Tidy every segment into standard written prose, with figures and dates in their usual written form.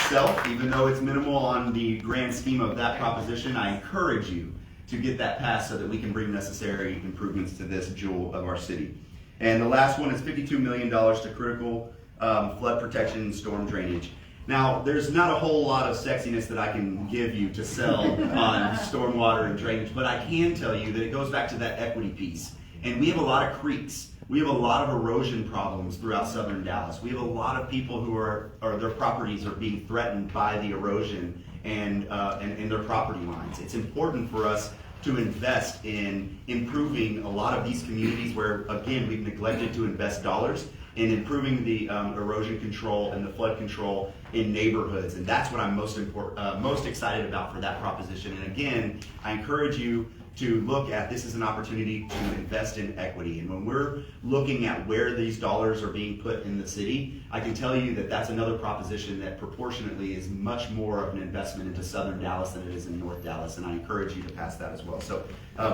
itself, even though it's minimal on the grand scheme of that proposition, I encourage you to get that passed so that we can bring necessary improvements to this jewel of our city. And the last one is $52 million to critical flood protection and storm drainage. Now, there's not a whole lot of sexiness that I can give you to sell on stormwater and drainage, but I can tell you that it goes back to that equity piece. And we have a lot of creeks. We have a lot of erosion problems throughout southern Dallas. We have a lot of people who are their properties are being threatened by the erosion and their property lines. It's important for us to invest in improving a lot of these communities where, again, we've neglected to invest dollars in improving the erosion control and the flood control in neighborhoods. And that's what I'm most excited about for that proposition. And again, I encourage you to look at this as an opportunity to invest in equity. And when we're looking at where these dollars are being put in the city, I can tell you that that's another proposition that proportionately is much more of an investment into southern Dallas than it is in North Dallas. And I encourage you to pass that as well. So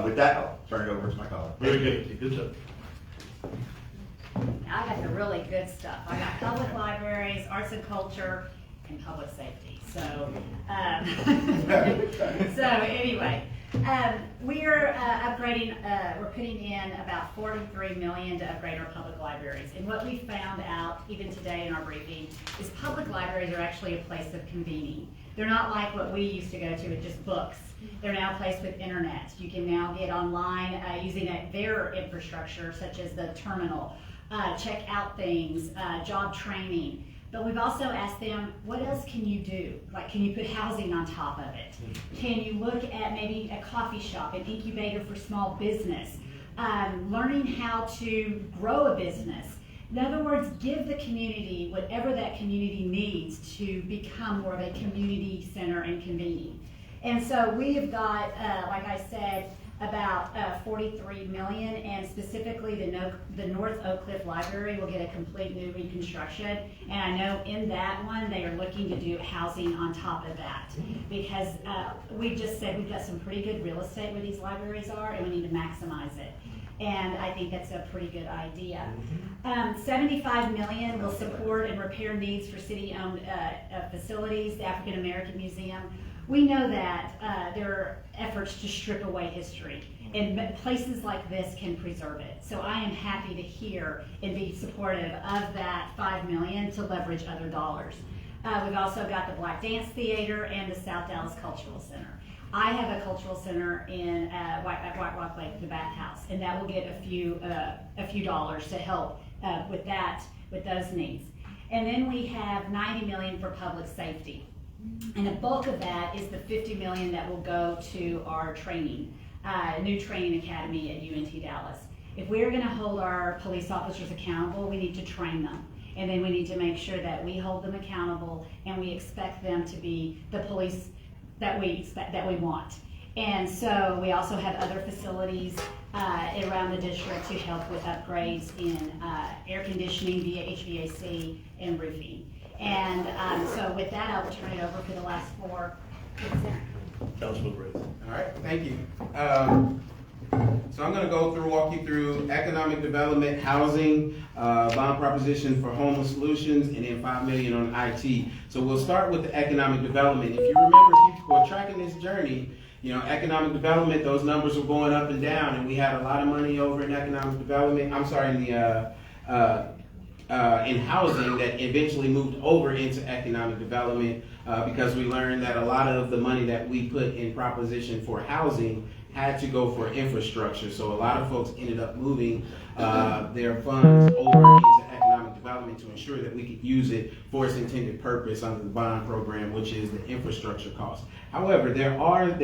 with that, I'll turn it over to my colleague. Very good. Good stuff. I got the really good stuff. I got public libraries, arts and culture, and public safety. So, so anyway, we're upgrading. We're putting in about $43 million to upgrade our public libraries. And what we found out, even today in our briefing, is public libraries are actually a place of convening. They're not like what we used to go to with just books. They're now a place with internet. You can now get online using their infrastructure, such as the terminal. Check out things, job training. But we've also asked them, what else can you do? Like, can you put housing on top of it? Can you look at maybe a coffee shop, an incubator for small business? Learning how to grow a business. In other words, give the community whatever that community needs to become more of a community center and convening. And so we have got, like I said, about $43 million, and specifically the North Oak Cliff Library will get a complete new reconstruction. And I know in that one they are looking to do housing on top of that, because we just said we've got some pretty good real estate where these libraries are, and we need to maximize it. And I think that's a pretty good idea. $75 million will support and repair needs for city-owned facilities, the African American Museum. We know that there are efforts to strip away history, and places like this can preserve it. So I am happy to hear and be supportive of that $5 million to leverage other dollars. We've also got the Black Dance Theater and the South Dallas Cultural Center. I have a cultural center in White Rock Lake, the Bathhouse, and that will get a few dollars to help with those needs. And then we have $90 million for public safety. And the bulk of that is the $50 million that will go to our training, new training academy at UNT Dallas. If we're going to hold our police officers accountable, we need to train them. And then we need to make sure that we hold them accountable and we expect them to be the police that we want. And so we also have other facilities around the district to help with upgrades in air conditioning via HVAC and roofing. And so with that, I will turn it over for the last four. Councilman Ray. All right, thank you. So I'm going to walk you through economic development, housing, bond proposition for homeless solutions, and then $5 million on IT. So we'll start with the economic development. If you remember, if you were tracking this journey, economic development, those numbers were going up and down, and we had a lot of money over in economic development. I'm sorry, in the in housing that eventually moved over into economic development because we learned that a lot of the money that we put in proposition for housing had to go for infrastructure. So a lot of folks ended up moving their funds over into economic development to ensure that we could use it for its intended purpose under the bond program, which is the infrastructure cost. However, they end up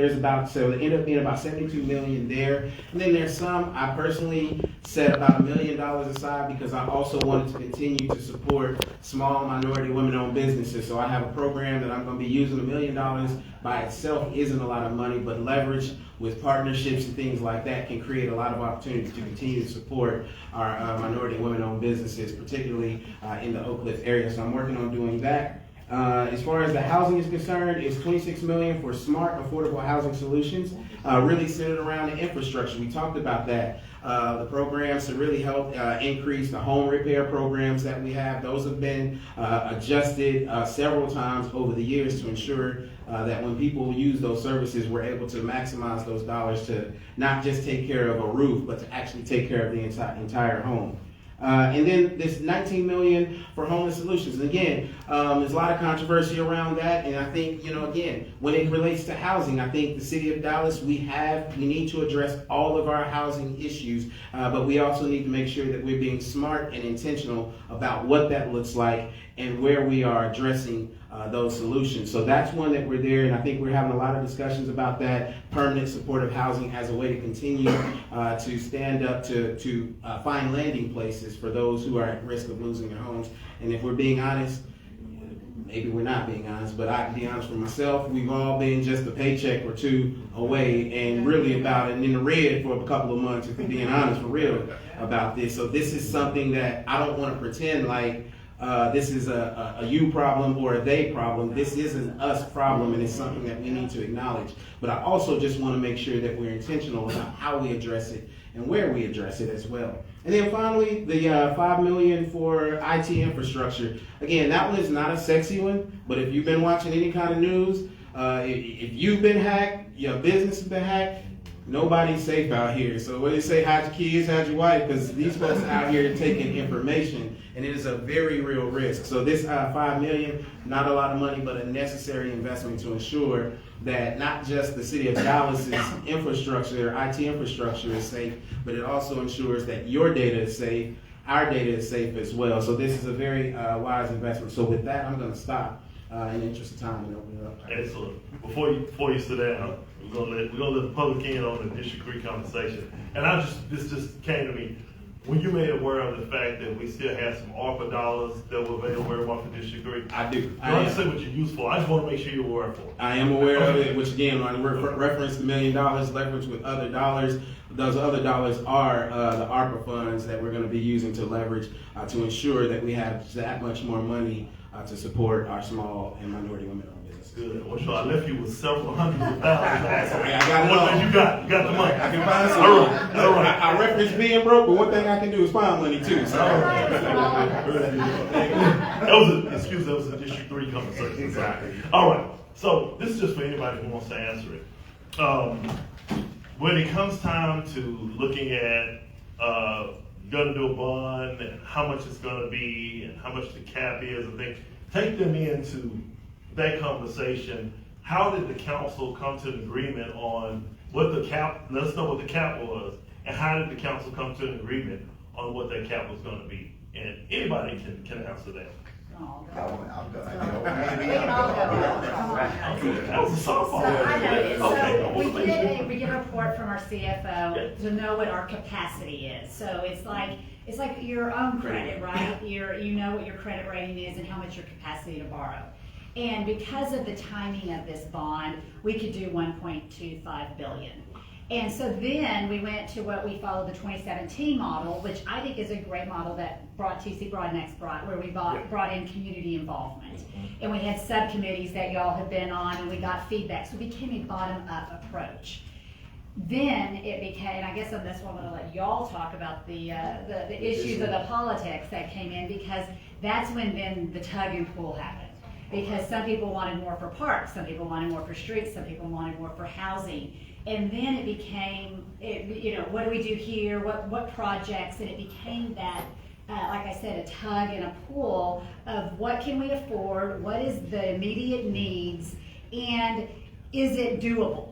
being about $72 million there. And then there's some, I personally set about $1 million aside because I also wanted to continue to support small minority women-owned businesses. So I have a program that I'm going to be using. $1 million by itself isn't a lot of money, but leverage with partnerships and things like that can create a lot of opportunities to continue to support our minority and women-owned businesses, particularly in the Oak Cliff area. So I'm working on doing that. As far as the housing is concerned, it's $26 million for smart, affordable housing solutions, really centered around the infrastructure. We talked about that. The programs to really help increase the home repair programs that we have. Those have been adjusted several times over the years to ensure that when people use those services, we're able to maximize those dollars to not just take care of a roof, but to actually take care of the entire home. And then this $19 million for homeless solutions. And again, there's a lot of controversy around that. And I think, again, when it relates to housing, I think the city of Dallas, we need to address all of our housing issues, but we also need to make sure that we're being smart and intentional about what that looks like and where we are addressing those solutions. So that's one that we're there, and I think we're having a lot of discussions about that. Permanent supportive housing as a way to continue to stand up to find landing places for those who are at risk of losing their homes. And if we're being honest, maybe we're not being honest, but I can be honest for myself, we've all been just a paycheck or two away and really about it and in the red for a couple of months, if we're being honest for real about this. So this is something that I don't want to pretend like this is a you problem or a they problem. This is an us problem, and it's something that we need to acknowledge. But I also just want to make sure that we're intentional about how we address it and where we address it as well. And then finally, the $5 million for IT infrastructure. Again, that one is not a sexy one, but if you've been watching any kind of news, if you've been hacked, your business has been hacked, nobody's safe out here. So what do you say, hide your kids, hide your wife, because these folks out here taking information, and it is a very real risk. So this $5 million, not a lot of money, but a necessary investment to ensure that not just the city of Dallas's infrastructure, IT infrastructure is safe, but it also ensures that your data is safe, our data is safe as well. So this is a very wise investment. So with that, I'm going to stop in the interest of time and open it up. Excellent. Before you sit down, we're gonna let the public in on the District 3 conversation. And this just came to me. When you made aware of the fact that we still had some ARPA dollars that were available for District 3? I do. You understand what you're used for. I just want to make sure you're aware for it. I am aware of it, which again, when I reference the $1 million leverage with other dollars, those other dollars are the ARPA funds that we're going to be using to leverage to ensure that we have that much more money to support our small and minority women-owned businesses. Good. Well, sure, I left you with several hundreds of thousands. I got it all. One thing you got the money. I can find some. All right. I reference being broke, but one thing I can do is find money too. So. That was a District 3 conversation. Exactly. All right. So this is just for anybody who wants to answer it. When it comes time to looking at gonna do a bond and how much it's gonna be and how much the cap is, I think take them into that conversation. How did the council come to an agreement on what the cap? Let us know what the cap was, and how did the council come to an agreement on what that cap was going to be? And anybody can answer that. I'll go. I'll go. We can all go. Come on. That was a softball. So I know, Okay. so we get a report from our CFO to know what our capacity is. So it's like your own credit, right? You know what your credit rating is and how much your capacity to borrow. And because of the timing of this bond, we could do $1.25 billion. And so then we went to what we followed the 2017 model, which I think is a great model that TC Broadnex brought, where we brought in community involvement. And we had subcommittees that y'all have been on, and we got feedback. So it became a bottom-up approach. Then it became, and I guess on this one I'm going to let y'all talk about the issues of the politics that came in, because that's when then the tug and pull happened. Because some people wanted more for parks, some people wanted more for streets, some people wanted more for housing. And then it became, what do we do here? What projects? And it became that, like I said, a tug and a pull of what can we afford? What is the immediate needs? And is it doable?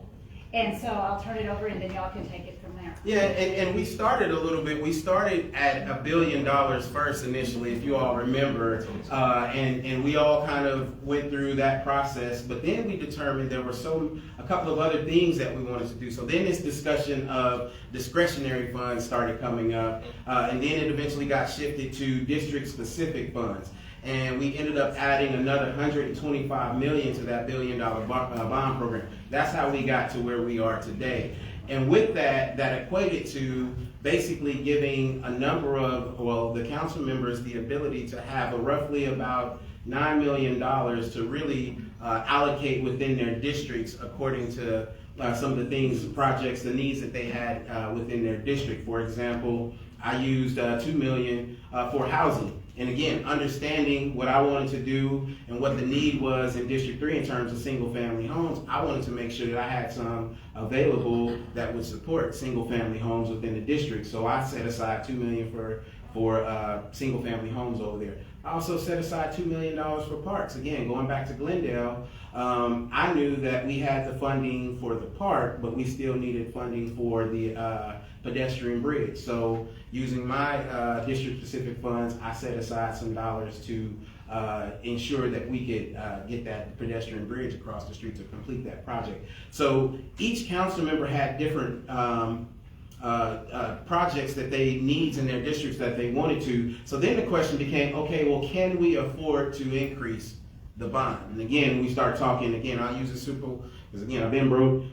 And so I'll turn it over and then y'all can take it from there. Yeah, and we started a little bit. We started at $1 billion first initially, if you all remember, and we all kind of went through that process. But then we determined there were a couple of other things that we wanted to do. So then this discussion of discretionary funds started coming up, and then it eventually got shifted to district-specific funds. And we ended up adding another $125 million to that $1 billion bond program. That's how we got to where we are today. And with that equated to basically giving a number of, the council members the ability to have roughly about $9 million to really allocate within their districts according to some of the things, projects, the needs that they had within their district. For example, I used $2 million for housing. And again, understanding what I wanted to do and what the need was in District 3 in terms of single-family homes, I wanted to make sure that I had some available that would support single-family homes within the district. So I set aside $2 million for single-family homes over there. I also set aside $2 million for parks. Again, going back to Glendale, I knew that we had the funding for the park, but we still needed funding for the pedestrian bridge. So using my district-specific funds, I set aside some dollars to ensure that we could get that pedestrian bridge across the street to complete that project. So each council member had different projects that they needs in their districts that they wanted to. So then the question became, okay, well, can we afford to increase the bond? And again, we start talking, again, I'll use a simple, because again, I've been broke,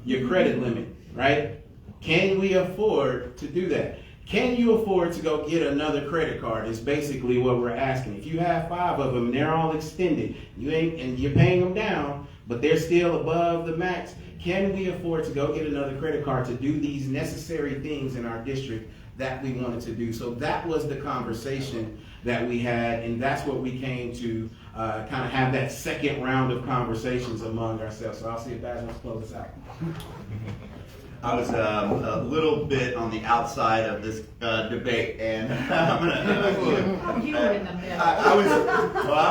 your credit limit, right? Can we afford to do that? Can you afford to go get another credit card is basically what we're asking. If you have 5 of them, they're all extended, and you're paying them down, but they're still above the max. Can we afford to go get another credit card to do these necessary things in our district that we wanted to do? So that was the conversation that we had, and that's what we came to kind of have that second round of conversations among ourselves. So I'll see if Baz wants to close this out. I was a little bit on the outside of this debate, and I'm gonna. You were in the middle. I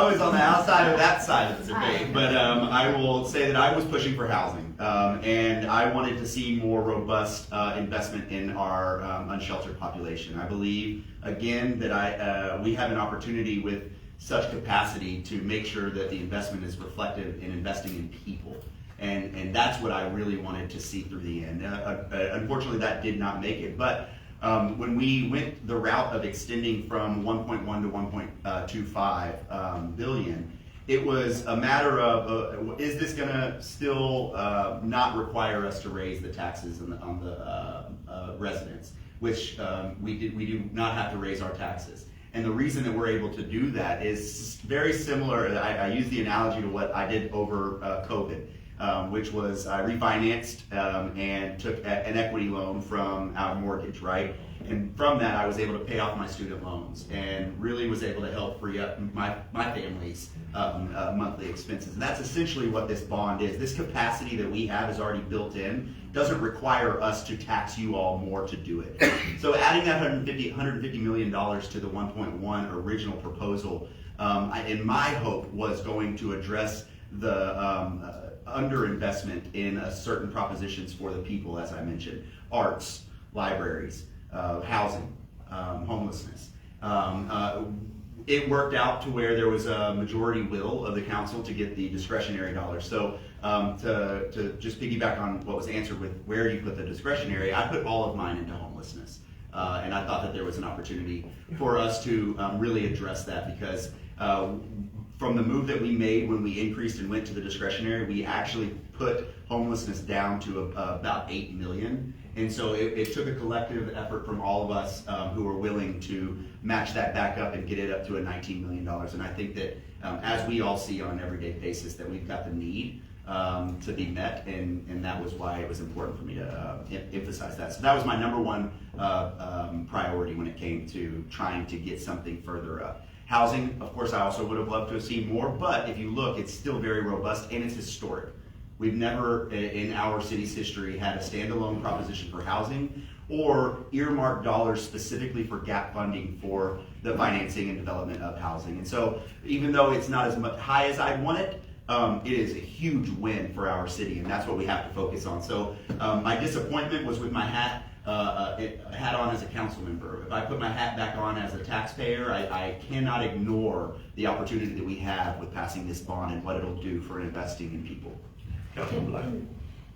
was on the outside of that side of the debate, but I will say that I was pushing for housing, and I wanted to see more robust investment in our unsheltered population. I believe, again, that we have an opportunity with such capacity to make sure that the investment is reflective in investing in people. And that's what I really wanted to see through the end. Unfortunately, that did not make it. But when we went the route of extending from 1.1 to 1.25 billion, it was a matter of is this going to still not require us to raise the taxes on the residents, which we do not have to raise our taxes. And the reason that we're able to do that is very similar. I use the analogy to what I did over COVID. Which was I refinanced and took an equity loan from our mortgage, right? And from that, I was able to pay off my student loans and really was able to help free up my family's monthly expenses. And that's essentially what this bond is. This capacity that we have is already built in, doesn't require us to tax you all more to do it. So adding that $150 million to the 1.1 original proposal, in my hope was going to address the underinvestment in certain propositions for the people, as I mentioned: arts, libraries, housing, homelessness. It worked out to where there was a majority will of the council to get the discretionary dollars. So to just piggyback on what was answered with where you put the discretionary, I put all of mine into homelessness. And I thought that there was an opportunity for us to really address that, because from the move that we made when we increased and went to the discretionary, we actually put homelessness down to about 8 million. And so it took a collective effort from all of us who were willing to match that back up and get it up to a $19 million. And I think that as we all see on an everyday basis, that we've got the need to be met, and that was why it was important for me to emphasize that. So that was my number one priority when it came to trying to get something further up. Housing, of course, I also would have loved to have seen more, but if you look, it's still very robust and it's historic. We've never in our city's history had a standalone proposition for housing or earmarked dollars specifically for gap funding for the financing and development of housing. And so even though it's not as much high as I'd want it, it is a huge win for our city, and that's what we have to focus on. So my disappointment was with my hat on as a council member. If I put my hat back on as a taxpayer, I cannot ignore the opportunity that we have with passing this bond and what it'll do for investing in people. Councilman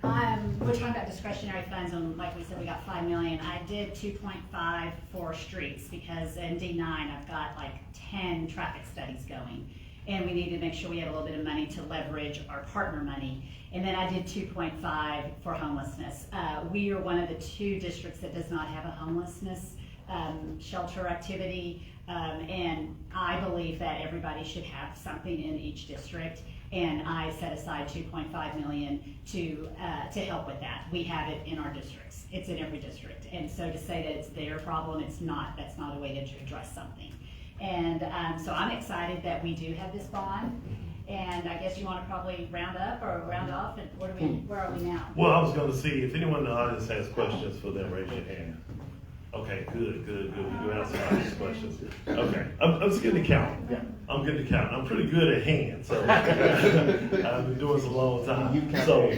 Black. We're talking about discretionary funds, and like we said, we got 5 million. I did 2.5 for streets because in D9 I've got like 10 traffic studies going, and we need to make sure we have a little bit of money to leverage our partner money. And then I did 2.5 for homelessness. We are one of the 2 districts that does not have a homelessness shelter activity. And I believe that everybody should have something in each district. And I set aside 2.5 million to help with that. We have it in our districts. It's in every district. And so to say that it's their problem, it's not. That's not a way to address something. And so I'm excited that we do have this bond. And I guess you want to probably round up or round off, and where are we now? Well, I was gonna see if anyone in the audience has questions for them, raise your hand. Okay, good. You answered all these questions. Okay, I'm just getting to count. I'm getting to count. I'm pretty good at hands, so I've been doing this a long time. So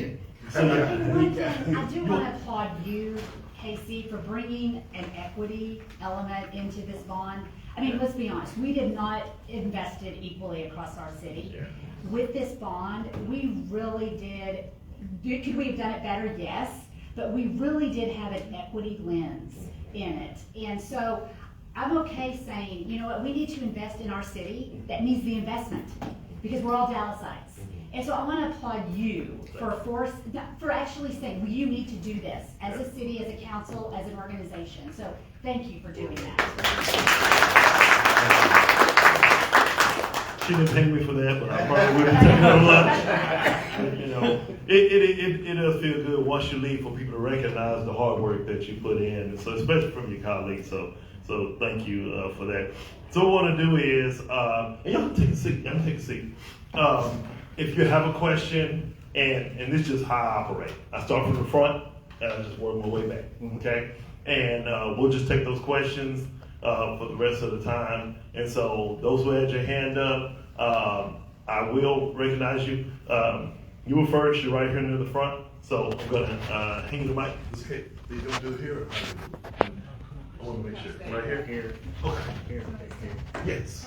I do want to applaud you, Casey, for bringing an equity element into this bond. I mean, let's be honest, we did not invest it equally across our city. Yeah. With this bond, we really did, could we have done it better? Yes, but we really did have an equity lens in it. And so I'm okay saying, you know what, we need to invest in our city that needs the investment, because we're all Dallasites. And so I want to applaud you for actually saying, well, you need to do this as a city, as a council, as an organization. So thank you for doing that. She didn't pay me for that, but I probably would have taken her lunch. You know, it does feel good once you leave for people to recognize the hard work that you put in, and so especially from your colleagues. So thank you for that. So what I want to do is, and y'all take a seat. Y'all take a seat. If you have a question, and this is just how I operate. I start from the front, and I just work my way back. Okay, and we'll just take those questions for the rest of the time. And so those who had your hand up, I will recognize you. You were first. You're right here near the front. So I'm gonna hand you the mic. Okay, are you gonna do it here? I want to make sure. Right here. Here. Okay. Here. Yes.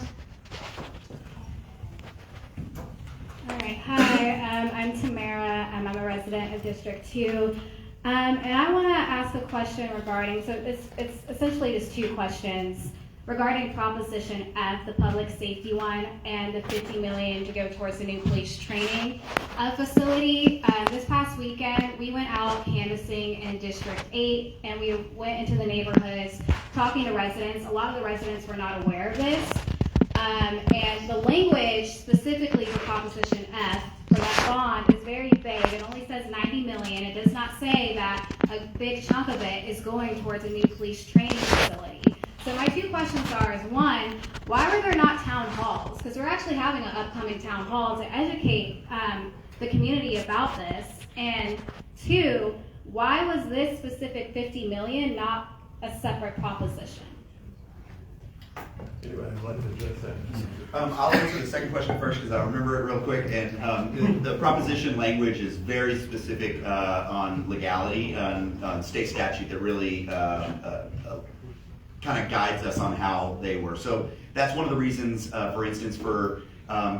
All right, hi, I'm Tamara, I'm a resident of District 2, and I want to ask a question regarding, so it's essentially just two questions, regarding Proposition F, the public safety one, and the $50 million to go towards the new police training facility. This past weekend, we went out canvassing in District 8, and we went into the neighborhoods talking to residents. A lot of the residents were not aware of this. And the language specifically for Proposition F for that bond is very vague. It only says $90 million. It does not say that a big chunk of it is going towards a new police training facility. So my two questions are, is one, why were there not town halls? Because we're actually having an upcoming town hall to educate the community about this. And two, why was this specific $50 million not a separate proposition? Anybody would like to address that? I'll answer the second question first because I remember it real quick. And the proposition language is very specific on legality, on state statute that really kind of guides us on how they were. So that's one of the reasons, for instance, for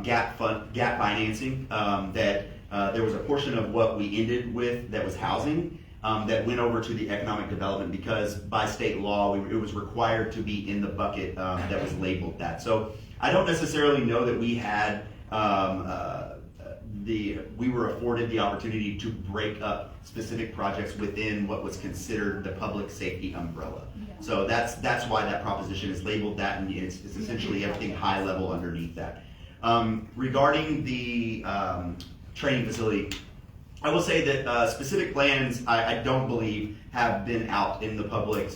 gap financing, that there was a portion of what we ended with that was housing. That went over to the economic development because by state law it was required to be in the bucket that was labeled that. So I don't necessarily know that we had we were afforded the opportunity to break up specific projects within what was considered the public safety umbrella. So that's why that proposition is labeled that, and it's essentially everything high level underneath that. Regarding the training facility, I will say that specific plans, I don't believe, have been out in the public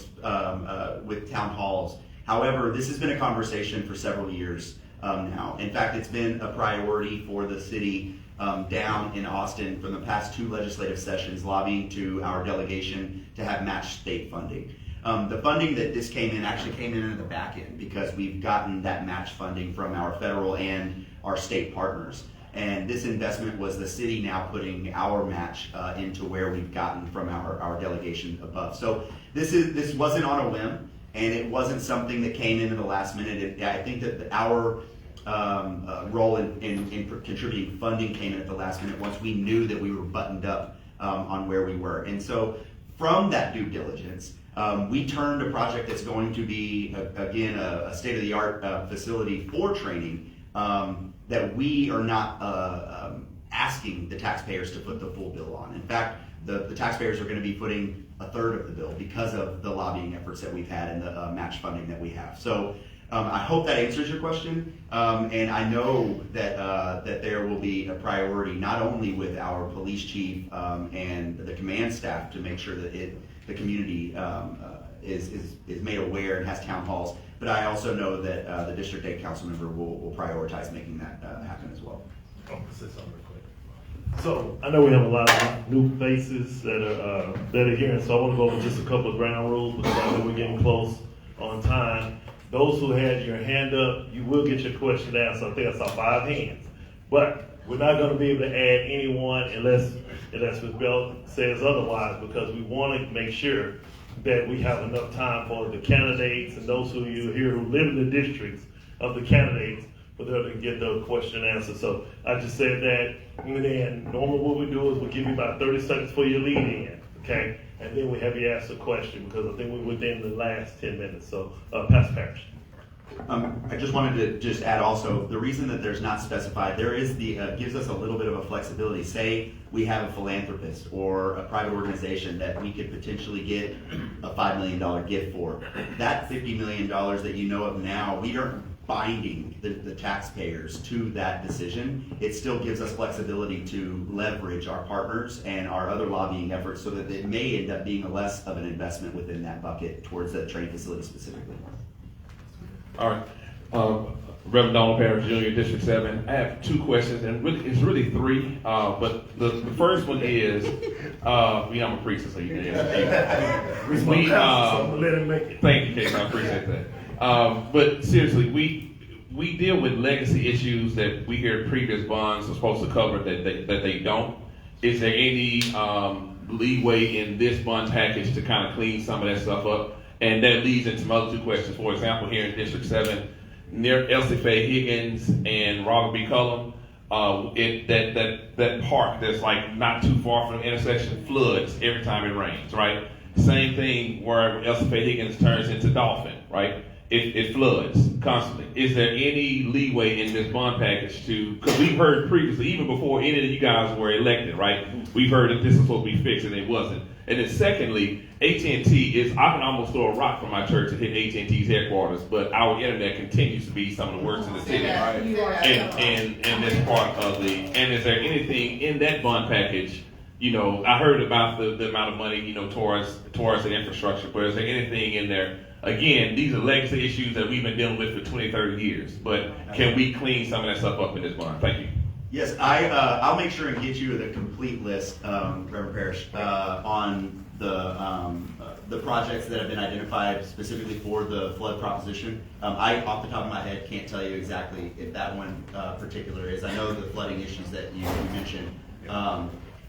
with town halls. However, this has been a conversation for several years now. In fact, it's been a priority for the city down in Austin from the past two legislative sessions, lobbying to our delegation to have matched state funding. The funding that this came in actually came in at the back end because we've gotten that match funding from our federal and our state partners. And this investment was the city now putting our match into where we've gotten from our delegation above. So this wasn't on a whim, and it wasn't something that came in at the last minute. I think that our role in contributing funding came in at the last minute once we knew that we were buttoned up on where we were. And so from that due diligence, we turned a project that's going to be, again, a state-of-the-art facility for training that we are not asking the taxpayers to put the full bill on. In fact, the taxpayers are going to be putting a third of the bill because of the lobbying efforts that we've had and the match funding that we have. So I hope that answers your question, and I know that that there will be a priority not only with our police chief and the command staff to make sure that the community is made aware and has town halls, but I also know that the District 8 council member will prioritize making that happen as well. Oh, I'll say something real quick. So I know we have a lot of new faces that are here, and so I want to go over just a couple of ground rules because I know we're getting close on time. Those who had your hand up, you will get your question answered. I think I saw 5 hands, but we're not going to be able to add anyone unless Ms. Bell says otherwise, because we want to make sure that we have enough time for the candidates and those who you here who live in the districts of the candidates for them to get the question answered. So I just said that, and then normally what we do is we give you about 30 seconds for your lead in, okay? And then we have you ask a question because I think we're within the last 10 minutes. So, Pastor Parrish. I just wanted to just add also, the reason that there's not specified, there is gives us a little bit of a flexibility. Say we have a philanthropist or a private organization that we could potentially get a $5 million gift for. That $50 million that you know of now, we aren't binding the taxpayers to that decision. It still gives us flexibility to leverage our partners and our other lobbying efforts so that it may end up being less of an investment within that bucket towards the training facility specifically. All right. Reverend Donald Parrish Jr., District 7. I have 2 questions, and it's really 3. But the first one is, I'm a preacher, so you can answer. So I'm gonna let him make it. Thank you, Casey. I appreciate that. But seriously, we deal with legacy issues that we hear previous bonds are supposed to cover that they don't. Is there any leeway in this bond package to kind of clean some of that stuff up? And that leads into some other 2 questions. For example, here in District 7, near Elsie Faye Higgins and Robert B. Cullum, that park that's like not too far from the intersection floods every time it rains, right? Same thing where Elsie Faye Higgins turns into Dolphin, right? It floods constantly. Is there any leeway in this bond package because we've heard previously, even before any of you guys were elected, right? We've heard that this was supposed to be fixed and it wasn't. And then secondly, AT&T I can almost throw a rock from my church and hit AT&T's headquarters, but our internet continues to be some of the worst in the city, right? And that's part of and is there anything in that bond package, I heard about the amount of money, towards the infrastructure, but is there anything in there? Again, these are legacy issues that we've been dealing with for 20, 30 years, but can we clean some of that stuff up in this bond? Thank you. Yes, I'll make sure and get you the complete list, Reverend Parrish, on the projects that have been identified specifically for the flood proposition. I, off the top of my head, can't tell you exactly if that one particular is. I know the flooding issues that you mentioned.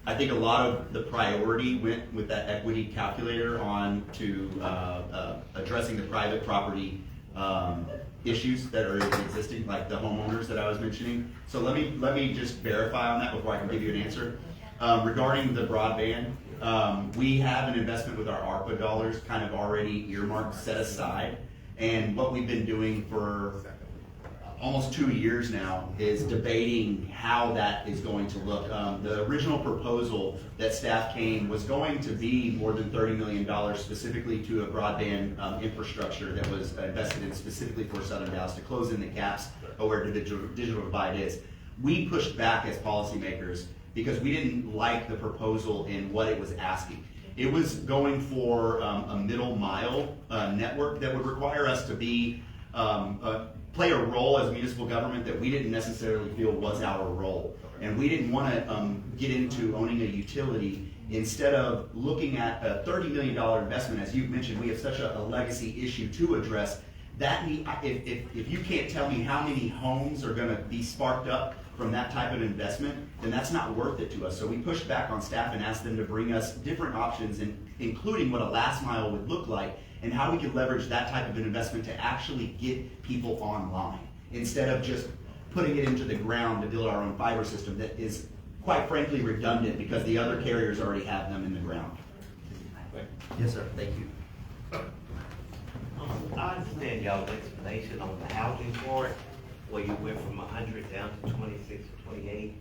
I think a lot of the priority went with that equity calculator on to addressing the private property issues that are existing, like the homeowners that I was mentioning. So let me just verify on that before I can give you an answer. Regarding the broadband, we have an investment with our ARPA dollars kind of already earmarked, set aside. And what we've been doing for almost 2 years now is debating how that is going to look. The original proposal that staff came was going to be more than $30 million specifically to a broadband infrastructure that was invested in specifically for Southern Dallas to close in the gaps of where digital divide is. We pushed back as policymakers because we didn't like the proposal in what it was asking. It was going for a middle mile network that would require us to be play a role as a municipal government that we didn't necessarily feel was our role. And we didn't want to get into owning a utility instead of looking at a $30 million investment. As you've mentioned, we have such a legacy issue to address. If you can't tell me how many homes are going to be sparked up from that type of investment, then that's not worth it to us. So we pushed back on staff and asked them to bring us different options, including what a last mile would look like, and how we could leverage that type of an investment to actually get people online instead of just putting it into the ground to build our own fiber system that is quite frankly redundant because the other carriers already have them in the ground. Yes, sir. Thank you. I understand y'all's explanation on the housing part, where you went from 100 down to 26 to 28.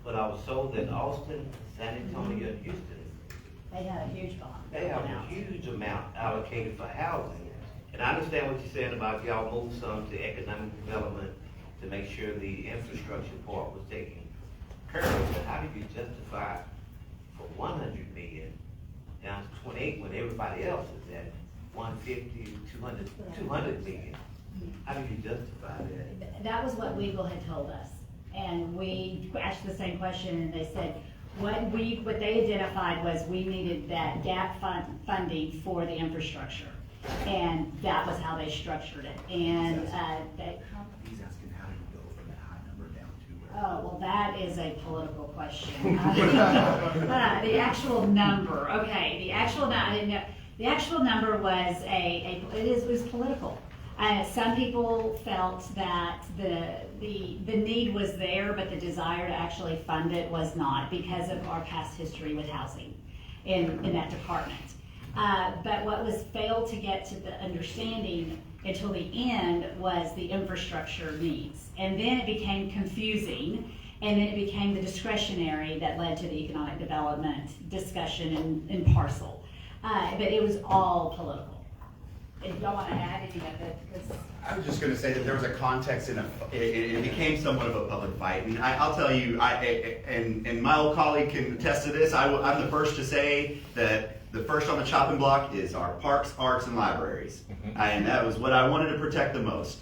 But I was told that Austin, San Antonio, and Houston, They had a huge bond. they have a huge amount allocated for housing. And I understand what you're saying about y'all move some to economic development to make sure the infrastructure part was taken care of, but how did you justify for 100 million down to 28 when everybody else is at 150, 200 million? How did you justify that? That was what Weagle had told us. And we asked the same question and they said, what they identified was we needed that gap funding for the infrastructure. And that was how they structured it. And He's asking how do you go from that high number down to where? oh, well, that is a political question. The actual number, okay, I didn't know. The actual number was it was political. Some people felt that the need was there, but the desire to actually fund it was not because of our past history with housing in that department. But what was failed to get to the understanding until the end was the infrastructure needs. And then it became confusing, and then it became the discretionary that led to the economic development discussion in parcel. But it was all political. If y'all want to add any of it, because I was just going to say that there was a context it became somewhat of a public fight. And I'll tell you, and my old colleague can attest to this, I'm the first to say that the first on the chopping block is our parks, arts, and libraries. And that was what I wanted to protect the most.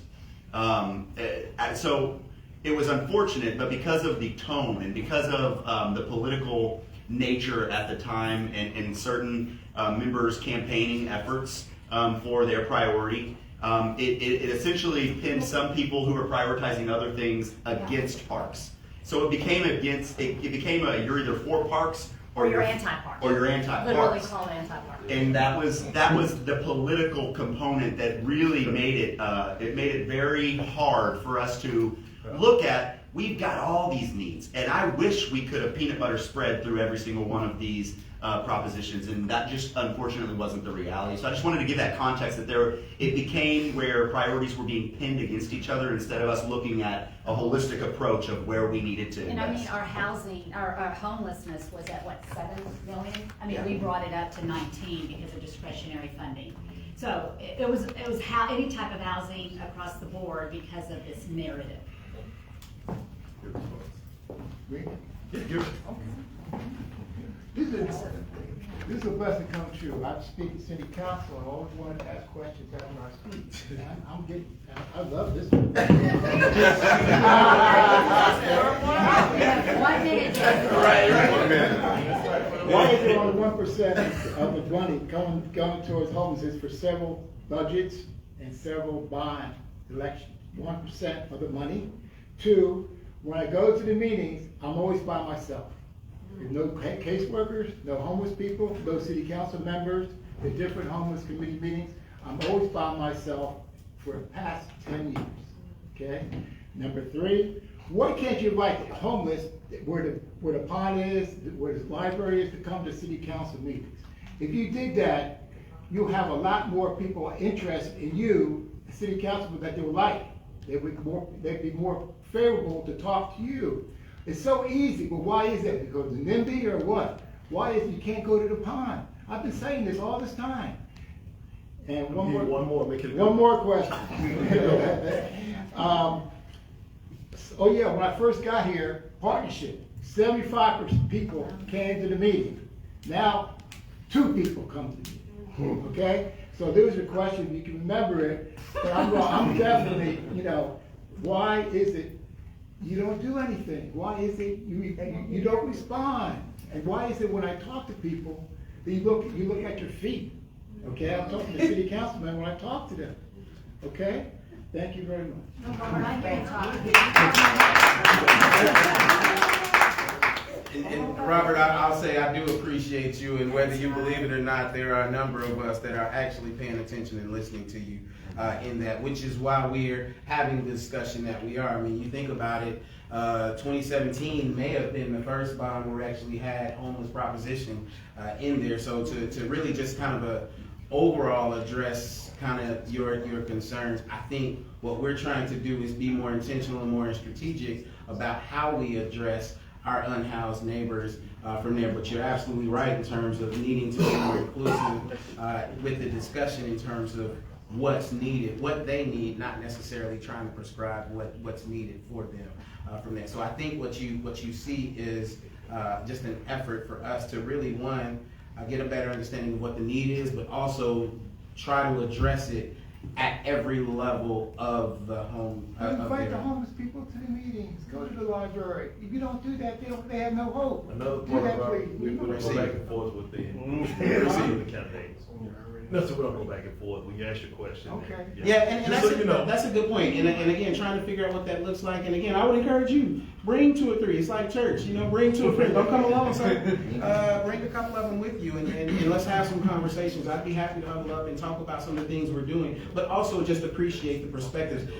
So it was unfortunate, but because of the tone and because of the political nature at the time and certain members' campaigning efforts for their priority, it essentially pinned some people who were prioritizing other things against parks. So it became you're either for parks or you're anti-park. Or you're anti-parks. Literally called anti-park. And that was the political component that really made it very hard for us to look at. We've got all these needs, and I wish we could have peanut butter spread through every single one of these propositions, and that just unfortunately wasn't the reality. So I just wanted to give that context that it became where priorities were being pinned against each other instead of us looking at a holistic approach of where we needed to And I mean, invest. our housing, our homelessness was at what, 7 million? I mean, Yeah. we brought it up to 19 because of discretionary funding. So it was any type of housing across the board because of this narrative. This is a blessing come true. I speak to city council and always wanted to ask questions after I speak. And I love this one. 1 minute. Why is it only 1% of the money going towards homelessness for several budgets and several bond elections? 1% of the money. 2, when I go to the meetings, I'm always by myself. There's no caseworkers, no homeless people, no city council members, the different homeless committee meetings. I'm always by myself for the past 10 years, okay? Number 3, why can't you invite the homeless where the pond is, where the library is, to come to city council meetings? If you did that, you'll have a lot more people interested in you, the city councilman, that they would like. They'd be more favorable to talk to you. It's so easy, but why is that? Because of NIMBY or what? Why is it you can't go to the pond? I've been saying this all this time. And one more question. Oh yeah, when I first got here, partnership, 75% people came to the meeting. Now, 2 people come to the meeting, okay? So there's a question, you can remember it, but I'm definitely, why is it you don't do anything? Why is it you don't respond? And why is it when I talk to people, you look at your feet? Okay, I'm talking to city councilmen when I talk to them. Okay? Thank you very much. And Robert, I'll say I do appreciate you, and whether you believe it or not, there are a number of us that are actually paying attention and listening to you in that, which is why we're having the discussion that we are. I mean, you think about it, 2017 may have been the first bond where we actually had homeless proposition in there. So to really just kind of overall address kind of your concerns, I think what we're trying to do is be more intentional and more strategic about how we address our unhoused neighbors from there. But you're absolutely right in terms of needing to be more inclusive with the discussion in terms of what's needed, what they need, not necessarily trying to prescribe what's needed for them from that. So I think what you see is just an effort for us to really, get a better understanding of what the need is, but also try to address it at every level of the home. Invite the homeless people to the meetings, go to the library. If you don't do that, they have no hope. Another Do part that, about, please. we don't go Receive. back and forth with the candidates. No, so we don't go back and forth when you ask your question. Okay. Yeah, and Just so you know. that's a good point. And again, trying to figure out what that looks like. And again, I would encourage you, bring 2 or 3. It's like church, bring 2 or 3. Don't come along, so bring a couple of them with you and let's have some conversations. I'd be happy to huddle up and talk about some of the things we're doing, but also just appreciate the perspectives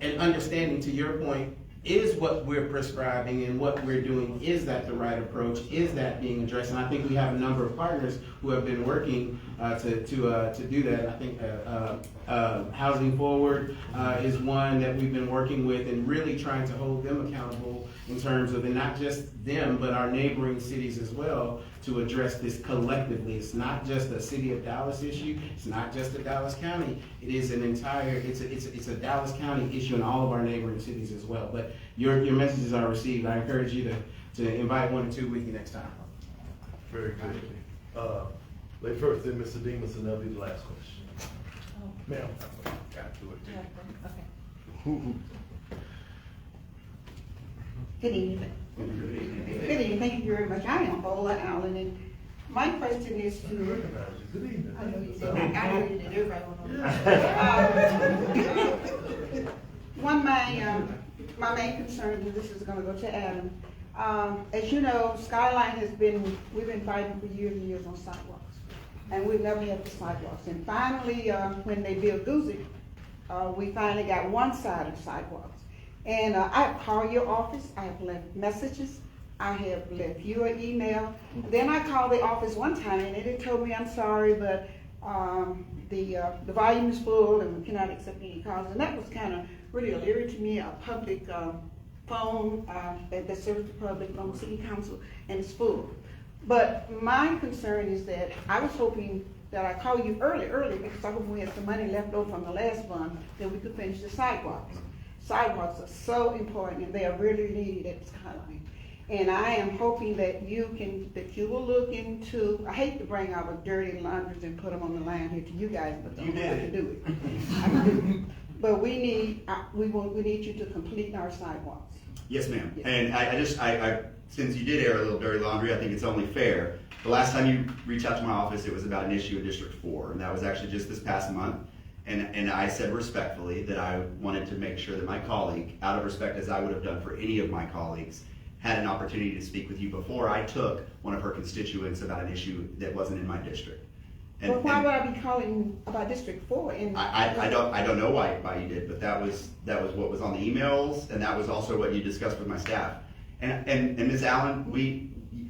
and understanding, to your point, is what we're prescribing and what we're doing, is that the right approach? Is that being addressed? And I think we have a number of partners who have been working to do that. And I think Housing Forward is one that we've been working with and really trying to hold them accountable in terms of, and not just them, but our neighboring cities as well, to address this collectively. It's not just a city of Dallas issue. It's not just a Dallas County. It is an entire, it's a Dallas County issue in all of our neighboring cities as well. But your messages are received. I encourage you to invite 1 or 2 with you next time. Very good. Lady first, then Mr. Demus, and that'll be the last question. Ma'am. Got to it. Good evening. Good evening. Thank you very much. I am Bola Allen, and my question is I to. recognize you. Good evening. I know you did. I know you did. Everybody will know. My main concern, and this is going to go to Adam. As you know, Skyline we've been fighting for years and years on sidewalks, and we've never had the sidewalks. And finally, when they built Guzik, we finally got one side of sidewalks. And I called your office, I have left messages, I have left you an email. Then I called the office one time and they told me, I'm sorry, but the volume is full and we cannot accept any calls. And that was kind of really leery to me, a public phone that serves the public on city council, and it's full. But my concern is that I was hoping that I called you early because I hope we had some money left over from the last fund that we could finish the sidewalks. Sidewalks are so important and they are really needed at Skyline. And I am hoping that you will look into, I hate to bring our dirty laundries and put them on the line here to you guys, but don't have to do it. I can do it. But we need you to complete our sidewalks. Yes, ma'am. Yes. And I since you did air a little dirty laundry, I think it's only fair. The last time you reached out to my office, it was about an issue in District 4, and that was actually just this past month. And I said respectfully that I wanted to make sure that my colleague, out of respect as I would have done for any of my colleagues, had an opportunity to speak with you before I took one of her constituents about an issue that wasn't in my district. But why would I be calling about District 4? I don't know why you did, but that was what was on the emails, and that was also what you discussed with my staff. And Ms. Allen,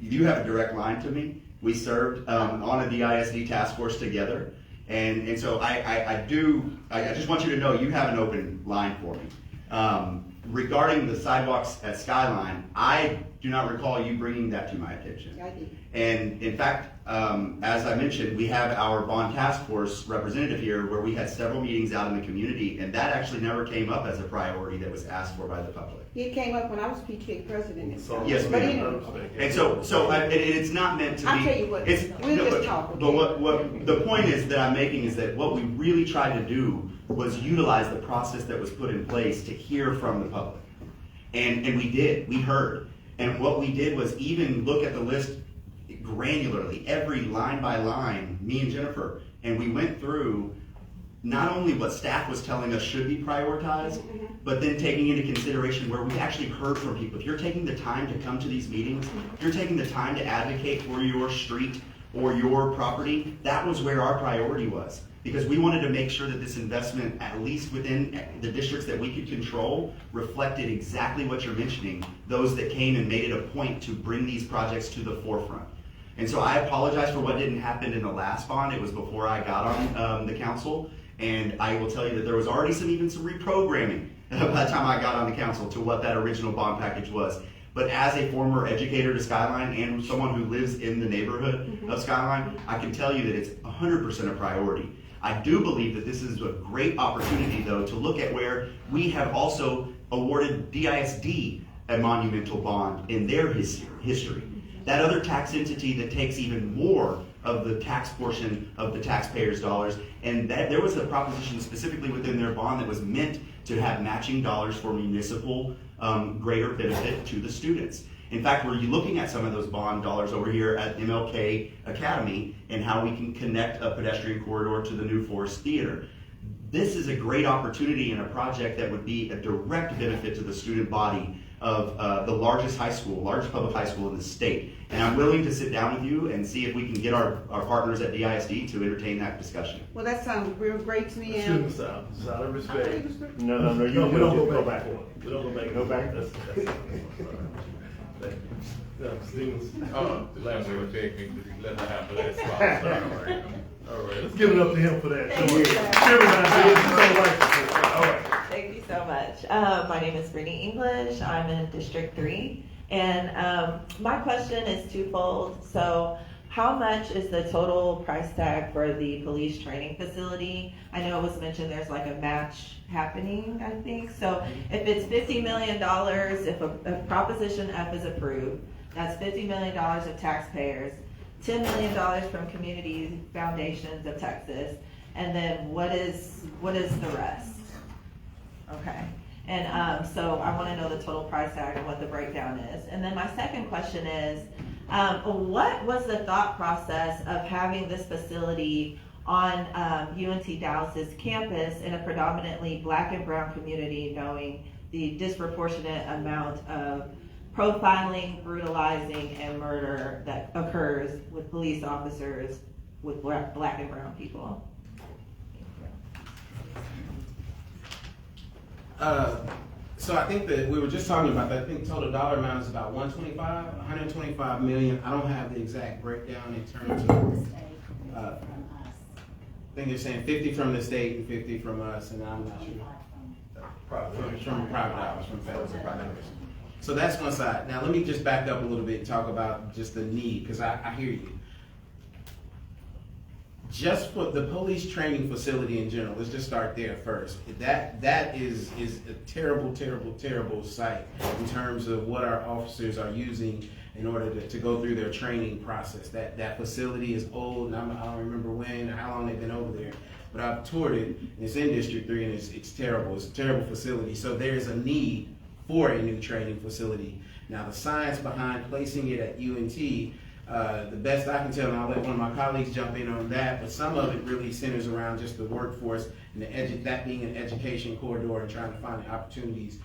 you have a direct line to me. We served on a DISD task force together, and so I just want you to know you have an open line for me. Regarding the sidewalks at Skyline, I do not recall you bringing that to my attention. I did. And in fact, as I mentioned, we have our bond task force representative here where we had several meetings out in the community, and that actually never came up as a priority that was asked for by the public. It came up when I was PTA president. Yes, But ma'am. anyway, And so it's not meant to be. I'll tell you what, we'll no, just but- talk. But what the point is that I'm making is that what we really tried to do was utilize the process that was put in place to hear from the public. And we did, we heard. And what we did was even look at the list granularly, every line by line, me and Jennifer, and we went through not only what staff was telling us should be prioritized, but then taking into consideration where we actually heard from people. If you're taking the time to come to these meetings, if you're taking the time to advocate for your street or your property, that was where our priority was. Because we wanted to make sure that this investment, at least within the districts that we could control, reflected exactly what you're mentioning, those that came and made it a point to bring these projects to the forefront. And so I apologize for what didn't happen in the last bond. It was before I got on the council. And I will tell you that there was already even some reprogramming by the time I got on the council to what that original bond package was. But as a former educator to Skyline and someone who lives in the neighborhood of Skyline, I can tell you that it's 100% a priority. I do believe that this is a great opportunity, though, to look at where we have also awarded DISD a monumental bond in their history. That other tax entity that takes even more of the tax portion of the taxpayers' dollars, and that there was a proposition specifically within their bond that was meant to have matching dollars for municipal greater benefit to the students. In fact, we're looking at some of those bond dollars over here at MLK Academy and how we can connect a pedestrian corridor to the New Forest Theater. This is a great opportunity and a project that would be a direct benefit to the student body of the largest public high school in the state. And I'm willing to sit down with you and see if we can get our partners at DISD to entertain that discussion. Well, that sounds real great to me, Excuse and me, sir. Just out of I respect. think it's good. No, No, we don't go back. We don't go back. Go back. That's no, Stevens. Last one would take me to let her have that spot. All right, let's give it up to him for that. All right. Thank you so much. My name is Brittany English. I'm in District 3. And my question is twofold. So how much is the total price tag for the police training facility? I know it was mentioned there's like a match happening, I think. So if it's $50 million, if Proposition F is approved, that's $50 million of taxpayers, $10 million from Community Foundations of Texas, and then what is the rest? Okay, and so I want to know the total price tag and what the breakdown is. And then my second question is, what was the thought process of having this facility on UNT Dallas's campus in a predominantly Black and brown community, knowing the disproportionate amount of profiling, brutalizing, and murder that occurs with police officers with Black and brown people? So I think that we were just talking about that. I think total dollar amount is about 125 million. I don't have the exact breakdown in terms of, I think they're saying 50 from the state and 50 from us, and I'm not sure. From private dollars, from federal private dollars. So that's one side. Now let me just back up a little bit and talk about just the need, because I hear you. Just for the police training facility in general, let's just start there first. That is a terrible, terrible, terrible sight in terms of what our officers are using in order to go through their training process. That facility is old, and I don't remember when or how long they've been over there, but I've toured it, and it's in District 3, and it's terrible. It's a terrible facility. So there's a need for a new training facility. Now the science behind placing it at UNT, the best I can tell, and I'll let one of my colleagues jump in on that, but some of it really centers around just the workforce and that being an education corridor and trying to find the opportunities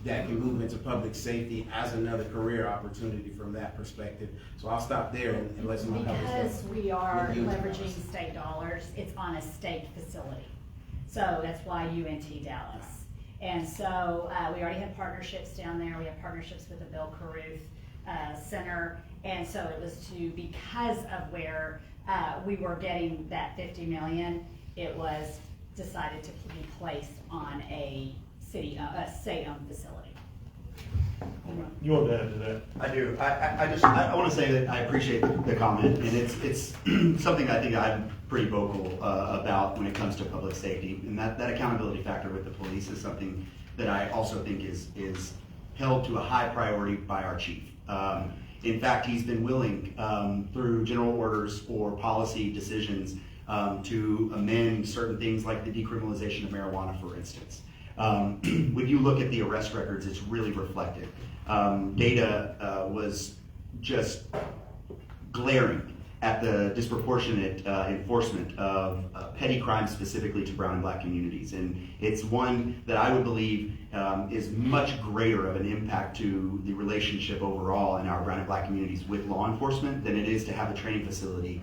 that can move into public safety as another career opportunity from that perspective. So I'll stop there and let some of my colleagues Because we are With UNT leveraging state dollars, it's on a state facility. So that's why UNT Dallas. And so we already have partnerships down there. We have partnerships with the Bill Caruth Center. And so it was because of where we were getting that 50 million, it was decided to be placed on a state-owned facility. You want to add to that? I do. I want to say that I appreciate the comment, and it's something I think I'm pretty vocal about when it comes to public safety, and that accountability factor with the police is something that I also think is held to a high priority by our chief. In fact, he's been willing, through general orders or policy decisions, to amend certain things like the decriminalization of marijuana, for instance. When you look at the arrest records, it's really reflective. Data was just glaring at the disproportionate enforcement of petty crimes specifically to brown and black communities. And it's one that I would believe is much greater of an impact to the relationship overall in our brown and black communities with law enforcement than it is to have a training facility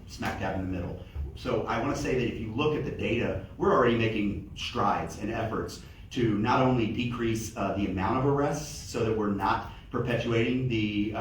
smack dab in the middle. So I want to say that if you look at the data, we're already making strides and efforts to not only decrease the amount of arrests so that we're not perpetuating the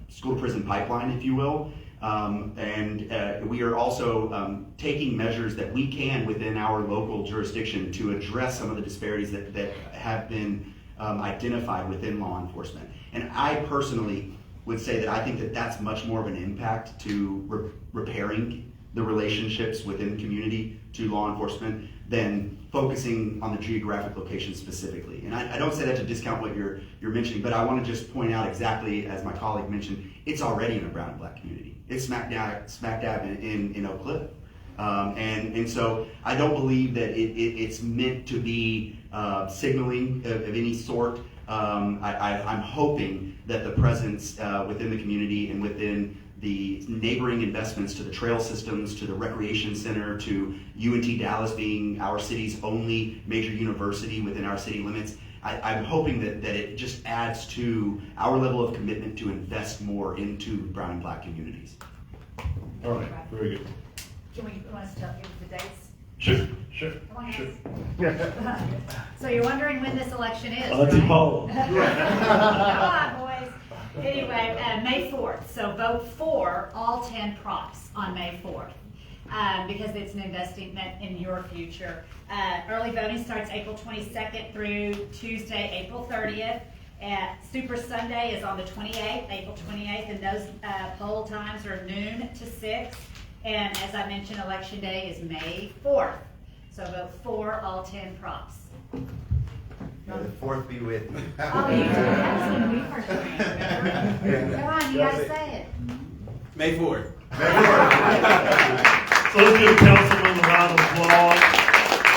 school to prison pipeline, if you will, and we are also taking measures that we can within our local jurisdiction to address some of the disparities that have been identified within law enforcement. And I personally would say that I think that that's much more of an impact to repairing the relationships within the community to law enforcement than focusing on the geographic location specifically. And I don't say that to discount what you're mentioning, but I want to just point out exactly, as my colleague mentioned, it's already in a brown and black community. It's smack dab in Oak Cliff. And so I don't believe that it's meant to be signaling of any sort. I'm hoping that the presence within the community and within the neighboring investments to the trail systems, to the recreation center, to UNT Dallas being our city's only major university within our city limits, I'm hoping that it just adds to our level of commitment to invest more into brown and black communities. All right, very good. Can we, want us to give the dates? Sure. Come on, guys. So you're wondering when this election is, Auntie right? Paula. Come on, boys. Anyway, May 4th, so vote for all 10 props on May 4th. Because it's an investment in your future. Early voting starts April 22nd through Tuesday, April 30th. Super Sunday is on the 28th, April 28th, and those poll times are noon to 6. And as I mentioned, Election Day is May 4th. So vote for all 10 props. May the fourth be with you. Oh, you that was when we first ran, remember? Come on, you gotta say it. May 4th. So let's give the councilman a round of applause.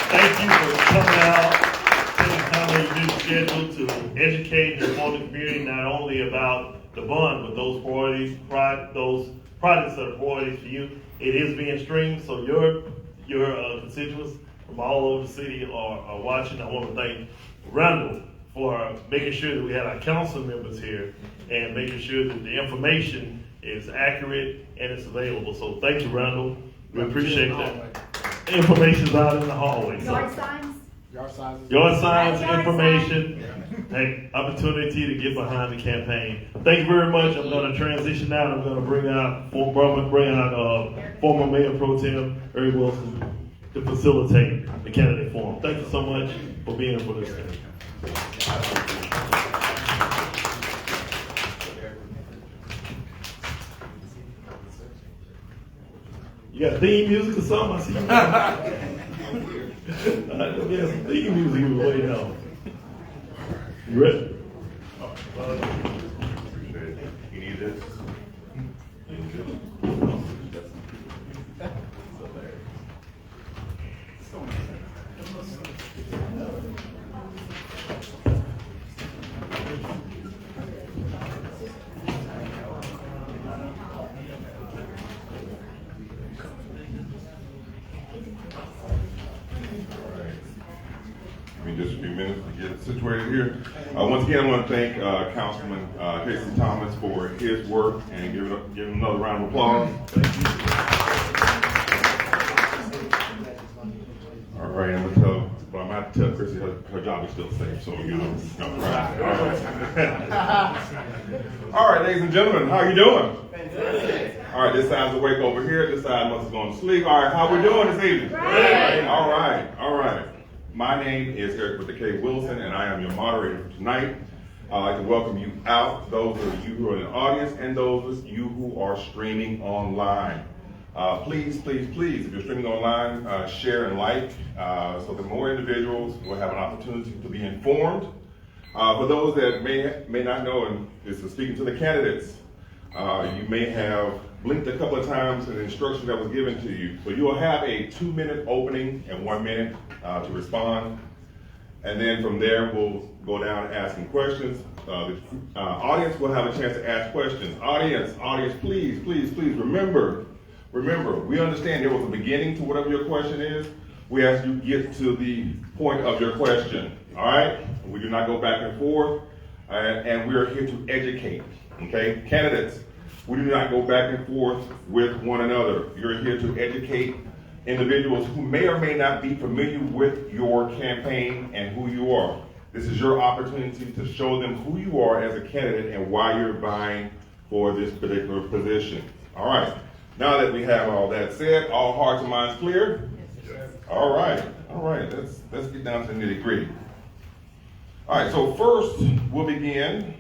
Thank you for coming out, taking time out of your busy schedule to educate and inform the community not only about the bond, but those priorities, those projects that are priorities for you. It is being streamed, so your constituents from all over the city are watching. I want to thank Randall for making sure that we had our council members here and making sure that the information is accurate and it's available. So thank you, Randall. We appreciate that. Information's out in the hallway. So. Yard signs? Yard signs, Yard information, hey, opportunity to get behind the campaign. Thank you very much. I'm going to transition now. I'm going to bring out former Mayor Pro Tem Eric Wilson to facilitate the candidate forum. Thank you so much for being here for this thing. You got theme music or something? I see you. Yeah, some theme music was way down. You ready? You need this? Give me just a few minutes to get situated here. Once again, I want to thank Councilman Casey Thomas for his work and give him another round of applause. All right, I'm gonna tell, but I'm gonna have to tell Chrissy her job is still safe, so you know. Right. All right, ladies and gentlemen, how you doing? All right, this side's awake over here. This side must have gone to sleep. All right, how we doing this evening? Great. All right. My name is Eric with the K. Wilson, and I am your moderator for tonight. I'd like to welcome you out, those of you who are in the audience, and those of you who are streaming online. Please, if you're streaming online, share and like, so that more individuals will have an opportunity to be informed. For those that may not know, and this is speaking to the candidates, you may have blinked a couple of times in the instruction that was given to you. So you will have a 2-minute opening and 1 minute to respond. And then from there, we'll go down asking questions. The audience will have a chance to ask questions. Audience, please, remember, we understand there was a beginning to whatever your question is. We ask you to get to the point of your question, all right? We do not go back and forth, and we are here to educate, okay? Candidates, we do not go back and forth with one another. You're here to educate individuals who may or may not be familiar with your campaign and who you are. This is your opportunity to show them who you are as a candidate and why you're vying for this particular position. All right, now that we have all that said, all hearts and minds clear? Yes. All right, let's get down to the nitty-gritty. All right, so first we'll begin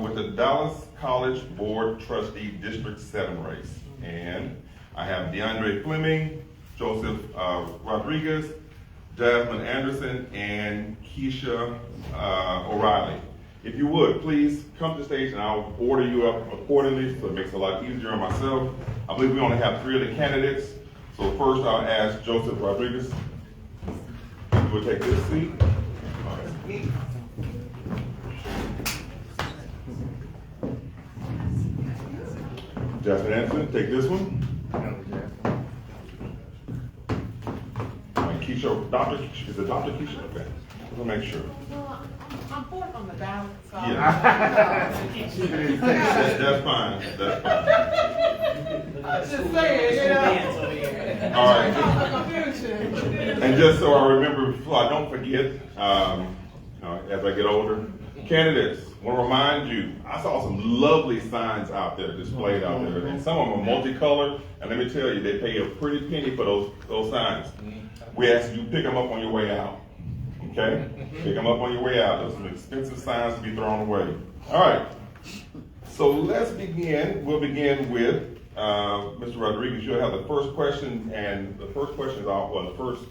with the Dallas College Board Trustee District 7 race. And I have DeAndre Fleming, Joseph Rodriguez, Jasmine Anderson, and Keisha O'Reilly. If you would, please come to the stage and I'll order you up accordingly so it makes it a lot easier on myself. I believe we only have 3 of the candidates. So first I'll ask Joseph Rodriguez. You will take this seat. All right. Jasmine Anderson, take this one. Keisha, Dr. Keisha, is it Dr. Keisha? Okay, we'll make sure. Well, I'm fourth on the ballot, so. Yeah. That's fine, that's fine. I'm just saying, you know. All right. And just so I remember, before I don't forget, as I get older, candidates, I want to remind you, I saw some lovely signs out there, displayed out there, and some of them are multicolored, and let me tell you, they pay a pretty penny for those signs. We ask you to pick them up on your way out, okay? Pick them up on your way out. Those are some expensive signs to be thrown away. All right, so let's begin. We'll begin with Mr. Rodriguez. You'll have the first question, and the first question is the first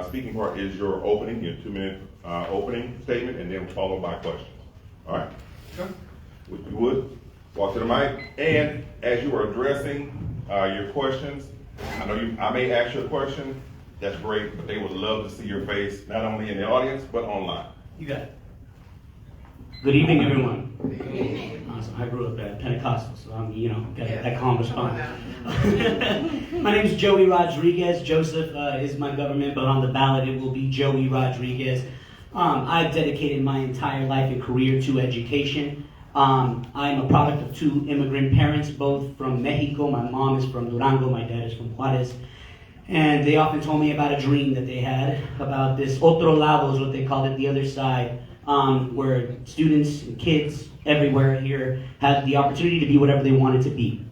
speaking part is your opening, your 2-minute opening statement, and then followed by questions. All right? If you would, walk to the mic, and as you are addressing your questions, I may ask you a question. That's great, but they would love to see your face, not only in the audience, but online. You got it. Good evening, everyone. So I grew up at Pentecostal, so I'm, got that calm response. My name is Joey Rodriguez. Joseph is my government, but on the ballot it will be Joey Rodriguez. I've dedicated my entire life and career to education. I'm a product of 2 immigrant parents, both from Mexico. My mom is from Durango, my dad is from Juarez. And they often told me about a dream that they had about this otro lado is what they called it, the other side, where students and kids everywhere here had the opportunity to be whatever they wanted to be.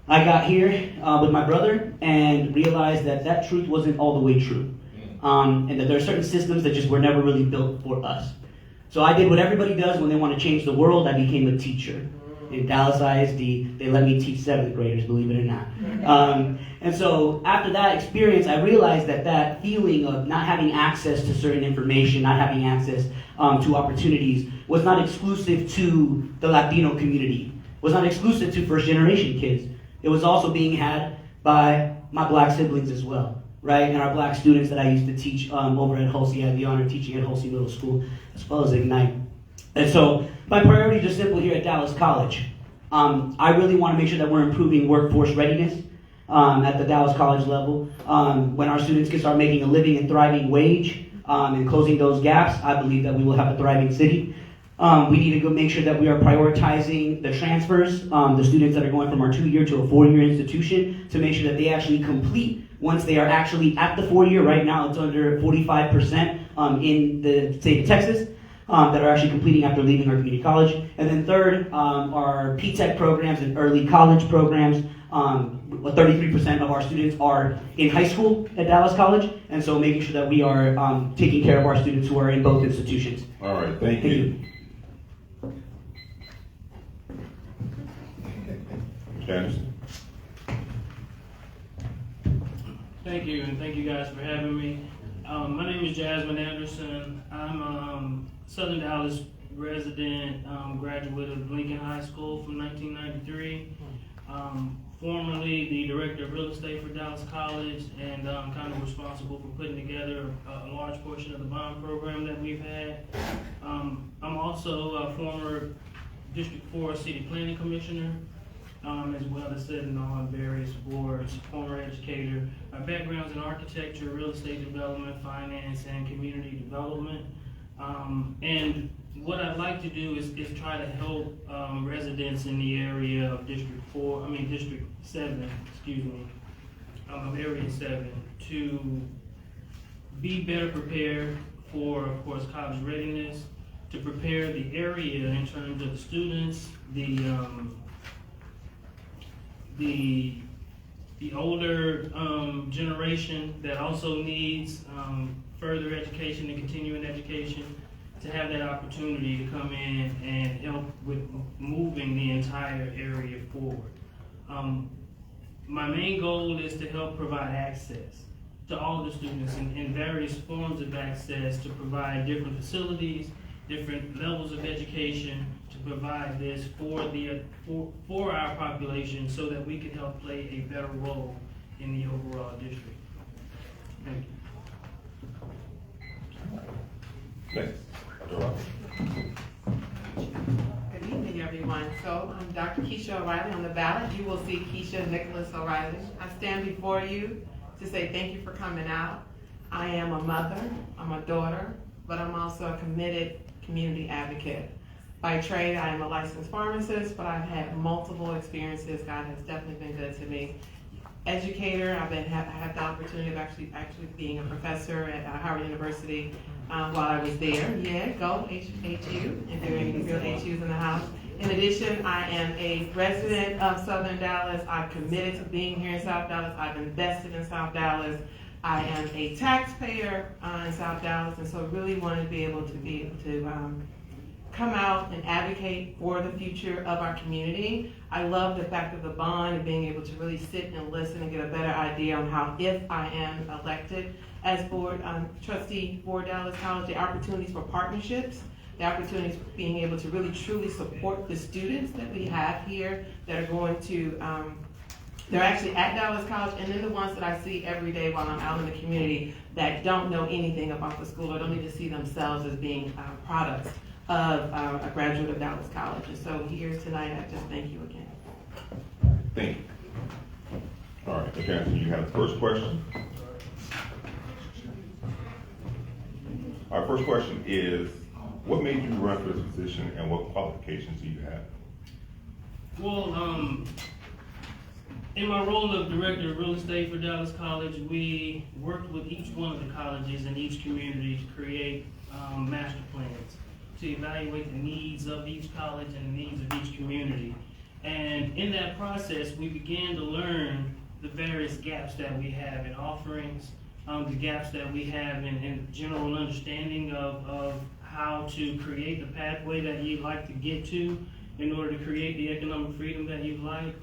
I got here with my brother and realized that truth wasn't all the way true. And that there are certain systems that just were never really built for us. So I did what everybody does when they want to change the world. I became a teacher. In Dallas ISD, they let me teach 7th graders, believe it or not. And so after that experience, I realized that feeling of not having access to certain information, not having access to opportunities, was not exclusive to the Latino community, was not exclusive to first-generation kids. It was also being had by my black siblings as well, right? And our black students that I used to teach over at Hulsey. I had the honor of teaching at Hulsey Middle School, as well as Ignite. And so my priority is simple here at Dallas College. I really want to make sure that we're improving workforce readiness at the Dallas College level. When our students can start making a living and thriving wage and closing those gaps, I believe that we will have a thriving city. We need to go make sure that we are prioritizing the transfers, the students that are going from our 2-year to a 4-year institution, to make sure that they actually complete once they are actually at the 4-year. Right now it's under 45% in the state of Texas. That are actually completing after leaving our community college. And then third, our P-Tech programs and early college programs. 33% of our students are in high school at Dallas College, and so making sure that we are taking care of our students who are in both institutions. All right, thank you. Janice? Thank you, and thank you guys for having me. My name is Jasmine Anderson. I'm a Southern Dallas resident, graduate of Lincoln High School from 1993. Formerly the director of real estate for Dallas College, and kind of responsible for putting together a large portion of the bond program that we've had. I'm also a former District 4 City Planning Commissioner, as well as sitting on various boards, former educator. My background's in architecture, real estate development, finance, and community development. And what I'd like to do is try to help residents in the area of District 7, of Area 7, to be better prepared for, of course, college readiness, to prepare the area in terms of the students, the older generation that also needs further education and continuing education, to have that opportunity to come in and help with moving the entire area forward. my main goal is to help provide access to all the students in various forms of access, to provide different facilities, different levels of education, to provide this for our population so that we can help play a better role in the overall district. Thank you. Next. Dr. Ross. Good evening, everyone. So I'm Dr. Keisha O'Reilly. On the ballot, you will see Keisha Nicholas O'Reilly. I stand before you to say thank you for coming out. I am a mother, I'm a daughter, but I'm also a committed community advocate. By trade, I am a licensed pharmacist, but I've had multiple experiences. God has definitely been good to me. Educator, I had the opportunity of actually being a professor at Howard University while I was there. Yeah, go HU, and there are any real HUs in the house. In addition, I am a resident of Southern Dallas. I'm committed to being here in South Dallas. I've invested in South Dallas. I am a taxpayer in South Dallas, and so really wanted to be able to come out and advocate for the future of our community. I love the fact of the bond and being able to really sit and listen and get a better idea on how, if I am elected as board trustee for Dallas College, the opportunities for partnerships, the opportunities for being able to really truly support the students that we have here that are going to, they're actually at Dallas College, and then the ones that I see every day while I'm out in the community that don't know anything about the school or don't even see themselves as being products of a graduate of Dallas College. And so here tonight, I just thank you again. Thank you. All right, okay, so you have the first question. Our first question is, what made you run for this position and what qualifications do you have? Well, in my role of Director of Real Estate for Dallas College, we worked with each one of the colleges in each community to create master plans, to evaluate the needs of each college and the needs of each community. And in that process, we began to learn the various gaps that we have in offerings, the gaps that we have in general understanding of how to create the pathway that you'd like to get to in order to create the economic freedom that you'd like.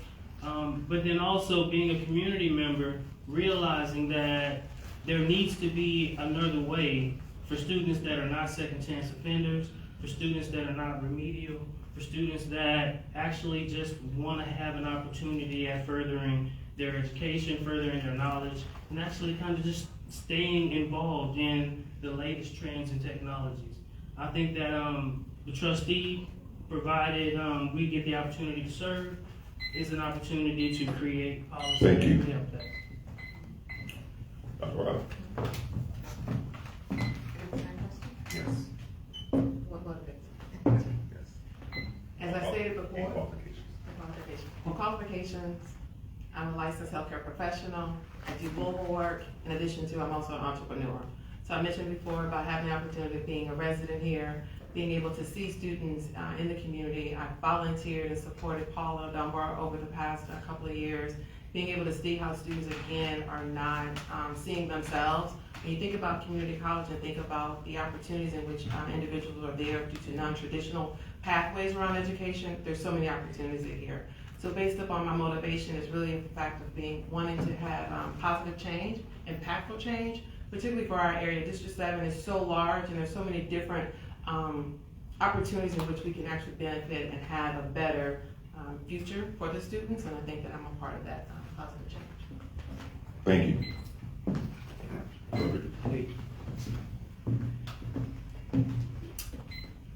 But then also being a community member, realizing that there needs to be another way for students that are not second chance offenders, for students that are not remedial, for students that actually just want to have an opportunity at furthering their education, furthering their knowledge, and actually kind of just staying involved in the latest trends and technologies. I think that the trustee, provided we get the opportunity to serve, is an opportunity to create policy Thank you. that can help that. Dr. Ross. Yes. What motivates? Yes. As I stated And before, qualifications. qualifications, I'm a licensed healthcare professional. I do global work. In addition to, I'm also an entrepreneur. So I mentioned before about having the opportunity of being a resident here, being able to see students in the community. I volunteered and supported Paula Dunbar over the past couple of years, being able to see how students, again, are not seeing themselves. When you think about community college and think about the opportunities in which individuals are there due to non-traditional pathways around education, there's so many opportunities here. So based upon my motivation is really the fact of wanting to have positive change, impactful change, particularly for our area. District 7 is so large and there's so many different opportunities in which we can actually benefit and have a better future for the students, and I think that I'm a part of that positive change. Thank you.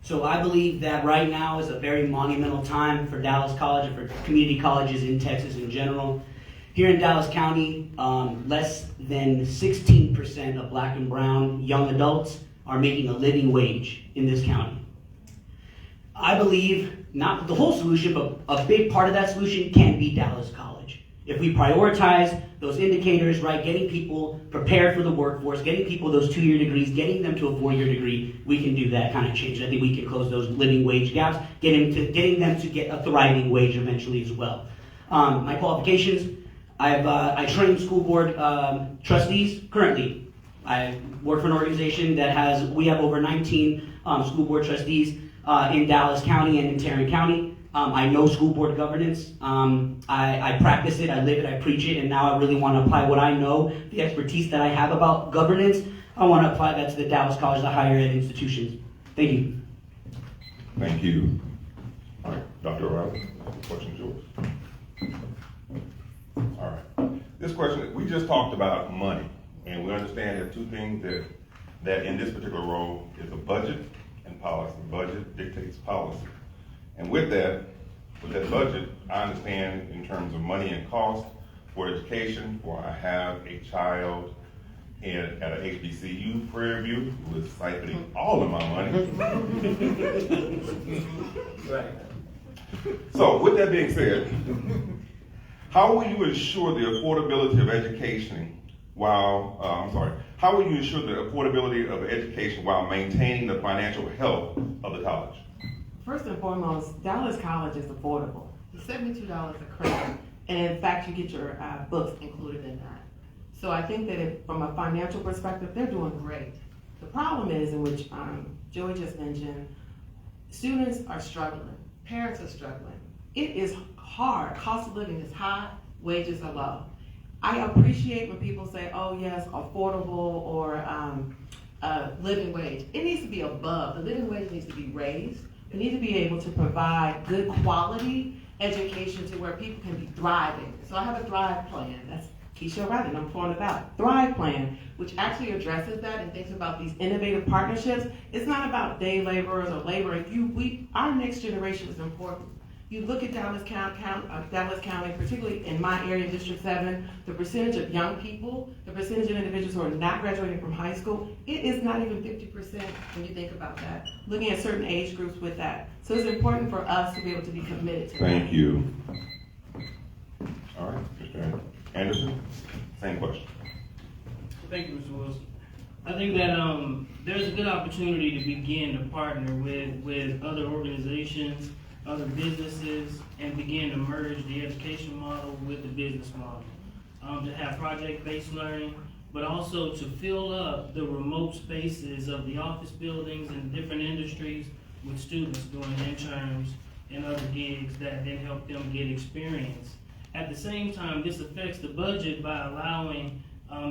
So I believe that right now is a very monumental time for Dallas College and for community colleges in Texas in general. Here in Dallas County, less than 16% of black and brown young adults are making a living wage in this county. I believe not the whole solution, but a big part of that solution can be Dallas College. If we prioritize those indicators, right, getting people prepared for the workforce, getting people those 2-year degrees, getting them to a 4-year degree, we can do that kind of change. I think we can close those living wage gaps, getting them to get a thriving wage eventually as well. My qualifications, I train school board trustees currently. I work for an organization that we have over 19 school board trustees. in Dallas County and in Tarrant County. I know school board governance. I practice it, I live it, I preach it, and now I really want to apply what I know, the expertise that I have about governance. I want to apply that to the Dallas College, the higher ed institutions. Thank you. Thank you. All right, Dr. O'Reilly, the question is yours. All right. This question, we just talked about money, and we understand there are two things that in this particular role is a budget and policy. Budget dictates policy. And with that budget, I understand in terms of money and cost for education, where I have a child at a HBCU, Prairie View, who is siphoning all of my money. Right. So with that being said, how will you ensure the affordability of education how will you ensure the affordability of education while maintaining the financial health of the college? First and foremost, Dallas College is affordable. It's $72 a credit, and in fact, you get your books included in that. So I think that from a financial perspective, they're doing great. The problem is, in which Joey just mentioned, students are struggling, parents are struggling. It is hard. Cost of living is high, wages are low. I appreciate when people say, oh yes, affordable or living wage. It needs to be above. The living wage needs to be raised. We need to be able to provide good quality education to where people can be thriving. So I have a Thrive plan. That's Keisha O'Reilly, and I'm throwing it out. Thrive plan, which actually addresses that and thinks about these innovative partnerships. It's not about day laborers or labor. Our next generation is important. You look at Dallas County, particularly in my area, District 7, the percentage of young people, the percentage of individuals who are not graduating from high school, it is not even 50% when you think about that. Looking at certain age groups with that. So it's important for us to be able to be committed to that. Thank you. All right, Mr. Anderson, same question. Thank you, Mr. Wilson. I think that there's a good opportunity to begin to partner with other organizations, other businesses, and begin to merge the education model with the business model. To have project-based learning, but also to fill up the remote spaces of the office buildings and different industries with students doing interns and other gigs that then help them get experience. At the same time, this affects the budget by allowing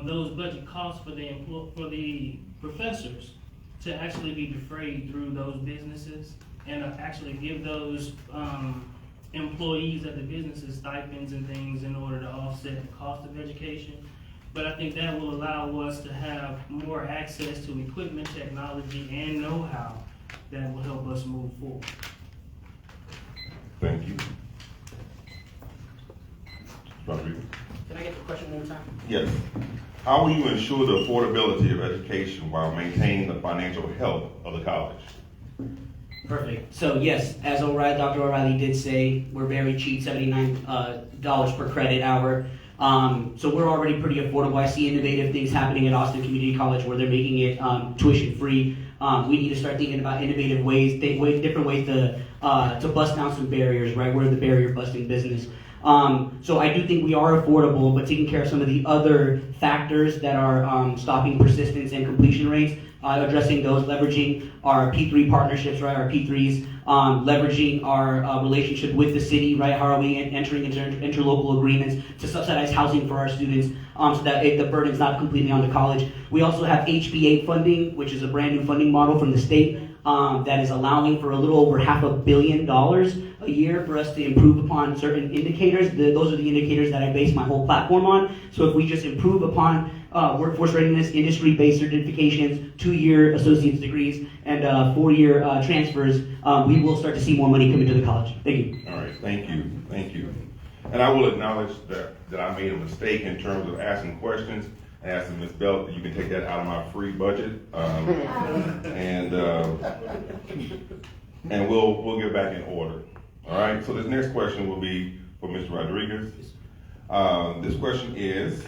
those budget costs for the professors to actually be defrayed through those businesses and actually give those employees at the businesses stipends and things in order to offset the cost of education. But I think that will allow us to have more access to equipment, technology, and know-how that will help us move forward. Thank you. Rodriguez? Can I get the question one more time? Yes. How will you ensure the affordability of education while maintaining the financial health of the college? Perfect. So yes, as Dr. O'Reilly did say, we're very cheap, $79 per credit hour. So we're already pretty affordable. I see innovative things happening at Austin Community College where they're making it tuition free. We need to start thinking about innovative ways, different ways to bust down some barriers, right? We're the barrier busting business. So I do think we are affordable, but taking care of some of the other factors that are stopping persistence and completion rates, addressing those, leveraging our P3 partnerships, right? Our P3s, leveraging our relationship with the city, right? How are we entering into interlocal agreements to subsidize housing for our students so that the burden's not completely on the college. We also have HB8 funding, which is a brand new funding model from the state that is allowing for a little over $500 million a year for us to improve upon certain indicators. Those are the indicators that I base my whole platform on. So if we just improve upon workforce readiness, industry-based certifications, 2-year associate's degrees, and 4-year transfers, we will start to see more money come into the college. Thank you. All right, thank you. And I will acknowledge that I made a mistake in terms of asking questions. I asked Ms. Belt, you can take that out of my free budget. And we'll get back in order. All right, so this next question will be for Mr. Rodriguez. This question is,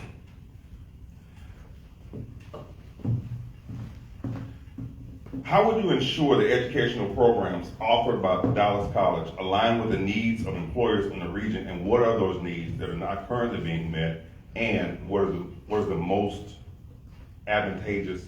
how would you ensure the educational programs offered by Dallas College align with the needs of employers in the region, and what are those needs that are not currently being met, and what is the most advantageous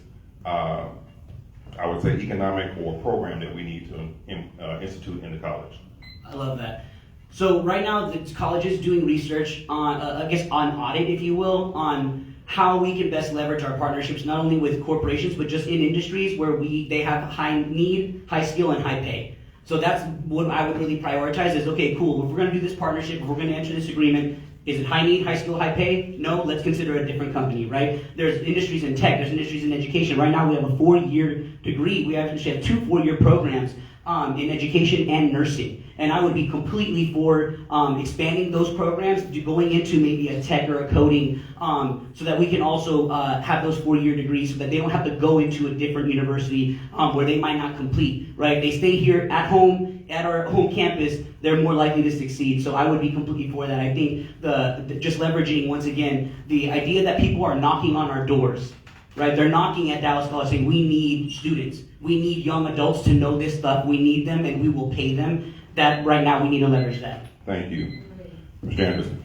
I would say, economic or program that we need to institute in the college? I love that. So right now, the college is doing research on, on audit, if you will, on how we can best leverage our partnerships, not only with corporations, but just in industries where they have high need, high skill, and high pay. So that's what I would really prioritize is, okay, cool, if we're gonna do this partnership, if we're gonna enter this agreement, is it high need, high skill, high pay? No, let's consider a different company, right? There's industries in tech, there's industries in education. Right now we have a 4-year degree. We actually have 2 4-year programs in education and nursing. And I would be completely for expanding those programs, going into maybe a tech or a coding, so that we can also have those 4-year degrees so that they don't have to go into a different university where they might not complete, right? They stay here at home, at our home campus, they're more likely to succeed. So I would be completely for that. I think the just leveraging, once again, the idea that people are knocking on our doors, right? They're knocking at Dallas College saying, we need students. We need young adults to know this stuff. We need them and we will pay them. That right now we need to leverage that. Thank you. Mr. Anderson.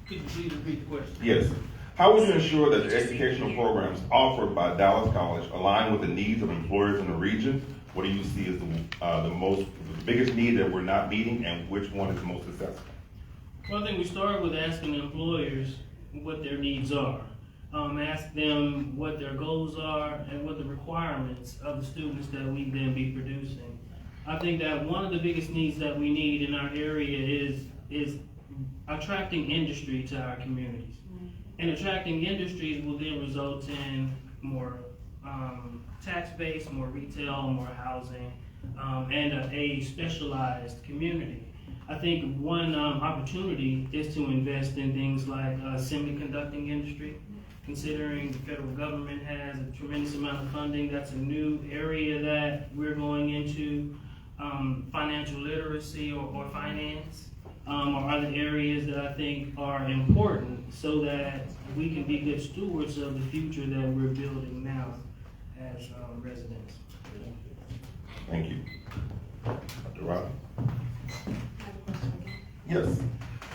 Could you please repeat the question? Yes. How would you ensure that the educational programs offered by Dallas College align with the needs of employers in the region? What do you see as the biggest need that we're not meeting, and which one is the most successful? Well, I think we start with asking the employers what their needs are. Ask them what their goals are and what the requirements of the students that we then be producing. I think that one of the biggest needs that we need in our area is attracting industry to our communities. And attracting industries will then result in more tax base, more retail, more housing, and a specialized community. I think one opportunity is to invest in things like semiconducting industry. Considering the federal government has a tremendous amount of funding, that's a new area that we're going into. Financial literacy or finance are other areas that I think are important so that we can be good stewards of the future that we're building now as residents. Thank you. Dr. Riley? Yes.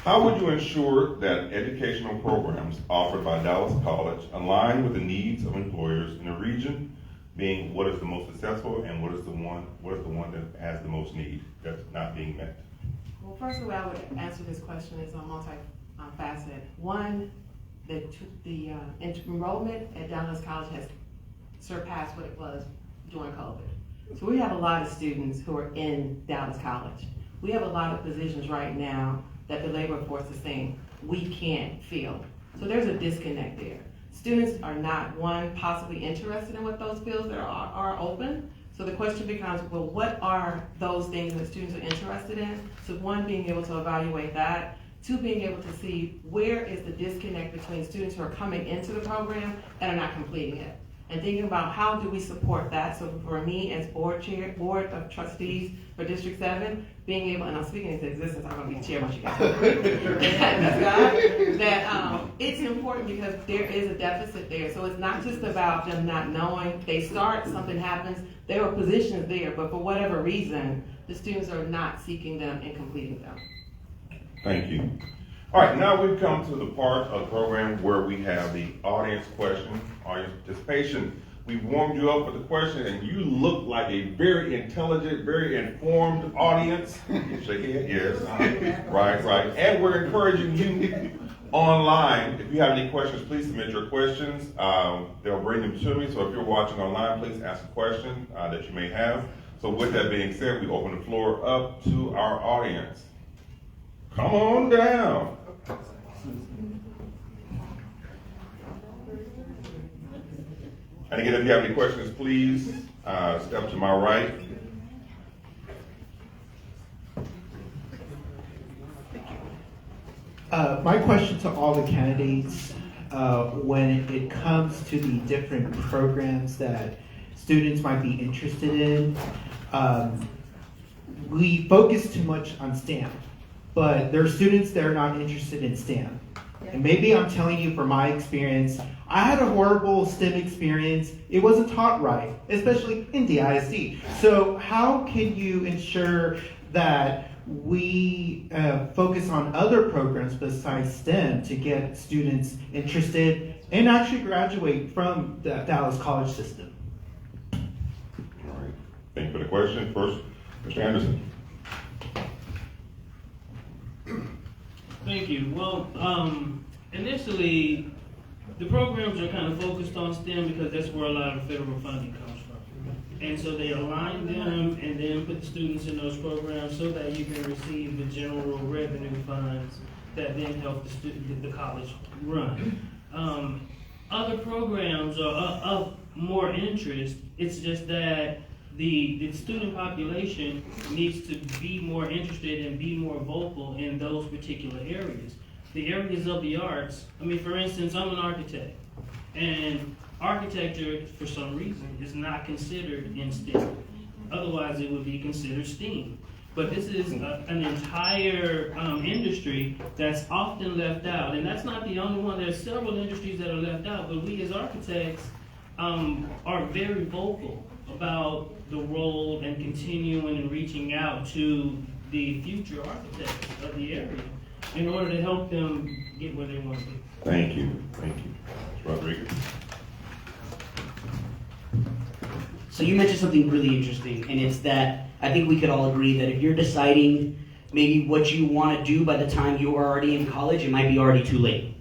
How would you ensure that educational programs offered by Dallas College align with the needs of employers in the region, being what is the most successful and what is the one that has the most need that's not being met? Well, first of all, I would answer this question is multi-faceted. One, the enrollment at Dallas College has surpassed what it was during COVID. So we have a lot of students who are in Dallas College. We have a lot of positions right now that the labor force is saying we can't fill. So there's a disconnect there. Students are not, one, possibly interested in what those fields that are open. So the question becomes, well, what are those things that students are interested in? So one, being able to evaluate that. Two, being able to see where is the disconnect between students who are coming into the program and are not completing it. And thinking about how do we support that. So for me as board of trustees for District 7, being able, and I'm speaking into existence, I'm gonna be chair once you guys that it's important because there is a deficit there. So it's not just about them not knowing. They start, something happens, there are positions there, but for whatever reason, the students are not seeking them and completing them. Thank you. All right, now we've come to the part of the program where we have the audience question, audience participation. We've warmed you up with the question, and you look like a very intelligent, very informed audience. You shake your head, yes. Right. And we're encouraging you online. If you have any questions, please submit your questions. They'll bring them to me, so if you're watching online, please ask a question that you may have. So with that being said, we open the floor up to our audience. Come on down. And again, if you have any questions, please step to my right. My question to all the candidates, when it comes to the different programs that students might be interested in, we focus too much on STEM, but there are students that are not interested in STEM. And maybe I'm telling you from my experience, I had a horrible STEM experience. It wasn't taught right, especially in DISD. So how can you ensure that we focus on other programs besides STEM to get students interested and actually graduate from the Dallas College system? Thank you for the question. First, Mr. Anderson. Thank you. Well, initially, the programs are kind of focused on STEM because that's where a lot of federal funding comes from. And so they align them and then put the students in those programs so that you can receive the general revenue funds that then help the college run. Other programs are of more interest. It's just that the student population needs to be more interested and be more vocal in those particular areas. The areas of the arts, I mean, for instance, I'm an architect, and architecture, for some reason, is not considered in STEM. Otherwise, it would be considered STEAM. But this is an entire industry that's often left out, and that's not the only one. There's several industries that are left out, but we as architects are very vocal about the role and continuing and reaching out to the future architects of the area in order to help them get where they want to be. Thank you. Thank you. Ms. Rodriguez. So you mentioned something really interesting, and it's that I think we could all agree that if you're deciding maybe what you want to do by the time you are already in college, it might be already too late,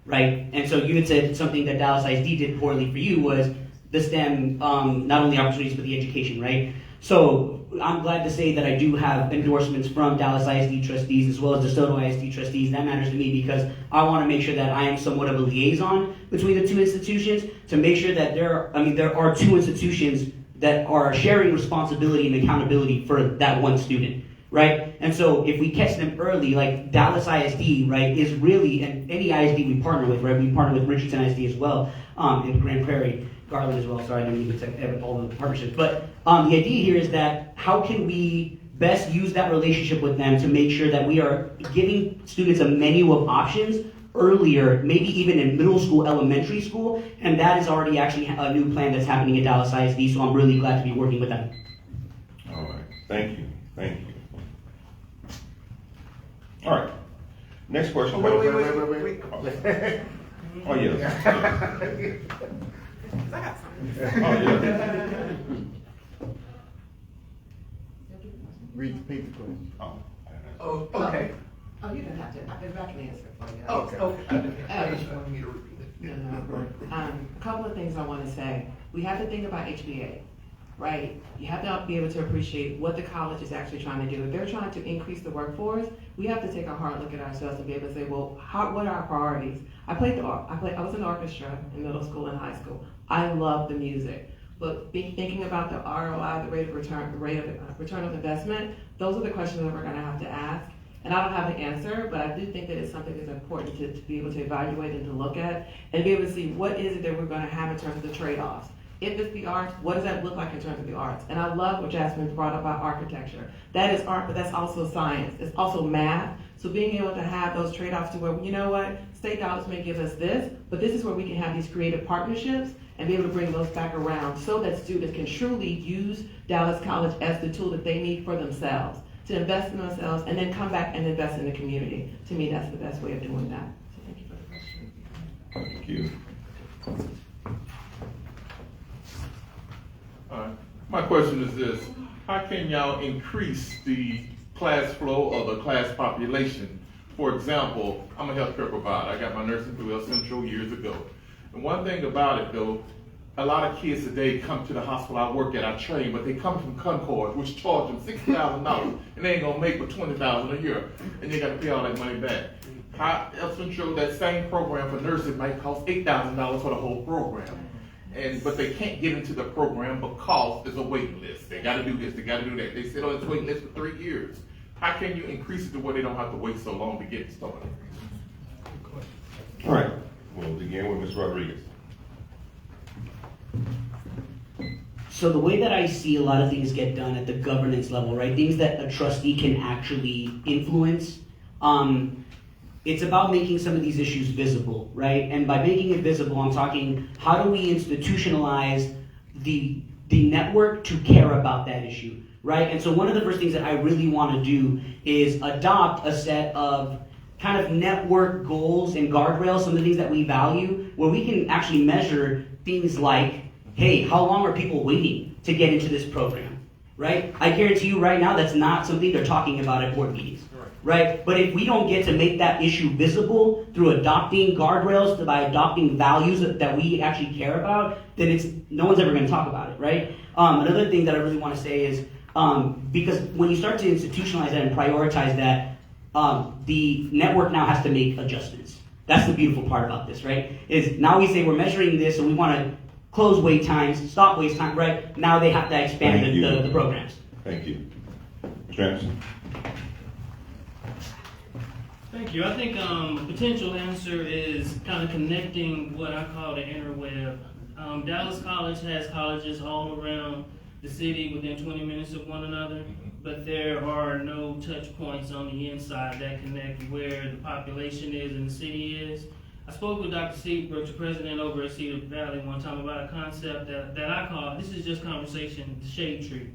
right? And so you had said something that Dallas ISD did poorly for you was the STEM, not only opportunities, but the education, right? So I'm glad to say that I do have endorsements from Dallas ISD trustees as well as DeSoto ISD trustees. That matters to me because I want to make sure that I am somewhat of a liaison between the two institutions to make sure that there are two institutions that are sharing responsibility and accountability for that one student, right? And so if we catch them early, like Dallas ISD, right, is really, and any ISD we partner with, right? We partner with Richardson ISD as well, in Grand Prairie, Garland as well. Sorry, I didn't even say all the partnerships. But the idea here is that how can we best use that relationship with them to make sure that we are giving students a menu of options earlier, maybe even in middle school, elementary school, and that is already actually a new plan that's happening at Dallas ISD, so I'm really glad to be working with them. All right. Thank you. Thank you. All right. Next question. Wait. Oh, yes. I got something. Oh, yeah. Repeat the question. Oh, okay. Oh, you didn't have to. I can answer it for you. Okay. I just wanted me to repeat it. A couple of things I want to say. We have to think about HBA, right? You have to be able to appreciate what the college is actually trying to do. If they're trying to increase the workforce, we have to take a hard look at ourselves and be able to say, well, what are our priorities? I was in the orchestra in middle school and high school. I love the music. But thinking about the ROI, the rate of return of investment, those are the questions that we're going to have to ask. And I don't have the answer, but I do think that it's something that's important to be able to evaluate and to look at and be able to see what is it that we're going to have in terms of the trade-offs. If it's the arts, what does that look like in terms of the arts? And I love what Jasmine brought up about architecture. That is art, but that's also science. It's also math. So being able to have those trade-offs to where, you know what, state dollars may give us this, but this is where we can have these creative partnerships and be able to bring those back around so that students can truly use Dallas College as the tool that they need for themselves, to invest in themselves and then come back and invest in the community. To me, that's the best way of doing that. So thank you for the question. Thank you. My question is this: how can y'all increase the class flow or the class population? For example, I'm a healthcare provider. I got my nursing through El Centro years ago. And one thing about it though, a lot of kids today come to the hospital I work at, I train, but they come from Concord, which charge them $60,000, and they ain't gonna make but $20,000 a year, and they gotta pay all that money back. El Centro, that same program for nurses might cost $8,000 for the whole program. But they can't get into the program because there's a waiting list. They gotta do this, they gotta do that. They sit on this waiting list for 3 years. How can you increase it to where they don't have to wait so long to get started? All right. We'll begin with Ms. Rodriguez. So the way that I see a lot of things get done at the governance level, right? Things that a trustee can actually influence. It's about making some of these issues visible, right? And by making it visible, I'm talking how do we institutionalize the network to care about that issue, right? And so one of the first things that I really want to do is adopt a set of kind of network goals and guardrails, some of the things that we value, where we can actually measure things like, hey, how long are people waiting to get into this program, right? I guarantee you right now that's not something they're talking about at board meetings, right? But if we don't get to make that issue visible through adopting guardrails, by adopting values that we actually care about, then no one's ever going to talk about it, right? Another thing that I really want to say is, because when you start to institutionalize that and prioritize that, the network now has to make adjustments. That's the beautiful part about this, right? Is now we say we're measuring this and we want to close wait times, stop wait time, right? Now they have to expand the programs. Thank you. Mr. Anderson? Thank you. I think a potential answer is kind of connecting what I call the interweb. Dallas College has colleges all around the city within 20 minutes of one another, but there are no touch points on the inside that connect where the population is and the city is. I spoke with Dr. Seabrook, the president over at Cedar Valley, one time about a concept that I call, this is just conversation, the shade tree.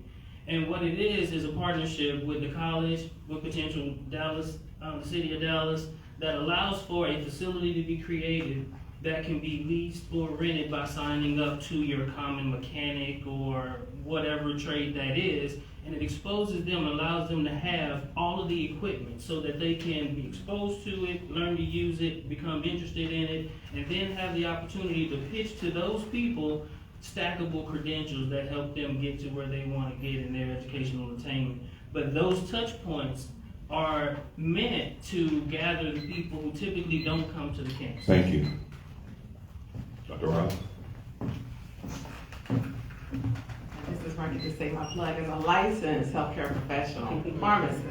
And what it is a partnership with the college, with potential Dallas, the city of Dallas, that allows for a facility to be created that can be leased or rented by signing up to your common mechanic or whatever trade that is. And it exposes them, allows them to have all of the equipment so that they can be exposed to it, learn to use it, become interested in it, and then have the opportunity to pitch to those people stackable credentials that help them get to where they want to get in their educational attainment. But those touch points are meant to gather the people who typically don't come to the campus. Thank you. Dr. Riley? This is where I get to say my plug as a licensed healthcare professional, pharmacist.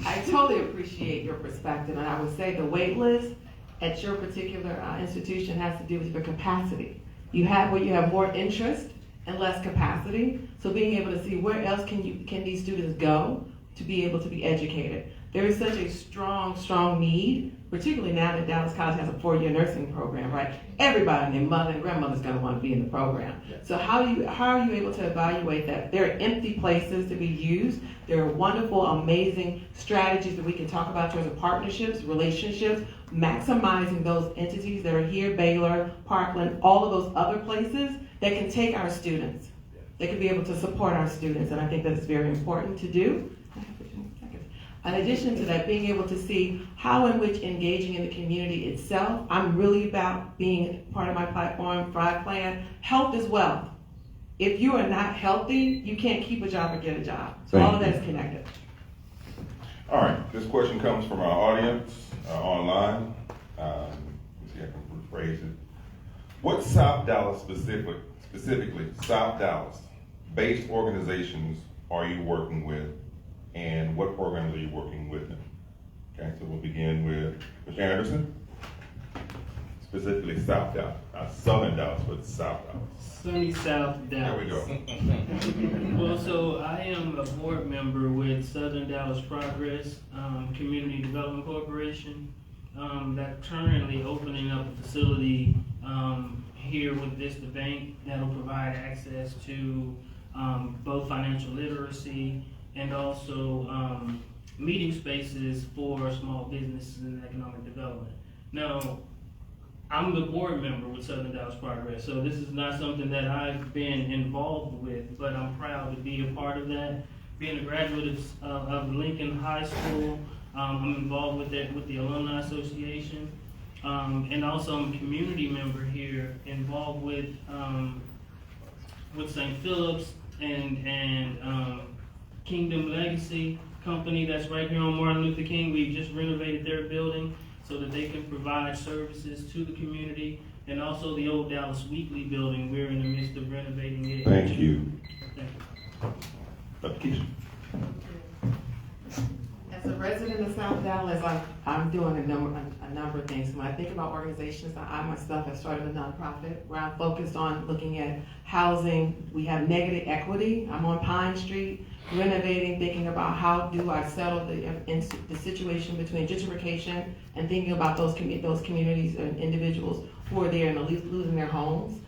I totally appreciate your perspective, and I would say the wait list at your particular institution has to do with your capacity. You have more interest and less capacity, so being able to see where else can these students go to be able to be educated. There is such a strong need, particularly now that Dallas College has a 4-year nursing program, right? Everybody and their mother and grandmother is going to want to be in the program. So how are you able to evaluate that? There are empty places to be used. There are wonderful, amazing strategies that we can talk about in terms of partnerships, relationships, maximizing those entities that are here, Baylor, Parkland, all of those other places that can take our students. They can be able to support our students, and I think that is very important to do. In addition to that, being able to see how in which engaging in the community itself, I'm really about being part of my platform, Thrive Plan. Health is wealth. If you are not healthy, you can't keep a job or get a job. So all of that is connected. All right, this question comes from our audience online. Let me see if I can rephrase it. What South Dallas specifically South Dallas based organizations are you working with? And what programs are you working with them? Okay, so we'll begin with Mr. Anderson. Specifically South Dallas, not Southern Dallas, but South Dallas. Sunny South Dallas. There we go. Well, so I am a board member with Southern Dallas Progress Community Development Corporation. That's currently opening up a facility here with Vista Bank that'll provide access to both financial literacy and also meeting spaces for small businesses and economic development. Now, I'm the board member with Southern Dallas Progress, so this is not something that I've been involved with, but I'm proud to be a part of that. Being a graduate of Lincoln High School, I'm involved with the Alumni Association, and also I'm a community member here, involved with St. Philip's and Kingdom Legacy Company that's right here on Martin Luther King. We've just renovated their building so that they can provide services to the community, and also the old Dallas Weekly building. We're in the midst of renovating it. Thank you. Thank you. Dr. Keisha. As a resident of South Dallas, I'm doing a number of things. When I think about organizations, I myself have started a nonprofit where I'm focused on looking at housing. We have negative equity. I'm on Pine Street, renovating, thinking about how do I settle the situation between gentrification and thinking about those communities and individuals who are there and losing their homes.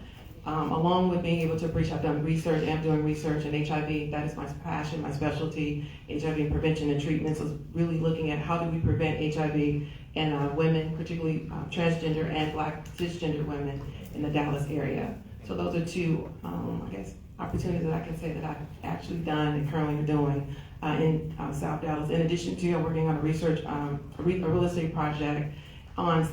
Along with being able to reach, I've done research, I'm doing research in HIV, that is my passion, my specialty, HIV and prevention and treatment. So really looking at how do we prevent HIV in women, particularly transgender and Black cisgender women in the Dallas area. So those are two, opportunities that I can say that I've actually done and currently are doing in South Dallas. In addition to working on a real estate project on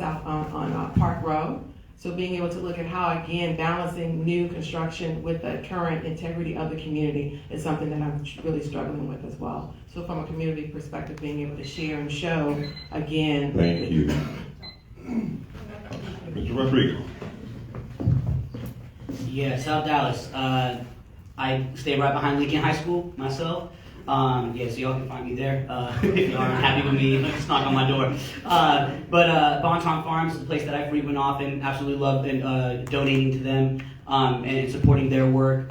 Park Road. So being able to look at how, again, balancing new construction with the current integrity of the community is something that I'm really struggling with as well. So from a community perspective, being able to share and show, again. Thank you. Mr. Rodriguez. Yeah, South Dallas. I stay right behind Lincoln High School myself. Yeah, so y'all can find me there. If y'all aren't happy with me, just knock on my door. But Bonton Farms is a place that I frequent often, absolutely love and donating to them and supporting their work,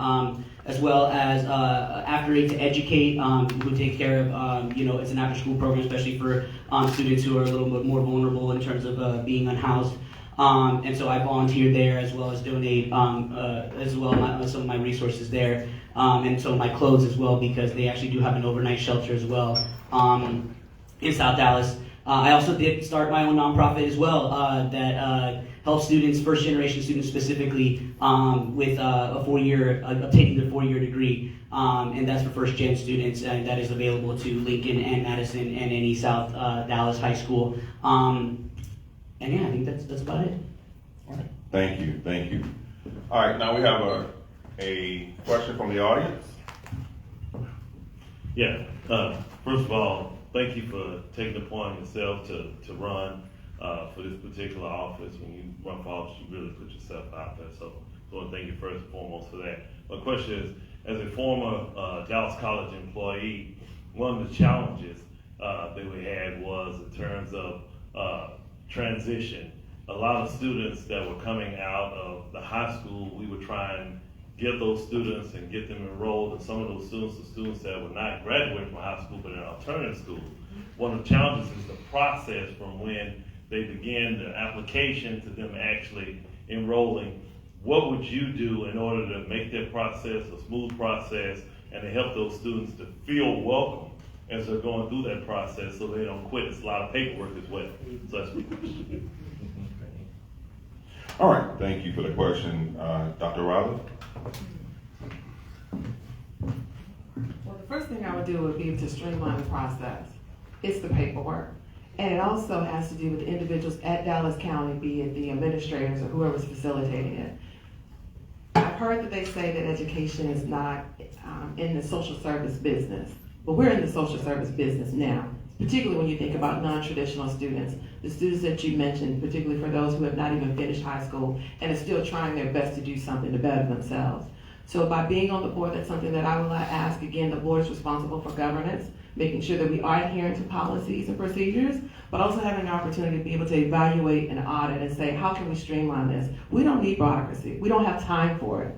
as well as After 8 to Educate, who take care of, it's an after-school program, especially for students who are a little bit more vulnerable in terms of being unhoused. And so I volunteer there as well as donate as well some of my resources there. And some of my clothes as well, because they actually do have an overnight shelter as well in South Dallas. I also did start my own nonprofit as well that helps students, first generation students specifically, with obtaining the 4-year degree. And that's for first gen students, and that is available to Lincoln and Madison and any South Dallas high school. And yeah, I think that's about it. All right. Thank you. All right, now we have a question from the audience. Yeah, first of all, thank you for taking the upon yourself to run for this particular office. When you run for office, you really put yourself out there. So I want to thank you first and foremost for that. My question is, as a former Dallas College employee, one of the challenges that we had was in terms of transition. A lot of students that were coming out of the high school, we would try and get those students and get them enrolled, and some of those students are students that were not graduating from high school but in alternative school. One of the challenges is the process from when they begin their application to them actually enrolling. What would you do in order to make that process a smooth process and to help those students to feel welcome as they're going through that process so they don't quit? It's a lot of paperwork as well. So that's my question. All right, thank you for the question. Dr. Riley? Well, the first thing I would do would be to streamline the process. It's the paperwork. And it also has to do with the individuals at Dallas County, be it the administrators or whoever's facilitating it. I've heard that they say that education is not in the social service business, but we're in the social service business now, particularly when you think about non-traditional students, the students that you mentioned, particularly for those who have not even finished high school and are still trying their best to do something to better themselves. So by being on the board, that's something that I will ask. Again, the board is responsible for governance, making sure that we are adhering to policies and procedures, but also having an opportunity to be able to evaluate and audit and say, how can we streamline this? We don't need bureaucracy. We don't have time for it.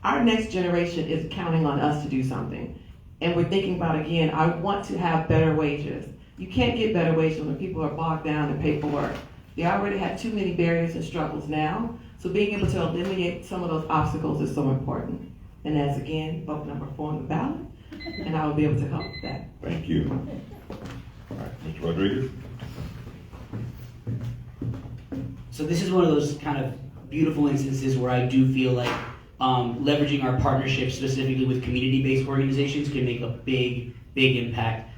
Our next generation is counting on us to do something. And we're thinking about, again, I want to have better wages. You can't get better wages when people are bogged down in paperwork. They already have too many barriers and struggles now. So being able to eliminate some of those obstacles is so important. And as, again, vote number 4 on the ballot, and I will be able to help with that. Thank you. All right, Mr. Rodriguez? So this is one of those kind of beautiful instances where I do feel like leveraging our partnerships specifically with community-based organizations can make a big impact.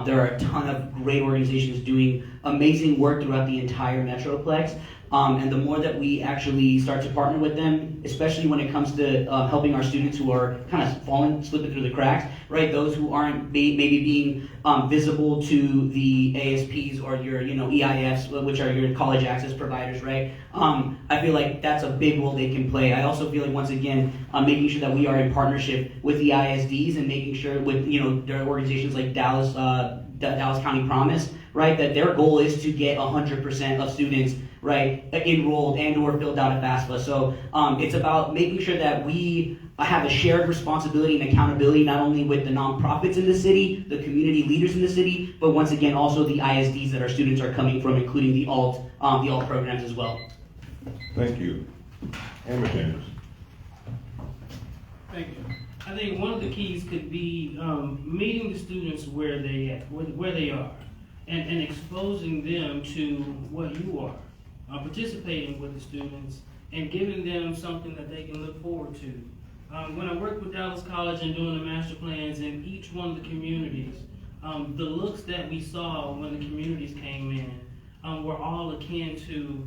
There are a ton of great organizations doing amazing work throughout the entire Metroplex. And the more that we actually start to partner with them, especially when it comes to helping our students who are kind of slipping through the cracks, right? Those who aren't maybe being visible to the ASPs or your, EIFs, which are your college access providers, right? I feel like that's a big role they can play. I also feel like, once again, making sure that we are in partnership with the ISDs and making sure with, their organizations like Dallas County Promise, right? That their goal is to get 100% of students, right, enrolled and or filled out at FAFSA. So it's about making sure that we have a shared responsibility and accountability, not only with the nonprofits in the city, the community leaders in the city, but once again also the ISDs that our students are coming from, including the alt programs as well. Thank you. And Ms. Andrews. Thank you. I think one of the keys could be meeting the students where they are, and exposing them to what you are. Participating with the students and giving them something that they can look forward to. When I worked with Dallas College and doing the master plans in each one of the communities, the looks that we saw when the communities came in were all akin to,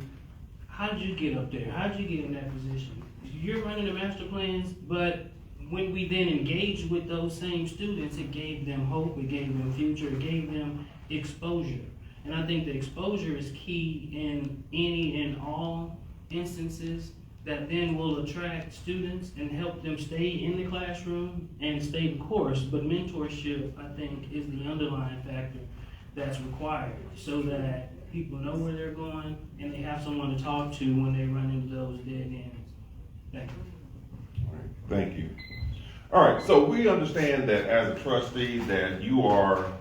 how did you get up there? How did you get in that position? You're running the master plans, but when we then engaged with those same students, it gave them hope, it gave them future, it gave them exposure. And I think the exposure is key in any and all instances that then will attract students and help them stay in the classroom and stay the course. But mentorship, I think, is the underlying factor that's required so that people know where they're going and they have someone to talk to when they run into those dead ends. Thank you. All right, thank you. All right, so we understand that as a trustee that you are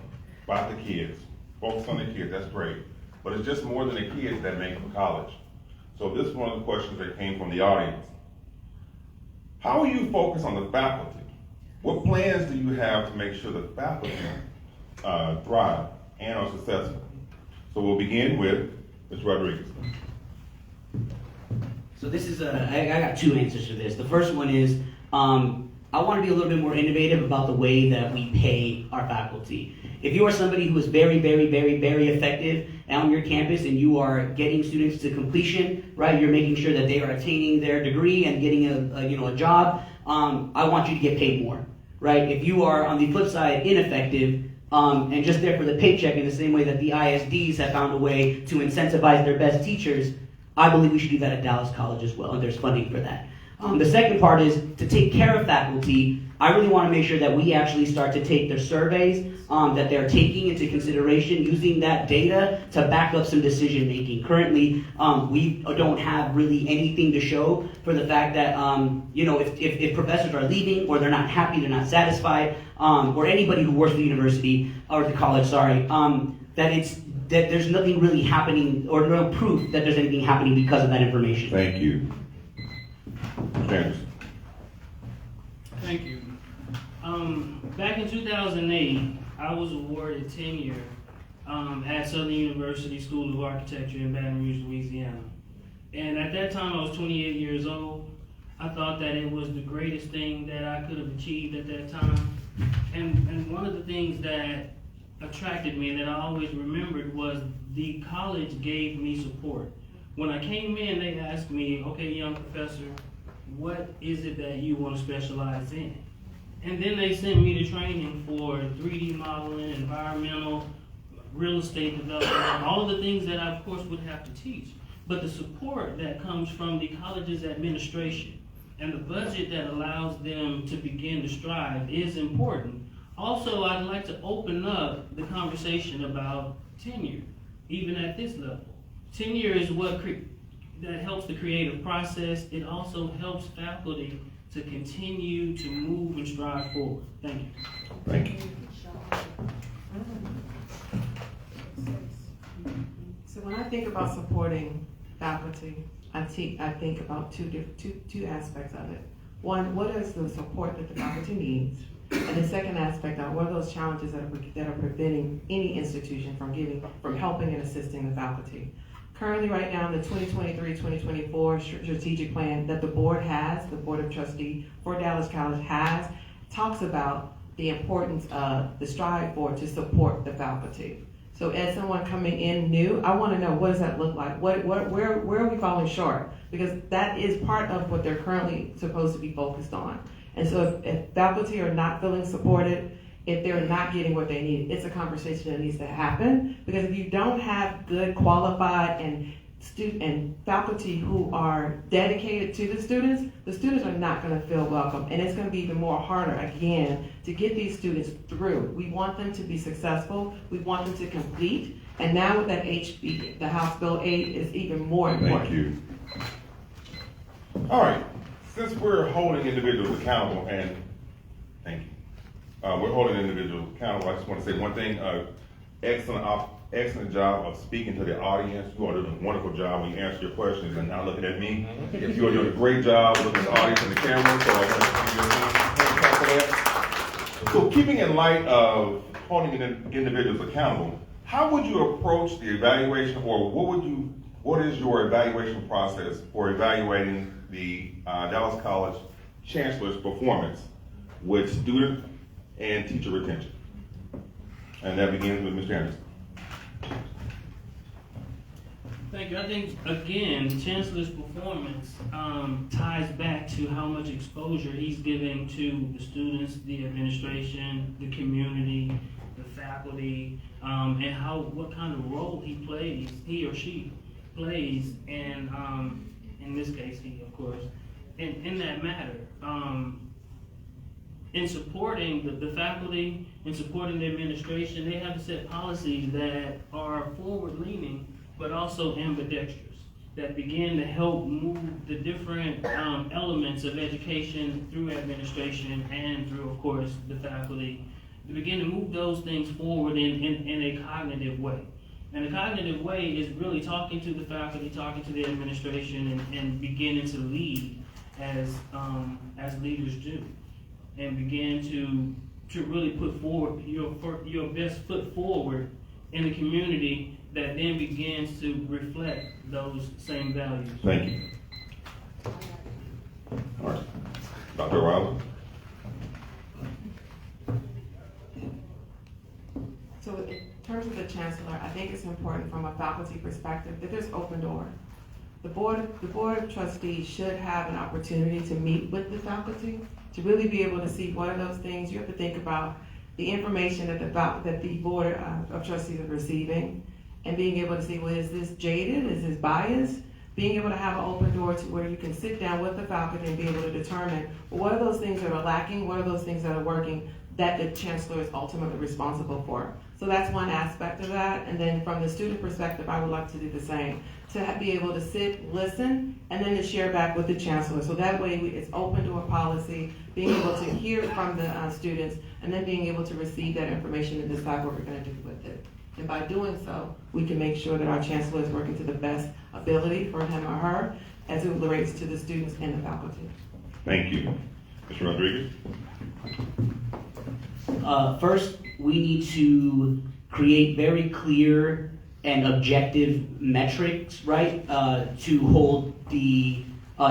about the kids, focus on the kids, that's great. But it's just more than the kids that make it for college. So this is one of the questions that came from the audience. How will you focus on the faculty? What plans do you have to make sure the faculty thrive and are successful? So we'll begin with Ms. Rodriguez. So this is I got two answers to this. The first one is, I want to be a little bit more innovative about the way that we pay our faculty. If you are somebody who is very, very, very, very effective on your campus and you are getting students to completion, right? You're making sure that they are attaining their degree and getting a job. I want you to get paid more, right? If you are on the flip side ineffective and just there for the paycheck in the same way that the ISDs have found a way to incentivize their best teachers, I believe we should do that at Dallas College as well, and there's funding for that. The second part is to take care of faculty. I really want to make sure that we actually start to take their surveys that they're taking into consideration, using that data to back up some decision making. Currently, we don't have really anything to show for the fact that if professors are leaving or they're not happy, they're not satisfied, or anybody who works for the university or the college, that there's nothing really happening or no proof that there's anything happening because of that information. Thank you. Thank you. Back in 2008, I was awarded tenure at Southern University School of Architecture in Baton Rouge, Louisiana. And at that time, I was 28 years old. I thought that it was the greatest thing that I could have achieved at that time. And one of the things that attracted me and that I always remembered was the college gave me support. When I came in, they asked me, okay, young professor, what is it that you want to specialize in? And then they sent me to training for 3D modeling, environmental, real estate development, all of the things that I, of course, would have to teach. But the support that comes from the college's administration and the budget that allows them to begin to strive is important. Also, I'd like to open up the conversation about tenure, even at this level. Tenure is what that helps the creative process. It also helps faculty to continue to move and strive forward. Thank you. Thank you. So when I think about supporting faculty, I think about two aspects of it. One, what is the support that the faculty needs? And the second aspect of what are those challenges that are preventing any institution from helping and assisting the faculty? Currently, right now, in the 2023-2024 strategic plan that the board of trustees for Dallas College talks about the importance of the strive for to support the faculty. So as someone coming in new, I want to know, what does that look like? Where are we falling short? Because that is part of what they're currently supposed to be focused on. And so if faculty are not feeling supported, if they're not getting what they need, it's a conversation that needs to happen. Because if you don't have good, qualified, and faculty who are dedicated to the students are not going to feel welcome. And it's going to be even more harder, again, to get these students through. We want them to be successful. We want them to complete. And now with that HB, the House Bill 8 is even more important. Thank you. All right. Since we're holding individuals accountable, and thank you. We're holding individuals accountable. I just want to say one thing. Excellent job of speaking to the audience. You are doing a wonderful job when you answer your questions and not looking at me. If you are doing a great job looking at the audience and the camera, so I want to give you a hand for that. So keeping in light of holding individuals accountable, how would you approach the evaluation, or what is your evaluation process for evaluating the Dallas College chancellor's performance with student and teacher retention? And that begins with Mr. Anderson. Thank you. I think, again, the Chancellor's performance ties back to how much exposure he's giving to the students, the administration, the community, the faculty, and what kind of role he or she plays, and in this case, he, of course, in that matter. In supporting the faculty, in supporting the administration, they have to set policies that are forward-leaning, but also ambidextrous, that begin to help move the different elements of education through administration and through, of course, the faculty, to begin to move those things forward in a cognitive way. And a cognitive way is really talking to the faculty, talking to the administration, and beginning to lead as leaders do, and begin to really put forward your best foot forward in the community that then begins to reflect those same values. Thank you. All right. Dr. Wilder? So in terms of the chancellor, I think it's important from a faculty perspective that there's open door. The board of trustees should have an opportunity to meet with the faculty, to really be able to see what are those things. You have to think about the information that the board of trustees are receiving, and being able to see, well, is this jaded? Is this biased? Being able to have an open door to where you can sit down with the faculty and be able to determine, well, what are those things that are lacking? What are those things that are working that the chancellor is ultimately responsible for? So that's one aspect of that. And then from the student perspective, I would like to do the same, to be able to sit, listen, and then to share back with the chancellor. So that way it's open door policy, being able to hear from the students, and then being able to receive that information and decide what we're going to do with it. And by doing so, we can make sure that our chancellor is working to the best ability for him or her as it relates to the students and the faculty. Thank you. Mr. Rodriguez? First, we need to create very clear and objective metrics, right, to hold the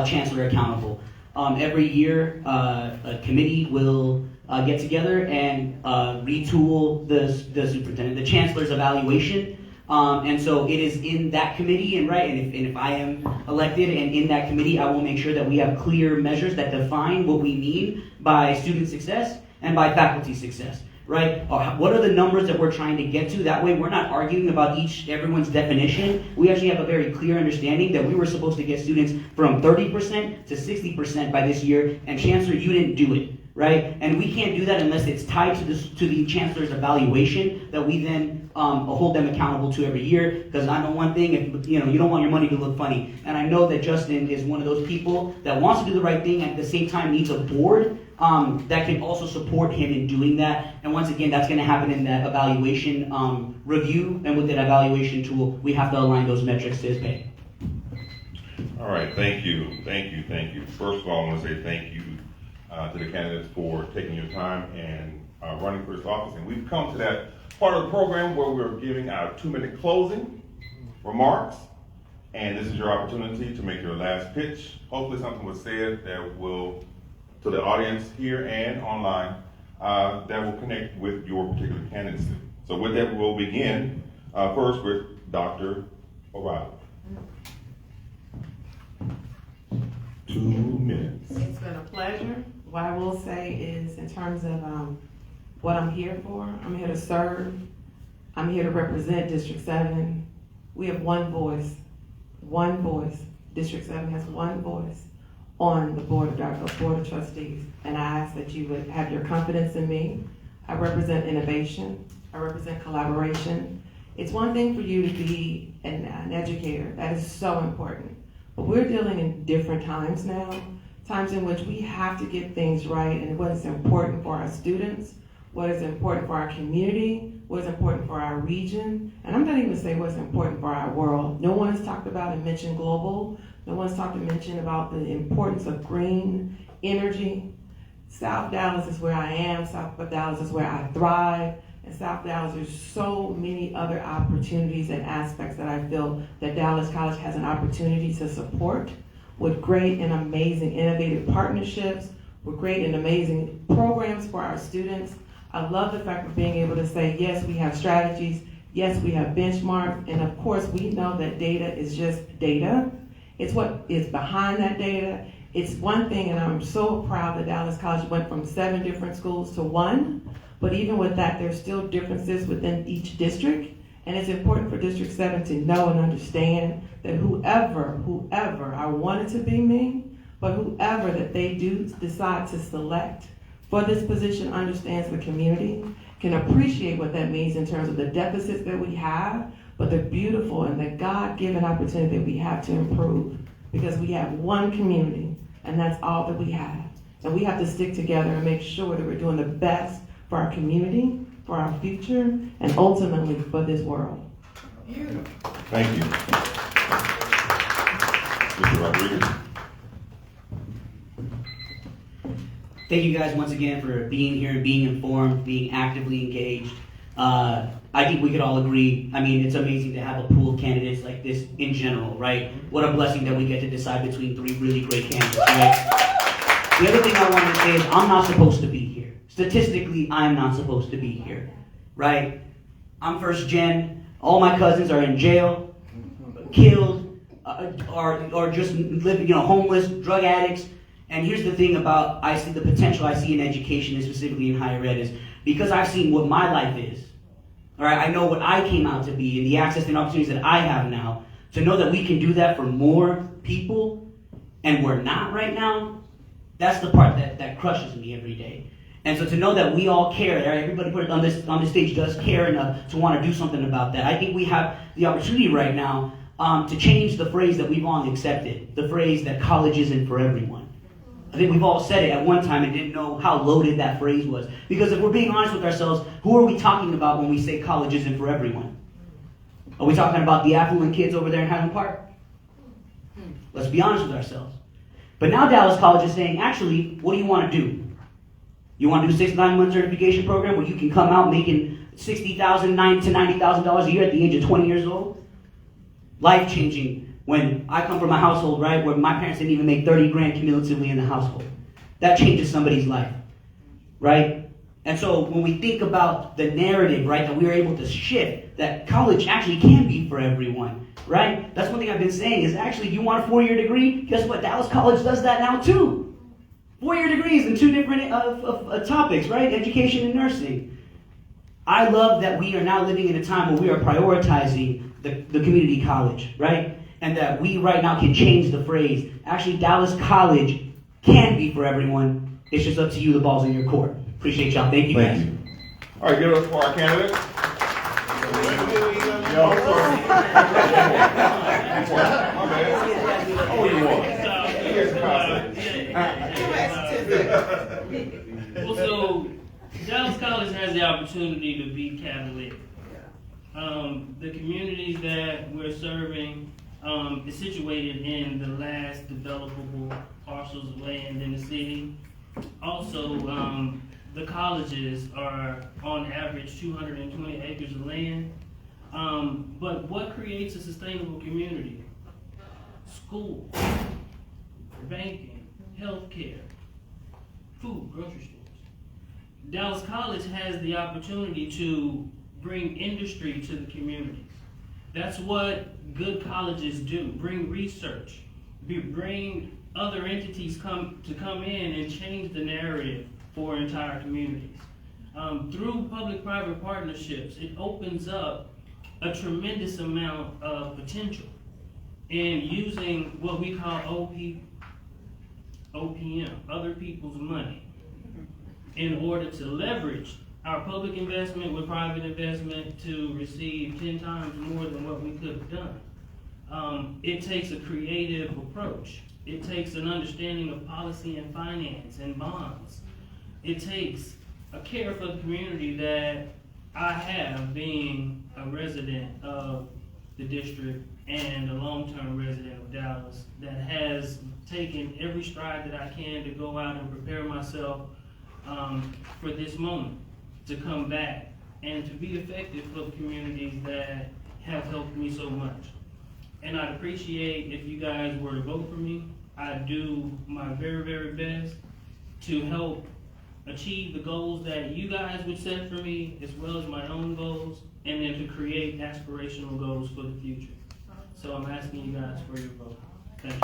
chancellor accountable. Every year, a committee will get together and retool the superintendent, the chancellor's evaluation. And so it is in that committee, and if I am elected and in that committee, I will make sure that we have clear measures that define what we mean by student success and by faculty success, right? What are the numbers that we're trying to get to? That way we're not arguing about everyone's definition. We actually have a very clear understanding that we were supposed to get students from 30% to 60% by this year, and Chancellor, you didn't do it, right? And we can't do that unless it's tied to the Chancellor's evaluation that we then hold them accountable to every year. Because I know one thing, if you don't want your money to look funny. And I know that Justin is one of those people that wants to do the right thing and at the same time needs a board that can also support him in doing that. And once again, that's going to happen in that evaluation review. And with that evaluation tool, we have to align those metrics to his pay. All right, thank you. First of all, I want to say thank you to the candidates for taking your time and running for this office. And we've come to that part of the program where we're giving our 2-minute closing remarks. And this is your opportunity to make your last pitch. Hopefully something was said that will, to the audience here and online, that will connect with your particular candidacy. So with that, we'll begin first with Dr. O'Reilly. 2 minutes. It's been a pleasure. What I will say is, in terms of what I'm here for, I'm here to serve. I'm here to represent District 7. We have one voice. District 7 has one voice on the board of trustees. And I ask that you would have your confidence in me. I represent innovation. I represent collaboration. It's one thing for you to be an educator. That is so important. But we're dealing in different times now, times in which we have to get things right and what is important for our students, what is important for our community, what is important for our region, and I'm not even gonna say what's important for our world. No one has talked about and mentioned global. No one's talked and mentioned about the importance of green energy. South Dallas is where I am. South Dallas is where I thrive. In South Dallas, there's so many other opportunities and aspects that I feel that Dallas College has an opportunity to support with great and amazing innovative partnerships, with great and amazing programs for our students. I love the fact of being able to say, yes, we have strategies, yes, we have benchmarks, and of course, we know that data is just data. It's what is behind that data. It's one thing, and I'm so proud that Dallas College went from 7 different schools to 1, but even with that, there's still differences within each district, and it's important for District 7 to know and understand that whoever, I want it to be me, but whoever that they do decide to select for this position understands the community, can appreciate what that means in terms of the deficits that we have, but the beautiful and the God-given opportunity that we have to improve, because we have one community, and that's all that we have. And we have to stick together and make sure that we're doing the best for our community, for our future, and ultimately for this world. Thank you. Mr. Rodriguez. Thank you guys once again for being here and being informed, being actively engaged. I think we could all agree, I mean, it's amazing to have a pool of candidates like this in general, right? What a blessing that we get to decide between 3 really great candidates, right? The other thing I wanted to say is I'm not supposed to be here. Statistically, I'm not supposed to be here, right? I'm first gen. All my cousins are in jail, killed, or just living, homeless, drug addicts. And here's the thing about the potential I see in education, and specifically in higher ed, is because I've seen what my life is. All right, I know what I came out to be and the access and opportunities that I have now. To know that we can do that for more people, and we're not right now, that's the part that crushes me every day. And so to know that we all care, right? Everybody on this stage does care enough to want to do something about that. I think we have the opportunity right now to change the phrase that we've long accepted, the phrase that college isn't for everyone. I think we've all said it at one time and didn't know how loaded that phrase was. Because if we're being honest with ourselves, who are we talking about when we say college isn't for everyone? Are we talking about the affluent kids over there in Highland Park? Let's be honest with ourselves. But now Dallas College is saying, actually, what do you want to do? You want to do a 6-9 month certification program where you can come out making $60,000 to $90,000 a year at the age of 20 years old? Life-changing. When I come from a household, right, where my parents didn't even make 30 grand cumulatively in the household. That changes somebody's life, right? And so when we think about the narrative, right, that we are able to shift, that college actually can be for everyone, right? That's one thing I've been saying is actually, you want a 4-year degree? Guess what? Dallas College does that now too. 4-year degrees in 2 different topics, right? Education and nursing. I love that we are now living in a time where we are prioritizing the community college, right? And that we right now can change the phrase. Actually, Dallas College can be for everyone. It's just up to you. The ball's in your court. Appreciate y'all. Thank you, guys. Thank you. All right, give it up for our candidate. Oh, you Well, so Dallas College has the opportunity to be catalytic. The communities that we're serving is situated in the last developable parcels of land in the city. Also, the colleges are on average 220 acres of land. But what creates a sustainable community? School, banking, healthcare, food, grocery stores. Dallas College has the opportunity to bring industry to the communities. That's what good colleges do. Bring research, bring other entities come in and change the narrative for entire communities. Through public-private partnerships, it opens up a tremendous amount of potential in using what we call OPM, other people's money, in order to leverage our public investment with private investment to receive 10 times more than what we could have done. It takes a creative approach. It takes an understanding of policy and finance and bonds. It takes a care for the community that I have, being a resident of the district and a long-term resident of Dallas, that has taken every stride that I can to go out and prepare myself for this moment, to come back and to be effective for the communities that have helped me so much. And I'd appreciate if you guys were to vote for me. I do my very, very best to help achieve the goals that you guys would set for me, as well as my own goals, and then to create aspirational goals for the future. So I'm asking you guys for your vote. Thank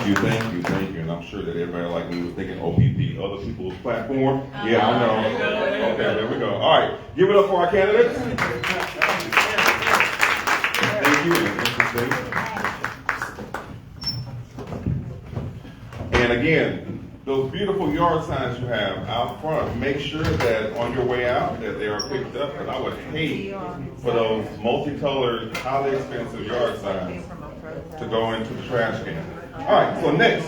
you. Thank you. And I'm sure that everybody like me was thinking OPP, other people's platform. Yeah, I know. Okay, there we go. All right, give it up for our candidates. Thank you. And again, those beautiful yard signs you have out front, make sure that on your way out that they are picked up, because I would hate for those multicolored, highly expensive yard signs to go into the trash can. All right, so next,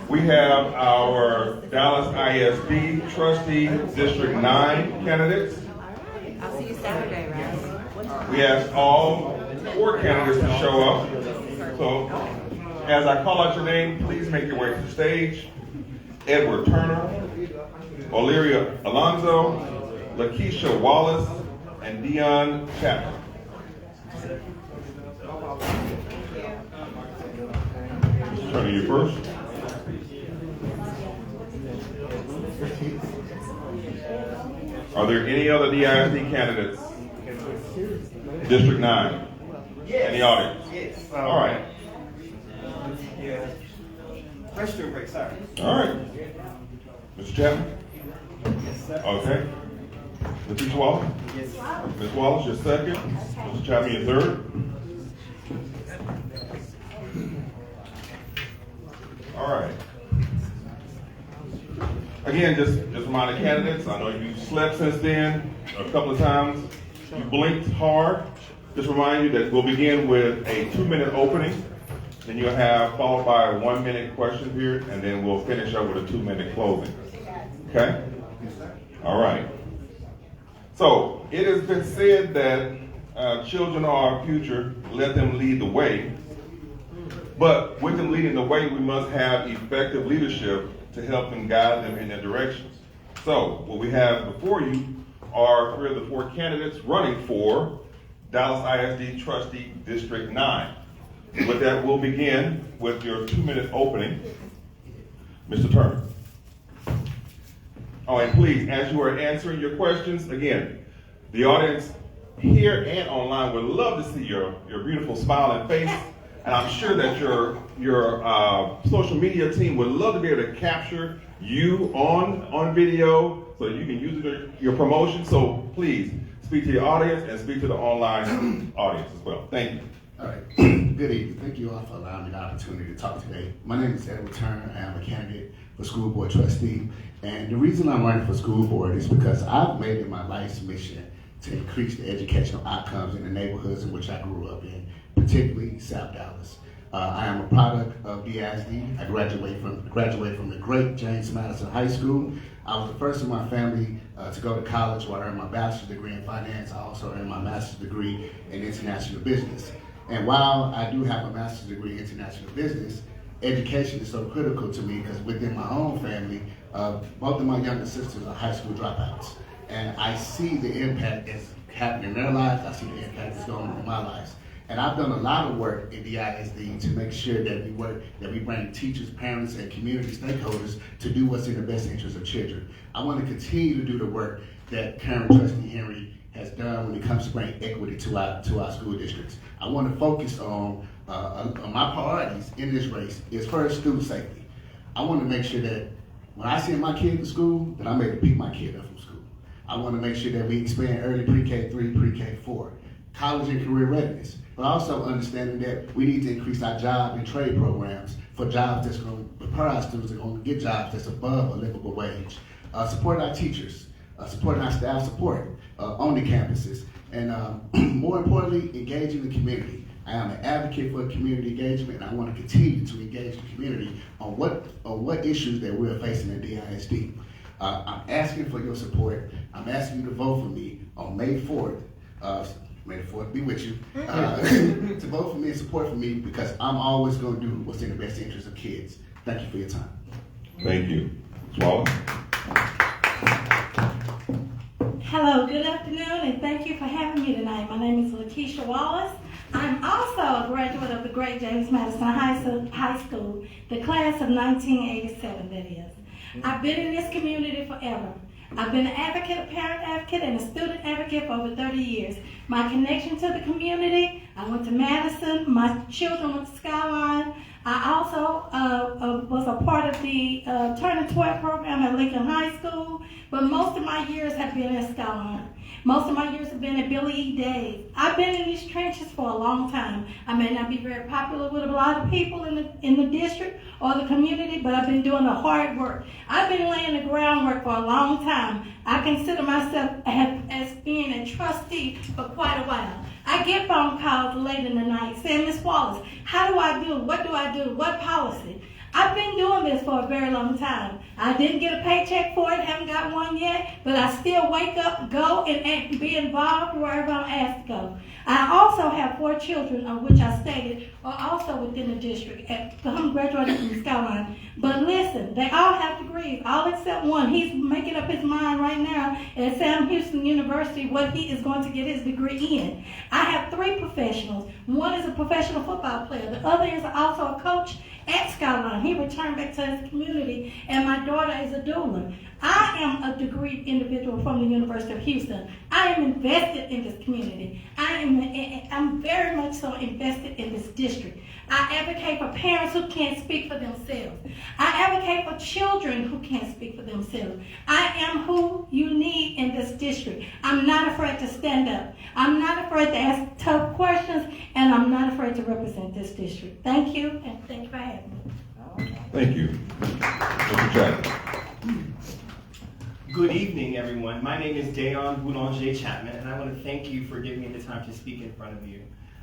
we have our Dallas ISD Trustee District 9 candidates. I'll see you Saturday, right? We asked all 4 candidates to show up. So, as I call out your name, please make your way to the stage. Edward Turner, O'Leary Alonzo, Lakeisha Wallace, and Dion Chapman. Turner, you first. Are there any other DISD candidates? District 9. In the audience? Yes. All right. Yeah. Restroom break, sorry. All right. Mr. Chapman? Yes, sir. Okay. Lakeisha Wallace? Yes. Ms. Wallace, your second. Mr. Chapman, your third. All right. Again, just remind the candidates, I know you slept since then a couple of times. You blinked hard. Just remind you that we'll begin with a 2-minute opening. Then you'll have followed by a 1-minute question period, and then we'll finish up with a 2-minute closing. Okay? All right. So it has been said that children are our future. Let them lead the way. But with them leading the way, we must have effective leadership to help them guide them in their directions. So what we have before you are 3 of the 4 candidates running for Dallas ISD Trustee District 9. With that, we'll begin with your 2-minute opening. Mr. Turner. Oh, and please, as you are answering your questions, again, the audience here and online would love to see your beautiful smiling face. And I'm sure that your social media team would love to be able to capture you on video so that you can use it in your promotion. So please speak to your audience and speak to the online audience as well. Thank you. All right. Good evening. Thank you all for allowing me the opportunity to talk today. My name is Edward Turner. I am a candidate for school board trustee. And the reason I'm running for school board is because I've made it my life's mission to increase the educational outcomes in the neighborhoods in which I grew up in, particularly South Dallas. I am a product of DISD. I graduated from the great James Madison High School. I was the first in my family to go to college where I earned my bachelor's degree in finance. I also earned my master's degree in international business. And while I do have a master's degree in international business, education is so critical to me because within my own family, both of my younger sisters are high school dropouts. And I see the impact that's happening in their lives. I see the impact that's going on in my life. And I've done a lot of work in DISD to make sure that we bring teachers, parents, and community stakeholders to do what's in the best interest of children. I want to continue to do the work that Karen Trustee Henry has done when it comes to bringing equity to our school districts. I want to focus on my priorities in this race is first student safety. I want to make sure that when I send my kid to school, that I'm able to pick my kid up from school. I want to make sure that we expand early pre-K3, pre-K4, college and career readiness, but also understanding that we need to increase our job and trade programs for jobs that's going to prepare our students are going to get jobs that's above a livable wage. Support our teachers, supporting our staff support on the campuses, and more importantly, engaging the community. I am an advocate for community engagement, and I want to continue to engage the community on what issues that we're facing in DISD. I'm asking for your support. I'm asking you to vote for me on May 4th. May the 4th be with you. To vote for me and support for me because I'm always going to do what's in the best interest of kids. Thank you for your time. Thank you. Swallow. Hello, good afternoon, and thank you for having me tonight. My name is Lakeisha Wallace. I I'm also a graduate of the great James Madison High School, the class of 1987, that is. I've been in this community forever. I've been an advocate, a parent advocate, and a student advocate for over 30 years. My connection to the community, I went to Madison, my children went to Skyline. I also was a part of the Turning 12 program at Lincoln High School, but most of my years have been at Skyline. Most of my years have been at Billy E. Days. I've been in these trenches for a long time. I may not be very popular with a lot of people in the district or the community, but I've been doing the hard work. I've been laying the groundwork for a long time. I consider myself as being a trustee for quite a while. I get phone calls late in the night saying, Ms. Wallace, how do I do? What do I do? What policy? I've been doing this for a very long time. I didn't get a paycheck for it, haven't got one yet, but I still wake up, go, and be involved wherever I'm asked to go. I also have 4 children, of which I stated are also within the district. I'm graduating from Skyline. But listen, they all have degrees, all except one. He's making up his mind right now at Sam Houston University what he is going to get his degree in. I have 3 professionals. One is a professional football player. The other is also a coach at Skyline. He returned back to his community, and my daughter is a doula. I am a degreed individual from the University of Houston. I am invested in this community. I'm very much so invested in this district. I advocate for parents who can't speak for themselves. I advocate for children who can't speak for themselves. I am who you need in this district. I'm not afraid to stand up. I'm not afraid to ask tough questions, and I'm not afraid to represent this district. Thank you, and thank you for having me. Thank you. Mr. Chapman. Good evening, everyone. My name is Dayon Boulanger Chapman, and I want to thank you for giving me the time to speak in front of you.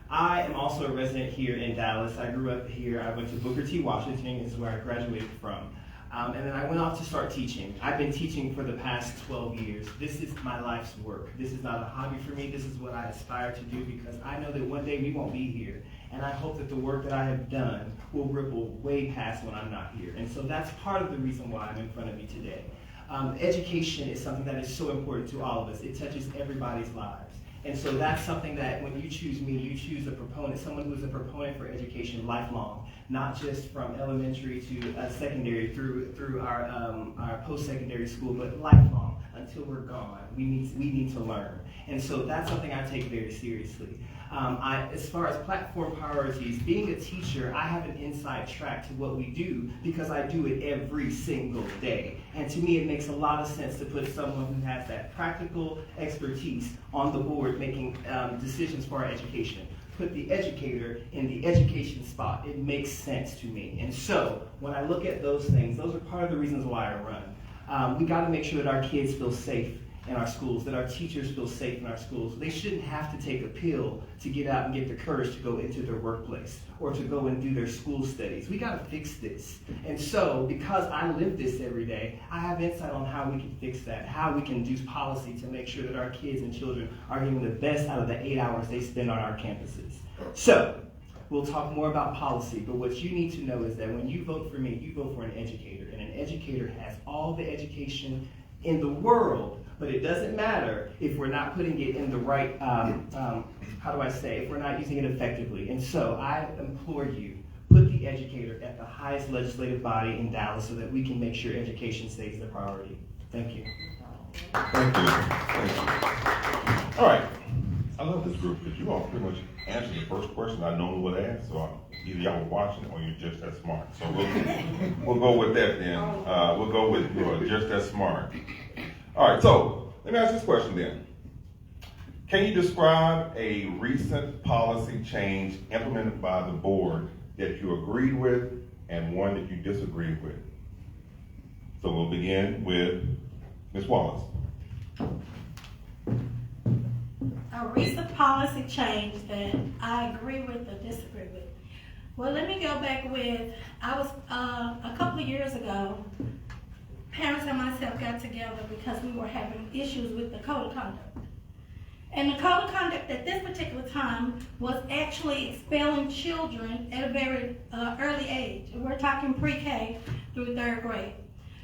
I am also a resident here in Dallas. I grew up here. I went to Booker T. Washington, is where I graduated from. And then I went off to start teaching. I've been teaching for the past 12 years. This is my life's work. This is not a hobby for me. This is what I aspire to do because I know that one day we won't be here. And I hope that the work that I have done will ripple way past when I'm not here. And so that's part of the reason why I'm in front of you today. Education is something that is so important to all of us. It touches everybody's lives. And so that's something that when you choose me, you choose a proponent, someone who is a proponent for education lifelong, not just from elementary to secondary through our post-secondary school, but lifelong until we're gone. We need to learn. And so that's something I take very seriously. As far as platform priorities, being a teacher, I have an inside track to what we do because I do it every single day. And to me, it makes a lot of sense to put someone who has that practical expertise on the board making decisions for our education. Put the educator in the education spot. It makes sense to me. And so when I look at those things, those are part of the reasons why I run. We got to make sure that our kids feel safe in our schools, that our teachers feel safe in our schools. They shouldn't have to take a pill to get out and get the courage to go into their workplace or to go and do their school studies. We got to fix this. And so, because I live this every day, I have insight on how we can fix that, how we can do policy to make sure that our kids and children are getting the best out of the 8 hours they spend on our campuses. So, we'll talk more about policy, but what you need to know is that when you vote for me, you vote for an educator, and an educator has all the education in the world, but it doesn't matter if we're not putting it in the right, if we're not using it effectively. And so I implore you, put the educator at the highest legislative body in Dallas so that we can make sure education stays the priority. Thank you. Thank you. Thank you. All right. I love this group because you all pretty much answered the first question I normally would ask. So either y'all were watching or you're just that smart. So we'll go with that then. We'll go with you're just that smart. All right. So let me ask this question then. Can you describe a recent policy change implemented by the board that you agreed with and one that you disagreed with? So we'll begin with Ms. Wallace. A recent policy change that I agree with or disagree with. Well, let me go back with, I was, a couple of years ago, parents and myself got together because we were having issues with the code of conduct. And the code of conduct at this particular time was actually expelling children at a very early age. We're talking pre-K through 3rd grade.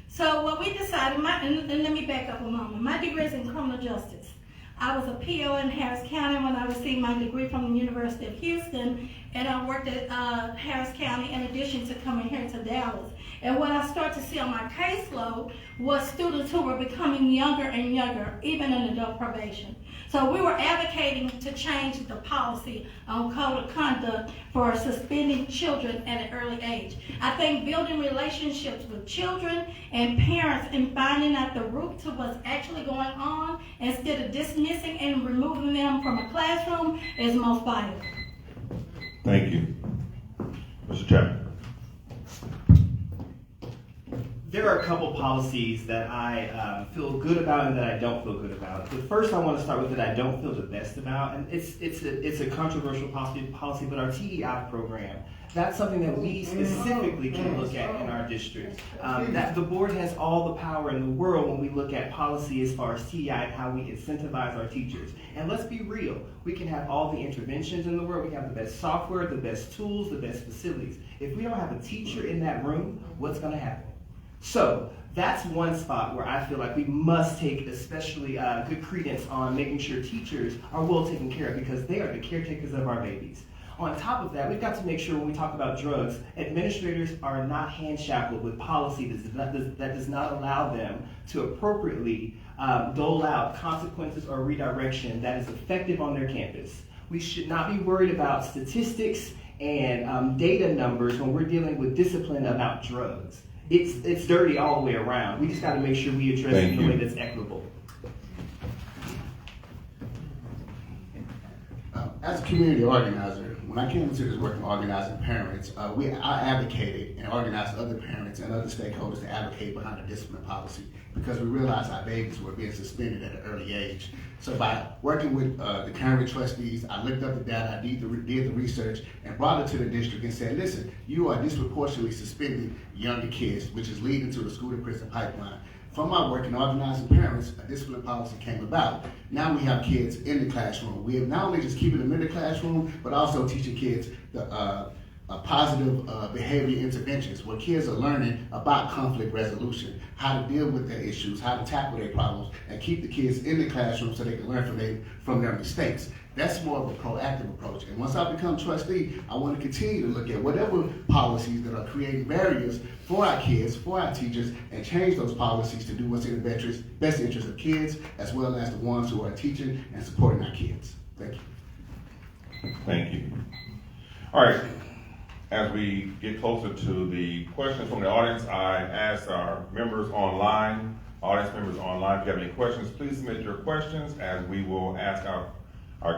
So what we decided, and let me back up a moment. My degree is in criminal justice. I was a PO in Harris County when I received my degree from the University of Houston, and I worked at Harris County in addition to coming here to Dallas. And what I started to see on my caseload was students who were becoming younger and younger, even in adult probation. So we were advocating to change the policy on code of conduct for suspending children at an early age. I think building relationships with children and parents and finding out the root to what's actually going on instead of dismissing and removing them from a classroom is most vital. Thank you. Mr. Chapman. There are a couple policies that I feel good about and that I don't feel good about. The first I want to start with that I don't feel the best about, and it's a controversial policy, but our TEI program. That's something that we specifically can look at in our district. That the board has all the power in the world when we look at policy as far as TEI and how we incentivize our teachers. And let's be real, we can have all the interventions in the world, we can have the best software, the best tools, the best facilities. If we don't have a teacher in that room, what's going to happen? So that's one spot where I feel like we must take especially good credence on making sure teachers are well taken care of because they are the caretakers of our babies. On top of that, we've got to make sure when we talk about drugs, administrators are not hand-shackled with policy that does not allow them to appropriately dole out consequences or redirection that is effective on their campus. We should not be worried about statistics and data numbers when we're dealing with discipline about drugs. It's dirty all the way around. We just got to make sure we address it in a way that's equitable. As a community organizer, when I came into this work in organizing parents, I advocated and organized other parents and other stakeholders to advocate behind a discipline policy because we realized our babies were being suspended at an early age. So by working with the current trustees, I looked up the data, I did the research, and brought it to the district and said, listen, you are disproportionately suspending younger kids, which is leading to the school-to-prison pipeline. From my work in organizing parents, a discipline policy came about. Now we have kids in the classroom. We have not only just keeping them in the classroom, but also teaching kids the positive behavior interventions where kids are learning about conflict resolution, how to deal with their issues, how to tackle their problems, and keep the kids in the classroom so they can learn from their mistakes. That's more of a proactive approach. And once I become trustee, I want to continue to look at whatever policies that are creating barriers for our kids, for our teachers, and change those policies to do what's in the best interest of kids, as well as the ones who are teaching and supporting our kids. Thank you. Thank you. All right. As we get closer to the questions from the audience, I ask our members online, audience members online, if you have any questions, please submit your questions as we will ask our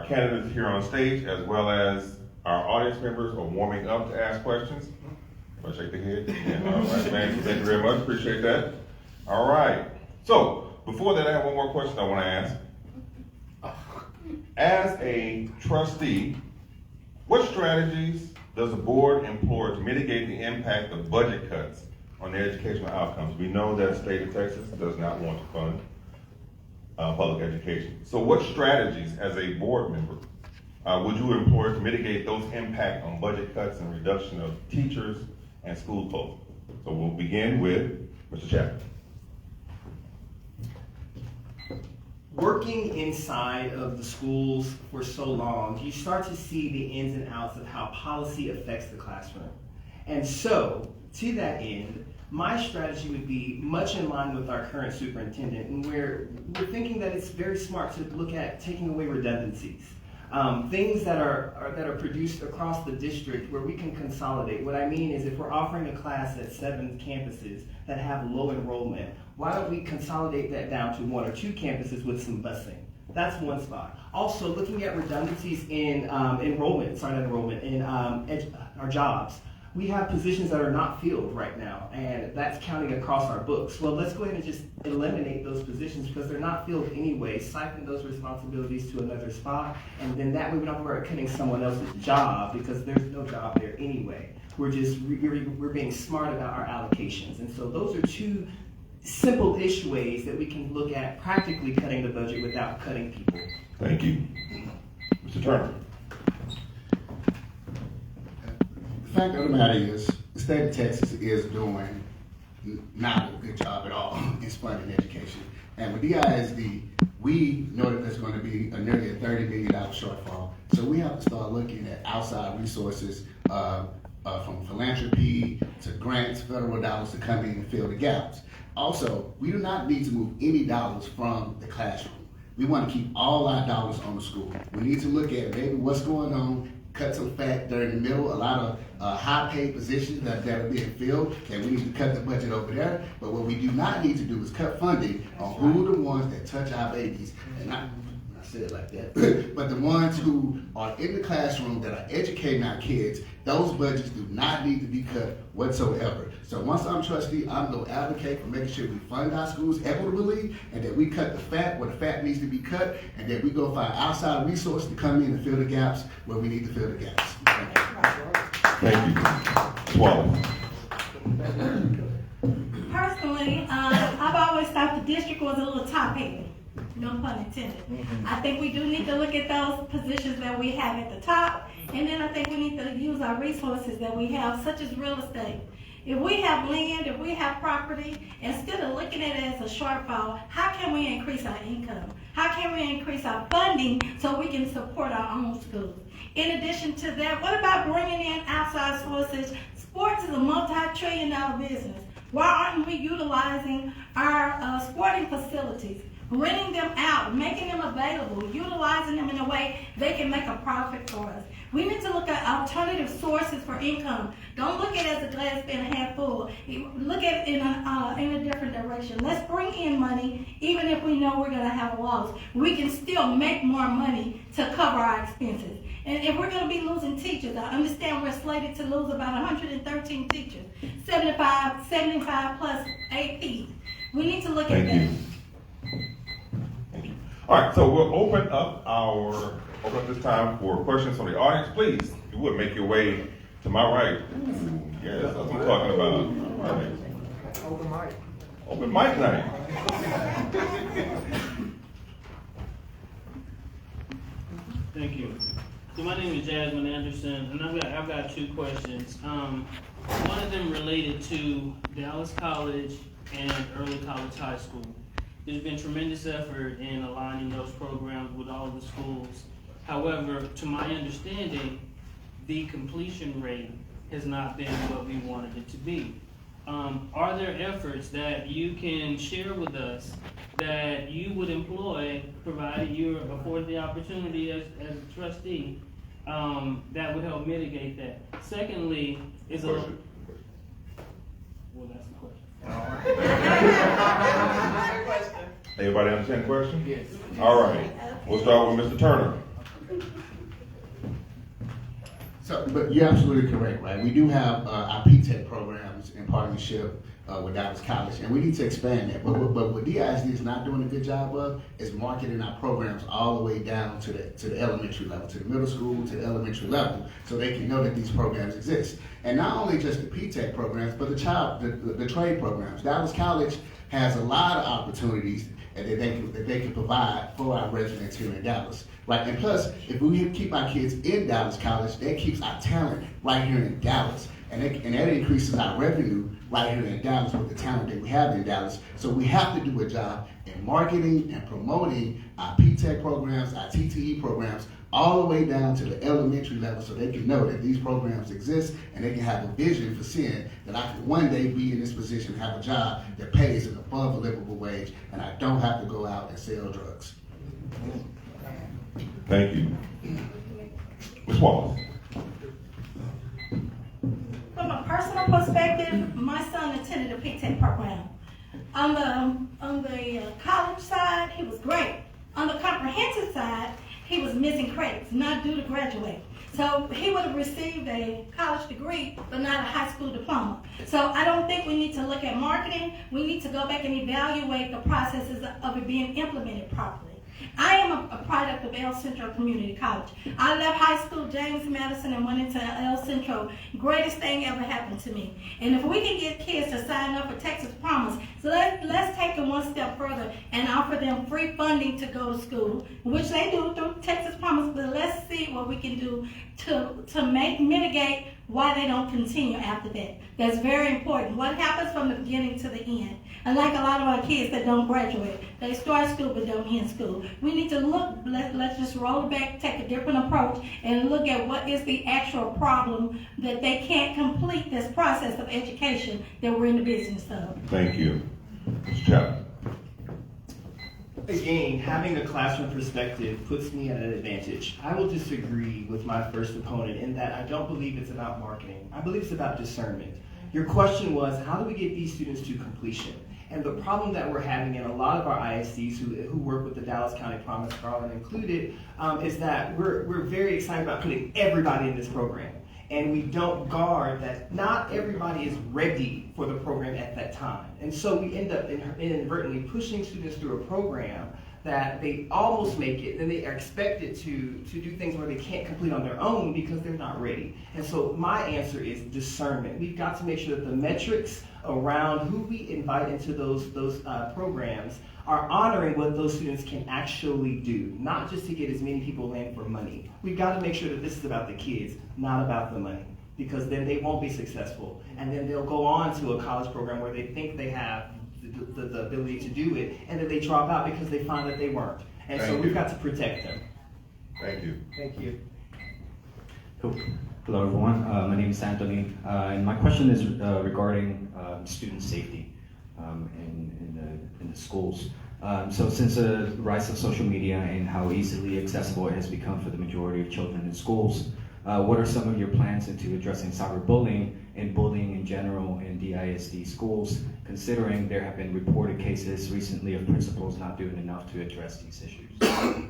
candidates here on stage, as well as our audience members are warming up to ask questions. I'll shake the head. Yeah, all right, man. Thank you very much. Appreciate that. All right. So before that, I have one more question I want to ask. As a trustee, what strategies does the board employ to mitigate the impact of budget cuts on their educational outcomes? We know that the state of Texas does not want to fund public education. So what strategies as a board member would you employ to mitigate those impact on budget cuts and reduction of teachers and school closure? So we'll begin with Mr. Chapman. Working inside of the schools for so long, you start to see the ins and outs of how policy affects the classroom. And so, to that end, my strategy would be much in line with our current superintendent, and we're thinking that it's very smart to look at taking away redundancies. Things that are produced across the district where we can consolidate. What I mean is if we're offering a class at 7 campuses that have low enrollment, why don't we consolidate that down to 1 or 2 campuses with some busing? That's one spot. Also, looking at redundancies in our jobs. We have positions that are not filled right now, and that's counting across our books. Well, let's go ahead and just eliminate those positions because they're not filled anyway, siphon those responsibilities to another spot, and then that way we don't have to worry about cutting someone else's job because there's no job there anyway. We're being smart about our allocations. And so those are 2 simple-ish ways that we can look at practically cutting the budget without cutting people. Thank you. Mr. Turner. The fact of the matter is, the state of Texas is doing not a good job at all in funding education. And with DISD, we know that there's going to be nearly a $30 million shortfall. So we have to start looking at outside resources from philanthropy to grants, federal dollars to come in and fill the gaps. Also, we do not need to move any dollars from the classroom. We want to keep all our dollars on the school. We need to look at maybe what's going on, cut some fat there in the middle, a lot of high-paid positions that are being filled, and we need to cut the budget over there. But what we do not need to do is cut funding on who are the ones that touch our babies. And I say it like that, but the ones who are in the classroom that are educating our kids, those budgets do not need to be cut whatsoever. So once I'm trustee, I'm going to advocate for making sure we fund our schools equitably, and that we cut the fat where the fat needs to be cut, and that we go find outside resources to come in and fill the gaps where we need to fill the gaps. Thank you. Swallow. Personally, I've always thought the district was a little top-heavy. No pun intended. I think we do need to look at those positions that we have at the top, and then I think we need to use our resources that we have, such as real estate. If we have land, if we have property, instead of looking at it as a shortfall, how can we increase our income? How can we increase our funding so we can support our own schools? In addition to that, what about bringing in outside sources? Sports is a multi-trillion-dollar business. Why aren't we utilizing our sporting facilities? Renting them out, making them available, utilizing them in a way they can make a profit for us. We need to look at alternative sources for income. Don't look at it as a glass being half full. Look at it in a different direction. Let's bring in money, even if we know we're going to have a loss. We can still make more money to cover our expenses. And if we're going to be losing teachers, I understand we're slated to lose about 113 teachers, 75 plus AP. We need to look at that. All right, so we'll open up this time for questions from the audience. Please, if you would make your way to my right. Ooh, yes, that's what I'm talking about. All right. Open mic. Open mic night. Thank you. So my name is Jasmine Anderson, and I've got two questions. One of them related to Dallas College and Early College High School. There's been tremendous effort in aligning those programs with all of the schools. However, to my understanding, the completion rate has not been what we wanted it to be. Are there efforts that you can share with us that you would employ, provided you're afforded the opportunity as a trustee, that would help mitigate that? Secondly, is a... Well, that's the question. Everybody understand the question? Yes. All right. We'll start with Mr. Turner. So, but you're absolutely correct, right? We do have our P-TECH programs in partnership with Dallas College, and we need to expand that. But what DISD is not doing a good job of is marketing our programs all the way down to the elementary level, to the middle school, to the elementary level, so they can know that these programs exist. And not only just the P-TECH programs, but the trade programs. Dallas College has a lot of opportunities that they can provide for our residents here in Dallas. Right, and plus, if we keep our kids in Dallas College, that keeps our talent right here in Dallas. And that increases our revenue right here in Dallas with the talent that we have in Dallas. So we have to do a job in marketing and promoting our P-TECH programs, our TTE programs, all the way down to the elementary level, so they can know that these programs exist and they can have a vision for seeing that I can one day be in this position and have a job that pays an above a livable wage, and I don't have to go out and sell drugs. Thank you. Ms. Wallace. From a personal perspective, my son attended a P-TECH program. On the college side, he was great. On the comprehensive side, he was missing credits, not due to graduate. So he would have received a college degree, but not a high school diploma. So I don't think we need to look at marketing. We need to go back and evaluate the processes of it being implemented properly. I am a product of El Centro Community College. I left high school, James Madison, and went into El Centro. Greatest thing ever happened to me. And if we can get kids to sign up for Texas Promise, so let's take it one step further and offer them free funding to go to school, which they do through Texas Promise, but let's see what we can do to mitigate why they don't continue after that. That's very important. What happens from the beginning to the end? Unlike a lot of our kids that don't graduate, they start school but don't end school. We need to look, let's just roll it back, take a different approach, and look at what is the actual problem that they can't complete this process of education that we're in the business of. Thank you. Mr. Chapman. Again, having a classroom perspective puts me at an advantage. I will disagree with my first opponent in that I don't believe it's about marketing. I believe it's about discernment. Your question was, how do we get these students to completion? And the problem that we're having in a lot of our ISDs who work with the Dallas County Promise, Garland included, is that we're very excited about putting everybody in this program. And we don't guard that not everybody is ready for the program at that time. And so we end up inadvertently pushing students through a program that they almost make it, and they are expected to do things where they can't complete on their own because they're not ready. And so my answer is discernment. We've got to make sure that the metrics around who we invite into those programs are honoring what those students can actually do, not just to get as many people in for money. We've got to make sure that this is about the kids, not about the money, because then they won't be successful. And then they'll go on to a college program where they think they have the ability to do it, and then they drop out because they find that they weren't. And so we've got to protect them. Thank you. Thank you. Cool. Hello, everyone. My name is Anthony, and my question is regarding student safety in the schools. So since the rise of social media and how easily accessible it has become for the majority of children in schools, what are some of your plans into addressing cyberbullying and bullying in general in DISD schools, considering there have been reported cases recently of principals not doing enough to address these issues? All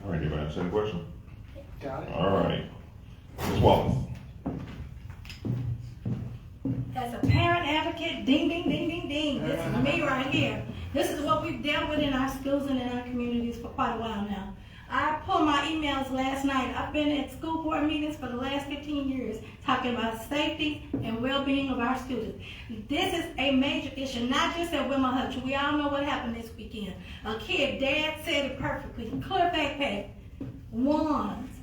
right, anybody have any question? Got it. All right. Ms. Wallace. As a parent advocate, ding, ding, ding, ding, ding. This is me right here. This is what we've dealt with in our schools and in our communities for quite a while now. I pulled my emails last night. I've been at school board meetings for the last 15 years talking about safety and well-being of our students. This is a major issue, not just at Wilma Hutch. We all know what happened this weekend. A kid, Dad said it perfectly, clear backpack, wands,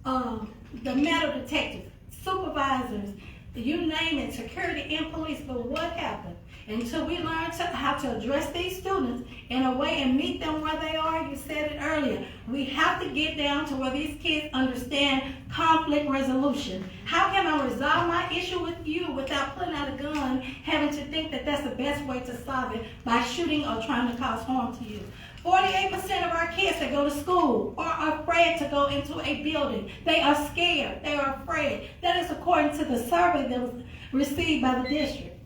the metal detectives, supervisors, you name it, security and police, but what happened? Until we learn how to address these students in a way and meet them where they are, you said it earlier, we have to get down to where these kids understand conflict resolution. How can I resolve my issue with you without pulling out a gun, having to think that that's the best way to solve it by shooting or trying to cause harm to you? 48% of our kids that go to school are afraid to go into a building. They are scared. They are afraid. That is according to the survey that was received by the district.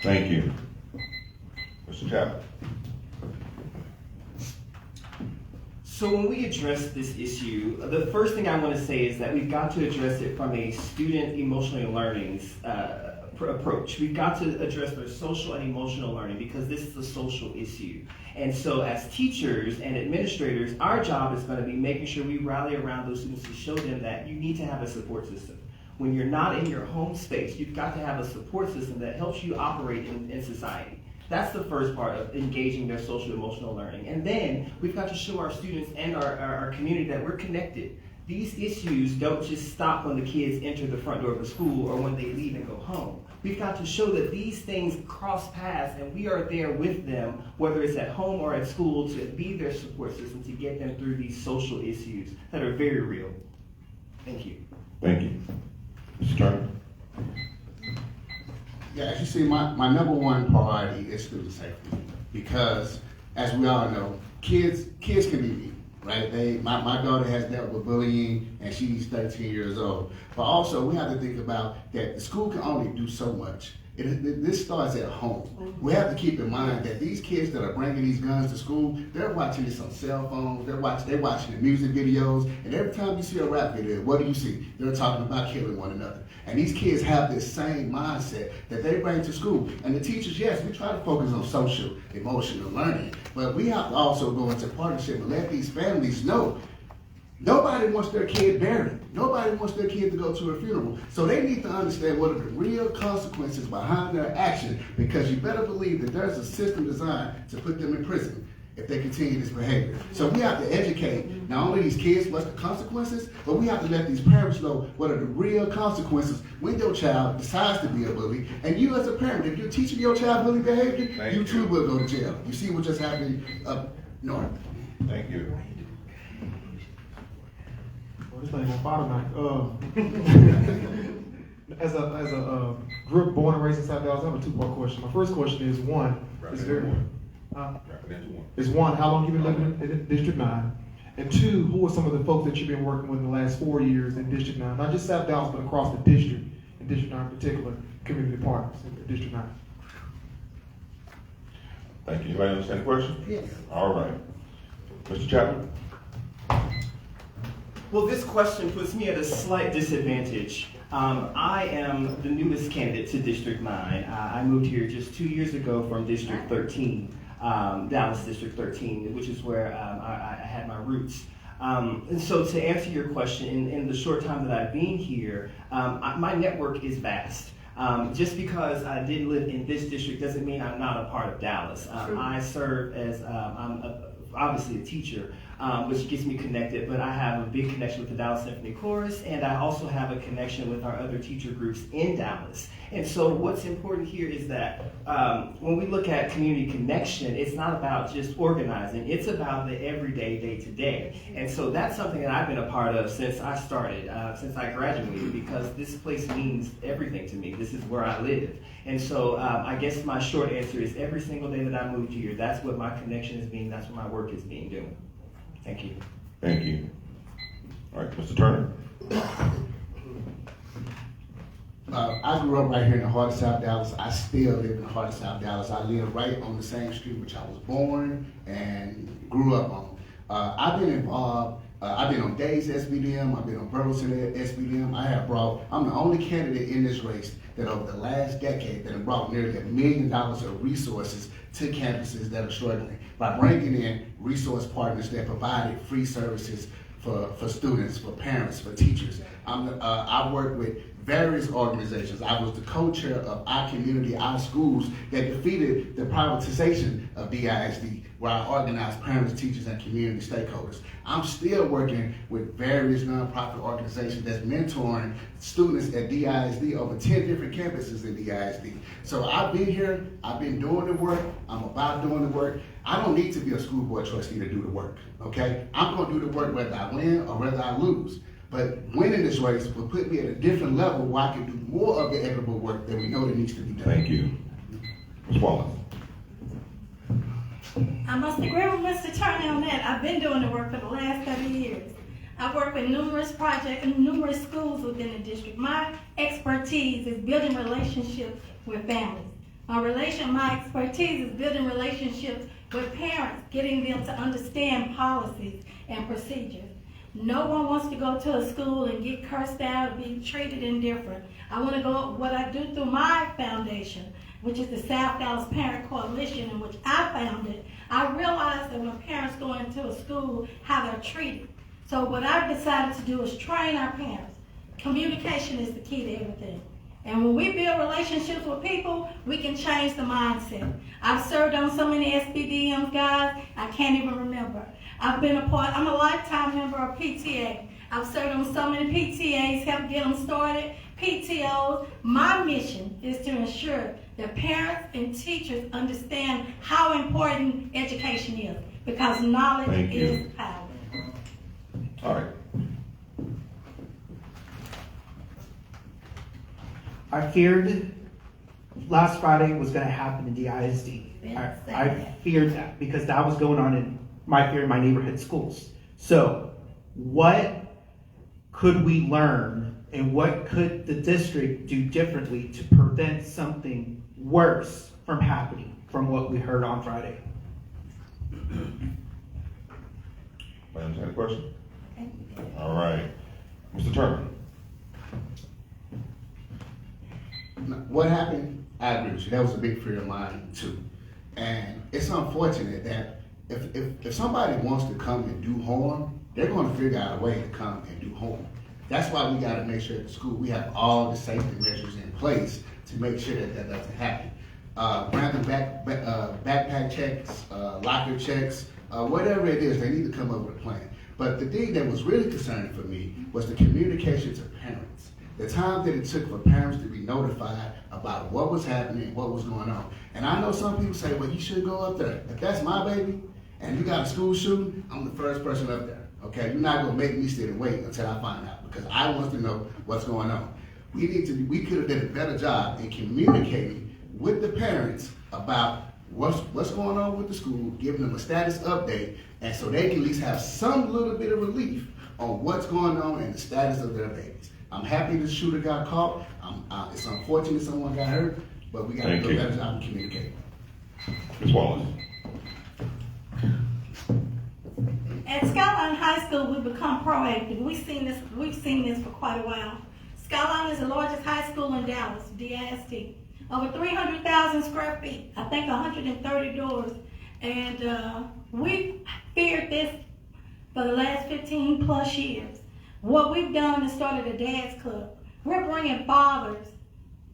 Thank you. Mr. Chapman. So when we address this issue, the first thing I want to say is that we've got to address it from a student emotional learning approach. We've got to address their social and emotional learning because this is a social issue. And so as teachers and administrators, our job is going to be making sure we rally around those students to show them that you need to have a support system. When you're not in your home space, you've got to have a support system that helps you operate in society. That's the first part of engaging their social emotional learning. And then we've got to show our students and our community that we're connected. These issues don't just stop when the kids enter the front door of the school or when they leave and go home. We've got to show that these things cross paths and we are there with them, whether it's at home or at school, to be their support system to get them through these social issues that are very real. Thank you. Thank you. Mr. Turner. Yeah, as you see, my number one priority is student safety because, as we all know, kids can be mean, right? My daughter has dealt with bullying, and she's 13 years old. But also, we have to think about that the school can only do so much. This starts at home. We have to keep in mind that these kids that are bringing these guns to school, they're watching this on cell phones, they're watching the music videos, and every time you see a rap video, what do you see? They're talking about killing one another. And these kids have this same mindset that they bring to school. And the teachers, yes, we try to focus on social, emotional learning, but we have to also go into partnership and let these families know nobody wants their kid buried. Nobody wants their kid to go to a funeral. So they need to understand what are the real consequences behind their action, because you better believe that there's a system designed to put them in prison. if they continue this behavior. So we have to educate not only these kids what's the consequences, but we have to let these parents know what are the real consequences when your child decides to be a bully. And you as a parent, if you're teaching your child bully behavior, you too will go to jail. You see what just happened up north. Thank you. Well, this thing on fire tonight. As a group born and raised in South Dallas, I have a two-part question. My first question is how long you been living in District 9? And two, who are some of the folks that you've been working with in the last 4 years in District 9? Not just South Dallas, but across the district, in District 9 in particular, community partners in District 9. Thank you. Anybody understand the question? Yes. All right. Mr. Chapman? Well, this question puts me at a slight disadvantage. I am the newest candidate to District 9. I moved here just 2 years ago from District 13, Dallas District 13, which is where I had my roots. And so to answer your question, in the short time that I've been here, my network is vast. Just because I didn't live in this district doesn't mean I'm not a part of Dallas. I serve as, obviously a teacher, which gets me connected, but I have a big connection with the Dallas Symphony Chorus, and I also have a connection with our other teacher groups in Dallas. And so what's important here is that when we look at community connection, it's not about just organizing, it's about the everyday, day-to-day. And so that's something that I've been a part of since I started, since I graduated, because this place means everything to me. This is where I live. And so I guess my short answer is every single day that I moved here, that's what my connection is being, that's what my work is being doing. Thank you. Thank you. All right, Mr. Turner. I grew up right here in the heart of South Dallas. I still live in the heart of South Dallas. I live right on the same street which I was born and grew up on. I've been involved. I've been on Days SBDM. I've been on Burleson SBDM. I'm the only candidate in this race that over the last decade that have brought nearly $1 million of resources to campuses that are struggling by bringing in resource partners that provided free services for students, for parents, for teachers. I work with various organizations. I was the co-chair of Our Community, Our Schools that defeated the privatization of DISD, where I organized parents, teachers, and community stakeholders. I'm still working with various nonprofit organizations that's mentoring students at DISD over 10 different campuses in DISD. So I've been here, I've been doing the work, I'm about doing the work. I don't need to be a school board trustee to do the work, okay? I'm gonna do the work whether I win or whether I lose. But winning this race will put me at a different level where I can do more of the equitable work that we know that needs to be done. Thank you. Ms. Wallace. I must agree with Mr. Turner on that. I've been doing the work for the last 30 years. I've worked with numerous projects and numerous schools within the district. My expertise is building relationships with families. My expertise is building relationships with parents, getting them to understand policies and procedures. No one wants to go to a school and get cursed out or be treated indifferent. I want to go what I do through my foundation, which is the South Dallas Parent Coalition, in which I founded. I realized that when parents go into a school, how they're treated. So what I've decided to do is train our parents. Communication is the key to everything. And when we build relationships with people, we can change the mindset. I've served on so many SBDMs, guys, I can't even remember. I'm a lifetime member of PTA. I've served on so many PTAs, helped get them started, PTOs. My mission is to ensure that parents and teachers understand how important education is, because knowledge is power. All right. I feared last Friday was going to happen in DISD. I feared that because that was going on in my neighborhood schools. So what could we learn and what could the district do differently to prevent something worse from happening from what we heard on Friday? I understand the question? All right. Mr. Turner. What happened, I agree with you. That was a big fear of mine too. And it's unfortunate that if somebody wants to come and do harm, they're going to figure out a way to come and do harm. That's why we got to make sure at the school we have all the safety measures in place to make sure that that doesn't happen. random backpack checks, locker checks, whatever it is, they need to come up with a plan. But the thing that was really concerning for me was the communication to parents. The time that it took for parents to be notified about what was happening, what was going on. And I know some people say, well, you should go up there. If that's my baby, and you got a school shooting, I'm the first person up there, okay? You're not gonna make me sit and wait until I find out, because I want to know what's going on. We could have done a better job in communicating with the parents about what's going on with the school, giving them a status update, and so they can at least have some little bit of relief on what's going on and the status of their babies. I'm happy the shooter got caught. It's unfortunate someone got hurt, but we got to do a better job of communicating. Ms. Wallace. At Skyline High School, we've become proactive. We've seen this for quite a while. Skyline is the largest high school in Dallas, DISD. Over 300,000 square feet, I think 130 doors. And we've feared this for the last 15 plus years. What we've done is started a dad's club. We're bringing fathers,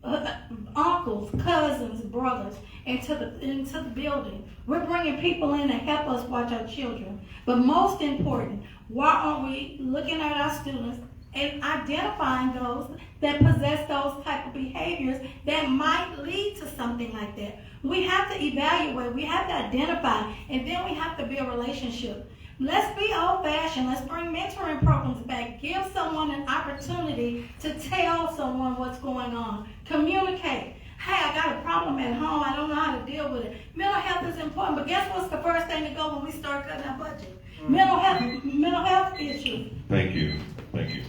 uncles, cousins, brothers into the building. We're bringing people in to help us watch our children. But most important, why aren't we looking at our students and identifying those that possess those type of behaviors that might lead to something like that? We have to evaluate, we have to identify, and then we have to build a relationship. Let's be old-fashioned. Let's bring mentoring programs back. Give someone an opportunity to tell someone what's going on. Communicate. Hey, I got a problem at home. I don't know how to deal with it. Mental health is important, but guess what's the first thing to go when we start cutting our budget? Mental health issues. Thank you. Thank you.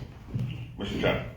Mr. Chapman.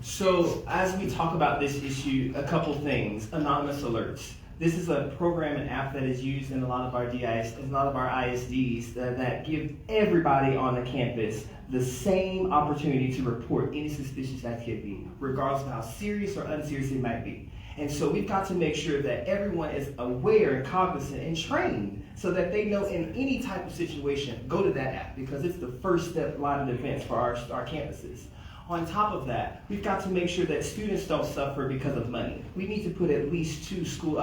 So as we talk about this issue, a couple things. Anonymous alerts. This is a program and app that is used in a lot of our ISDs that give everybody on the campus the same opportunity to report any suspicious activity, regardless of how serious or unserious it might be. And so we've got to make sure that everyone is aware and cognizant and trained so that they know in any type of situation, go to that app, because it's the first step line of defense for our campuses. On top of that, we've got to make sure that students don't suffer because of money. We need to put at least 2 school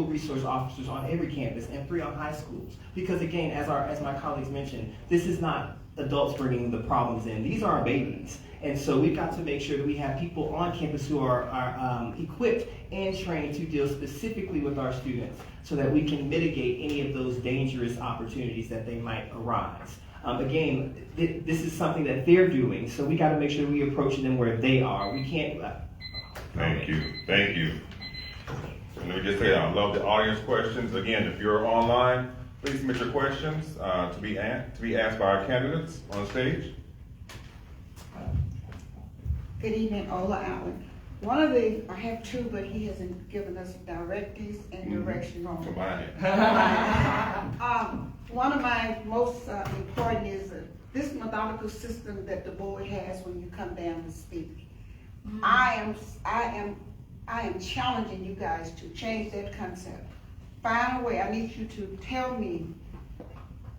resource officers on every campus and 3 on high schools. Because again, as my colleagues mentioned, this is not adults bringing the problems in. These are our babies. And so we've got to make sure that we have people on campus who are equipped and trained to deal specifically with our students so that we can mitigate any of those dangerous opportunities that they might arise. Again, this is something that they're doing, so we got to make sure we approach them where they are. We can't. Thank you. Thank you. And let me just say, I love the audience questions. Again, if you're online, please submit your questions to be asked by our candidates on stage. Good evening, Ola Allen. I have 2, but he hasn't given us directives and direction on it. One of my most important is this methodical system that the board has when you come down to speak. I am challenging you guys to change that concept. Find a way. I need you to tell me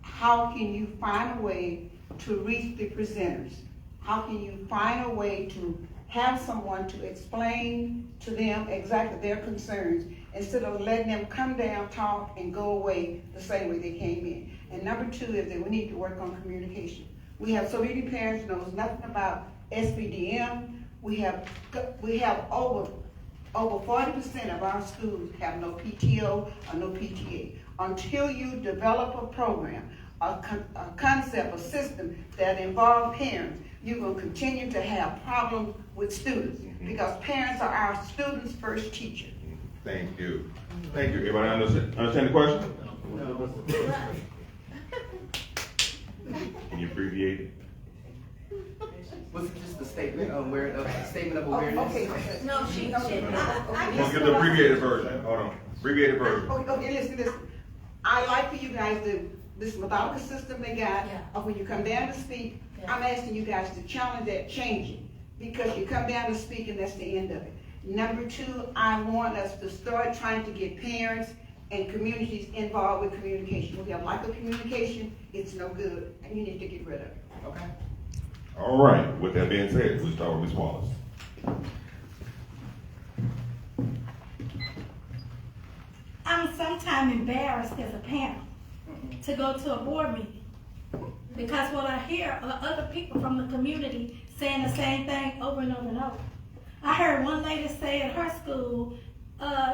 how can you find a way to reach the presenters? How can you find a way to have someone to explain to them exactly their concerns instead of letting them come down, talk, and go away the same way they came in. And number 2 is that we need to work on communication. We have so many parents knows nothing about SBDM. We have over 40% of our schools have no PTO or no PTA. Until you develop a program, a concept, a system that involves parents, you're going to continue to have problems with students because parents are our students' first teacher. Thank you. Thank you. Everybody understand the question? Can you abbreviate it? Was it just a statement of awareness? Okay. No, she. Let's get the abbreviated version. Hold on. Abbreviated version. Okay, listen. I like for you guys this methodical system they got, of when you come down to speak, I'm asking you guys to challenge that, change it, because you come down to speak and that's the end of it. Number 2, I want us to start trying to get parents and communities involved with communication. We have lack of communication, it's no good, and you need to get rid of it. Okay. All right. With that being said, we'll start with Ms. Wallace. sometimes embarrassed as a parent to go to a board meeting. Because what I hear are other people from the community saying the same thing over and over and over. I heard one lady say at her school,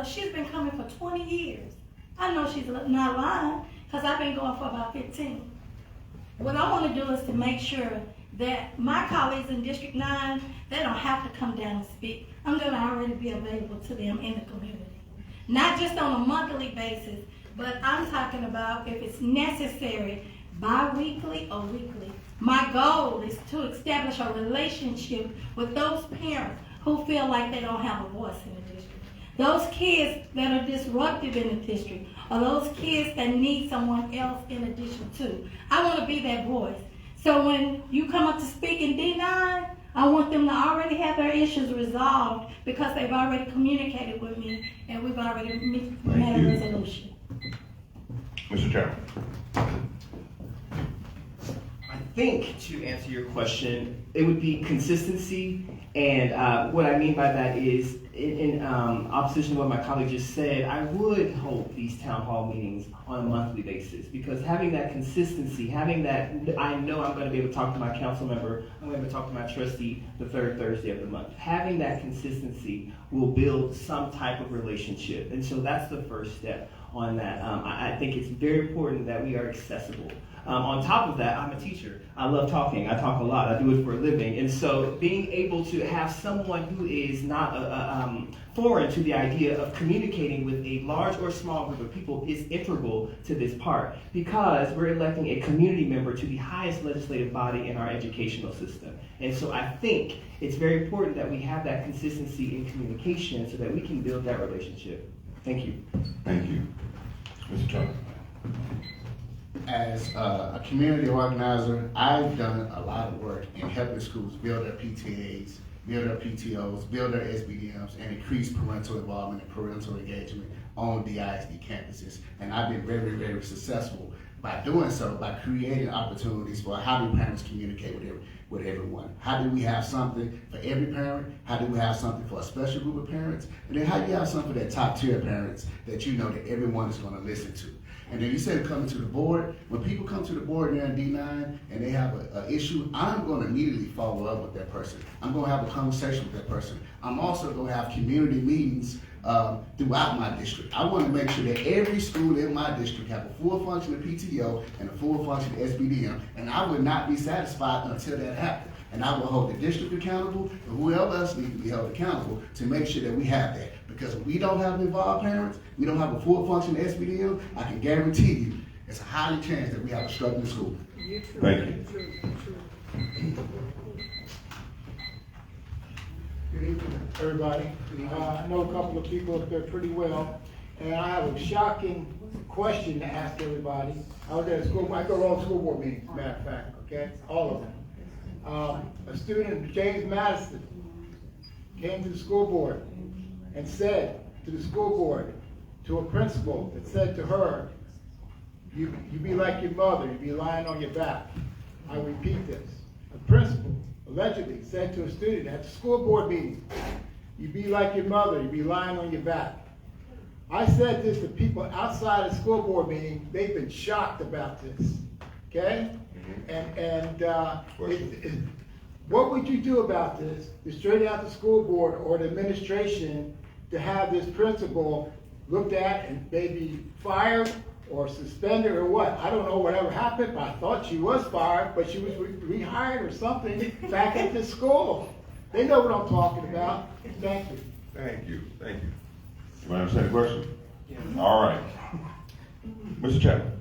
she's been coming for 20 years. I know she's not lying, because I've been going for about 15. What I want to do is to make sure that my colleagues in District 9, they don't have to come down and speak. I'm going to already be available to them in the community. Not just on a monthly basis, but I'm talking about if it's necessary, bi-weekly or weekly. My goal is to establish a relationship with those parents who feel like they don't have a voice in the district. Those kids that are disruptive in the district, or those kids that need someone else in addition to. I want to be that voice. So when you come up to speak in D9, I want them to already have their issues resolved because they've already communicated with me and we've already met a resolution. Mr. Chairman. I think to answer your question, it would be consistency, and what I mean by that is, in opposition to what my colleague just said, I would hold these town hall meetings on a monthly basis, because having that consistency, having that, I know I'm going to be able to talk to my council member, I'm going to be able to talk to my trustee the third Thursday of the month. Having that consistency will build some type of relationship, and so that's the first step on that. I think it's very important that we are accessible. On top of that, I'm a teacher. I love talking. I talk a lot. I do it for a living. And so being able to have someone who is not foreign to the idea of communicating with a large or small group of people is integral to this part, because we're electing a community member to the highest legislative body in our educational system. And so I think it's very important that we have that consistency in communication so that we can build that relationship. Thank you. Thank you. Mr. Turner. As a community organizer, I've done a lot of work in helping schools build their PTAs, build their PTOs, build their SBDMs, and increase parental involvement and parental engagement on DISD campuses. And I've been very, very successful by doing so, by creating opportunities for how do parents communicate with everyone. How do we have something for every parent? How do we have something for a special group of parents? And then how do you have something for that top tier parents that you know that everyone is going to listen to? And then you said coming to the board. When people come to the board there in D9 and they have an issue, I'm going to immediately follow up with that person. I'm going to have a conversation with that person. I'm also going to have community meetings throughout my district. I want to make sure that every school in my district have a full functioning PTO and a full functioning SBDM, and I would not be satisfied until that happens. And I will hold the district accountable, and whoever else needs to be held accountable to make sure that we have that. Because if we don't have involved parents, we don't have a full functioning SBDM, I can guarantee you it's a highly chance that we have a struggling school. Thank you. Good evening, everybody. I know a couple of people up there pretty well, and I have a shocking question to ask everybody. I was at a school, I go to all school board meetings, as a matter of fact, okay? All of them. A student, James Madison, came to the school board and said to the school board, to a principal that said to her, you be like your mother, you be lying on your back. I repeat this. A principal allegedly said to a student at the school board meeting, you be like your mother, you be lying on your back. I said this to people outside the school board meeting, they've been shocked about this, okay? What would you do about this, to straighten out the school board or the administration to have this principal looked at and maybe fired or suspended or what? I don't know whatever happened, but I thought she was fired, but she was rehired or something back at the school. They know what I'm talking about. Thank you. Thank you. Thank you. You want to understand the question? Yeah. All right. Mr. Chapman.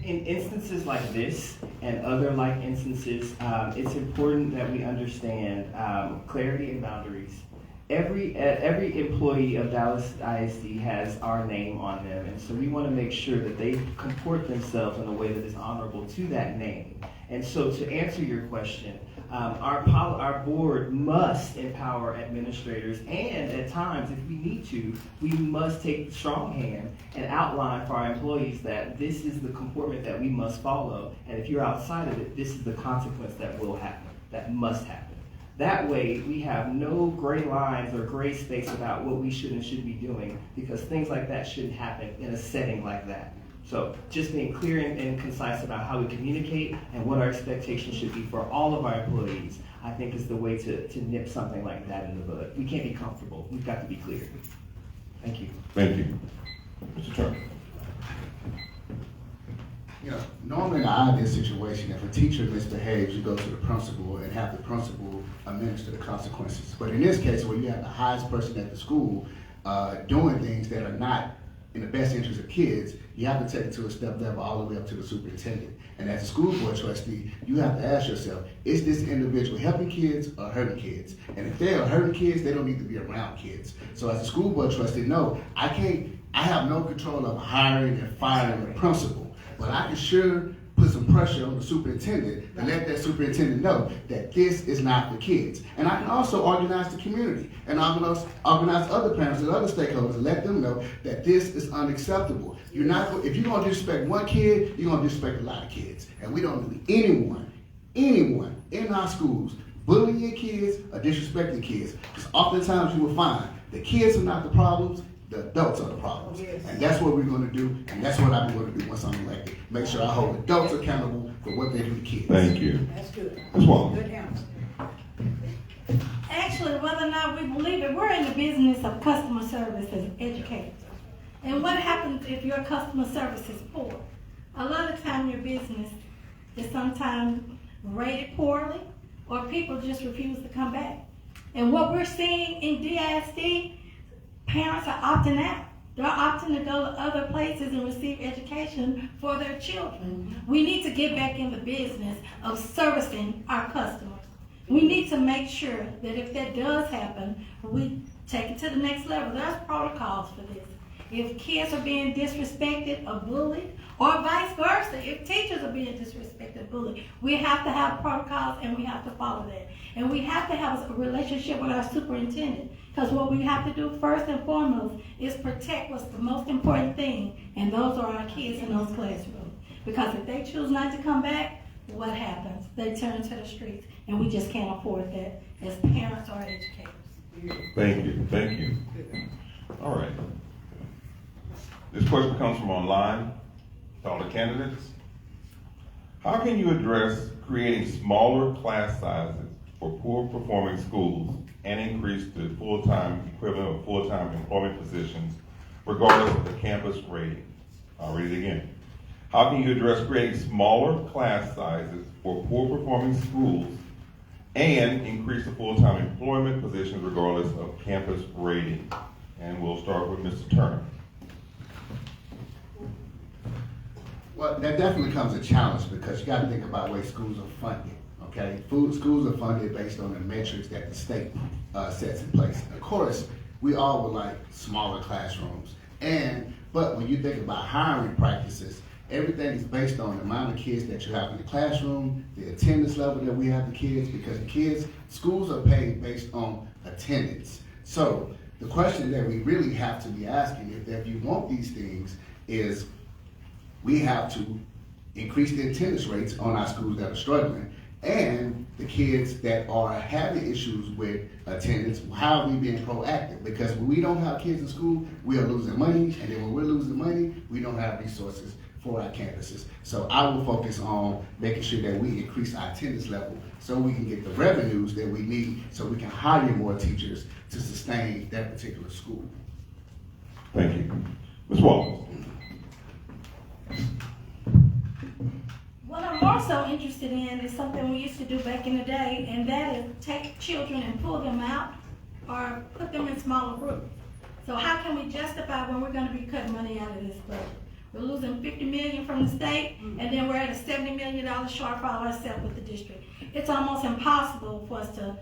In instances like this and other like instances, it's important that we understand clarity and boundaries. Every employee of Dallas ISD has our name on them, and so we want to make sure that they comport themselves in a way that is honorable to that name. And so to answer your question, our board must empower administrators, and at times, if we need to, we must take strong hand and outline for our employees that this is the comportment that we must follow, and if you're outside of it, this is the consequence that will happen, that must happen. That way, we have no gray lines or gray space about what we should and shouldn't be doing, because things like that shouldn't happen in a setting like that. So just being clear and concise about how we communicate and what our expectations should be for all of our employees, I think is the way to nip something like that in the bud. We can't be comfortable. We've got to be clear. Thank you. Thank you. Mr. Turner. You know, normally in an ideal situation, if a teacher misbehaves, you go to the principal and have the principal administer the consequences. But in this case, where you have the highest person at the school doing things that are not in the best interest of kids, you have to take it to a step level all the way up to the superintendent. And as a school board trustee, you have to ask yourself, is this individual helping kids or hurting kids? And if they are hurting kids, they don't need to be around kids. So as a school board trustee, no, I have no control of hiring and firing the principal. But I can sure put some pressure on the superintendent and let that superintendent know that this is not for kids. And I can also organize the community and organize other parents and other stakeholders and let them know that this is unacceptable. If you're going to disrespect one kid, you're going to disrespect a lot of kids. And we don't need anyone in our schools bullying kids or disrespecting kids. Because oftentimes you will find the kids are not the problems, the adults are the problems. And that's what we're going to do, and that's what I'm going to do once I'm elected. Make sure I hold adults accountable for what they do to kids. Thank you. That's good. Ms. Wallace. Good answer. Actually, whether or not we believe it, we're in the business of customer service as educators. And what happens if your customer service is poor? A lot of time your business is sometimes rated poorly, or people just refuse to come back. And what we're seeing in DISD, parents are opting out. They're opting to go to other places and receive education for their children. We need to get back in the business of servicing our customers. We need to make sure that if that does happen, we take it to the next level. There's protocols for this. If kids are being disrespected or bullied, or vice versa, if teachers are being disrespected or bullied, we have to have protocols and we have to follow that. And we have to have a relationship with our superintendent, because what we have to do first and foremost is protect what's the most important thing, and those are our kids in those classrooms. Because if they choose not to come back, what happens? They turn to the streets, and we just can't afford that as parents or educators. Thank you. Thank you. All right. This question comes from online to all the candidates. How can you address creating smaller class sizes for poor performing schools and increase the full-time equivalent of full-time employment positions regardless of the campus rating? I'll read it again. How can you address creating smaller class sizes for poor performing schools and increase the full-time employment positions regardless of campus rating? And we'll start with Mr. Turner. Well, that definitely becomes a challenge because you got to think about where schools are funded. Okay, schools are funded based on the metrics that the state sets in place. Of course, we all would like smaller classrooms, but when you think about hiring practices, everything is based on the amount of kids that you have in the classroom, the attendance level that we have the kids, because schools are paid based on attendance. So the question that we really have to be asking, if you want these things, is we have to increase the attendance rates on our schools that are struggling, and the kids that are having issues with attendance, how are we being proactive? Because when we don't have kids in school, we are losing money, and then when we're losing money, we don't have resources for our campuses. So I will focus on making sure that we increase our attendance level so we can get the revenues that we need so we can hire more teachers to sustain that particular school. Thank you. Ms. Wallace. What I'm more so interested in is something we used to do back in the day, and that is take children and pull them out or put them in smaller groups. So how can we justify when we're going to be cutting money out of this budget? We're losing $50 million from the state, and then we're at a $70 million shortfall ourselves with the district. It's almost impossible for us to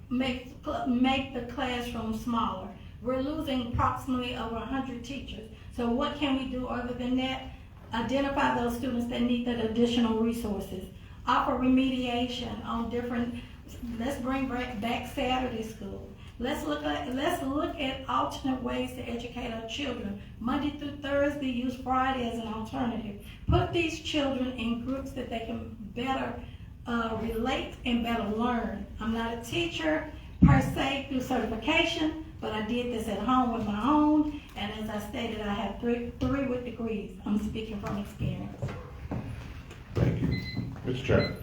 make the classroom smaller. We're losing approximately over 100 teachers. So what can we do other than that? Identify those students that need that additional resources. Offer remediation on different, let's bring back Saturday school. Let's look at alternate ways to educate our children. Monday through Thursday, use Friday as an alternative. Put these children in groups that they can better relate and better learn. I'm not a teacher per se through certification, but I did this at home with my own, and as I stated, I have three with degrees. I'm speaking from experience. Thank you. Mr. Chapman.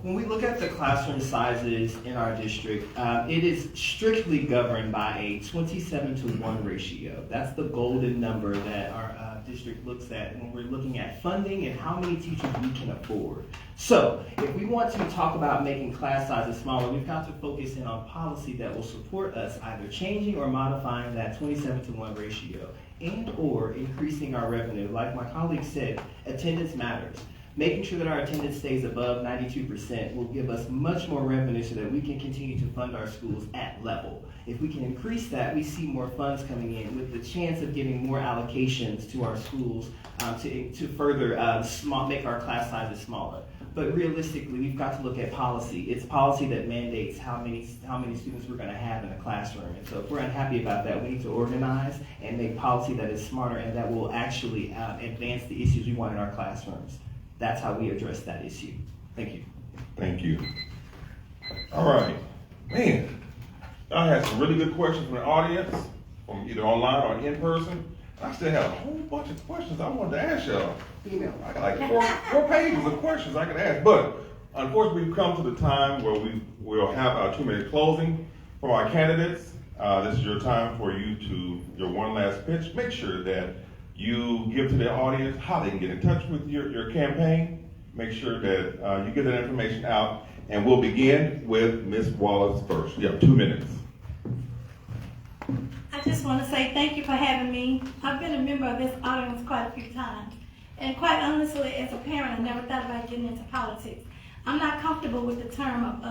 When we look at the classroom sizes in our district, it is strictly governed by a 27-to-1 ratio. That's the golden number that our district looks at when we're looking at funding and how many teachers we can afford. So if we want to talk about making class sizes smaller, we've got to focus in on policy that will support us either changing or modifying that 27-to-1 ratio and or increasing our revenue. Like my colleague said, attendance matters. Making sure that our attendance stays above 92% will give us much more revenue so that we can continue to fund our schools at level. If we can increase that, we see more funds coming in with the chance of giving more allocations to our schools to further make our class sizes smaller. But realistically, we've got to look at policy. It's policy that mandates how many students we're going to have in a classroom. And so if we're unhappy about that, we need to organize and make policy that is smarter and that will actually advance the issues we want in our classrooms. That's how we address that issue. Thank you. Thank you. All right. Man, I had some really good questions from the audience, from either online or in person. I still have a whole bunch of questions I wanted to ask y'all. I got like four pages of questions I could ask. But unfortunately, we've come to the time where we will have our 2-minute closing from our candidates. This is your time for you to, your one last pitch. Make sure that you give to the audience how they can get in touch with your campaign. Make sure that you get that information out. And we'll begin with Ms. Wallace first. You have 2 minutes. I just want to say thank you for having me. I've been a member of this audience quite a few times. And quite honestly, as a parent, I never thought about getting into politics. I'm not comfortable with the term of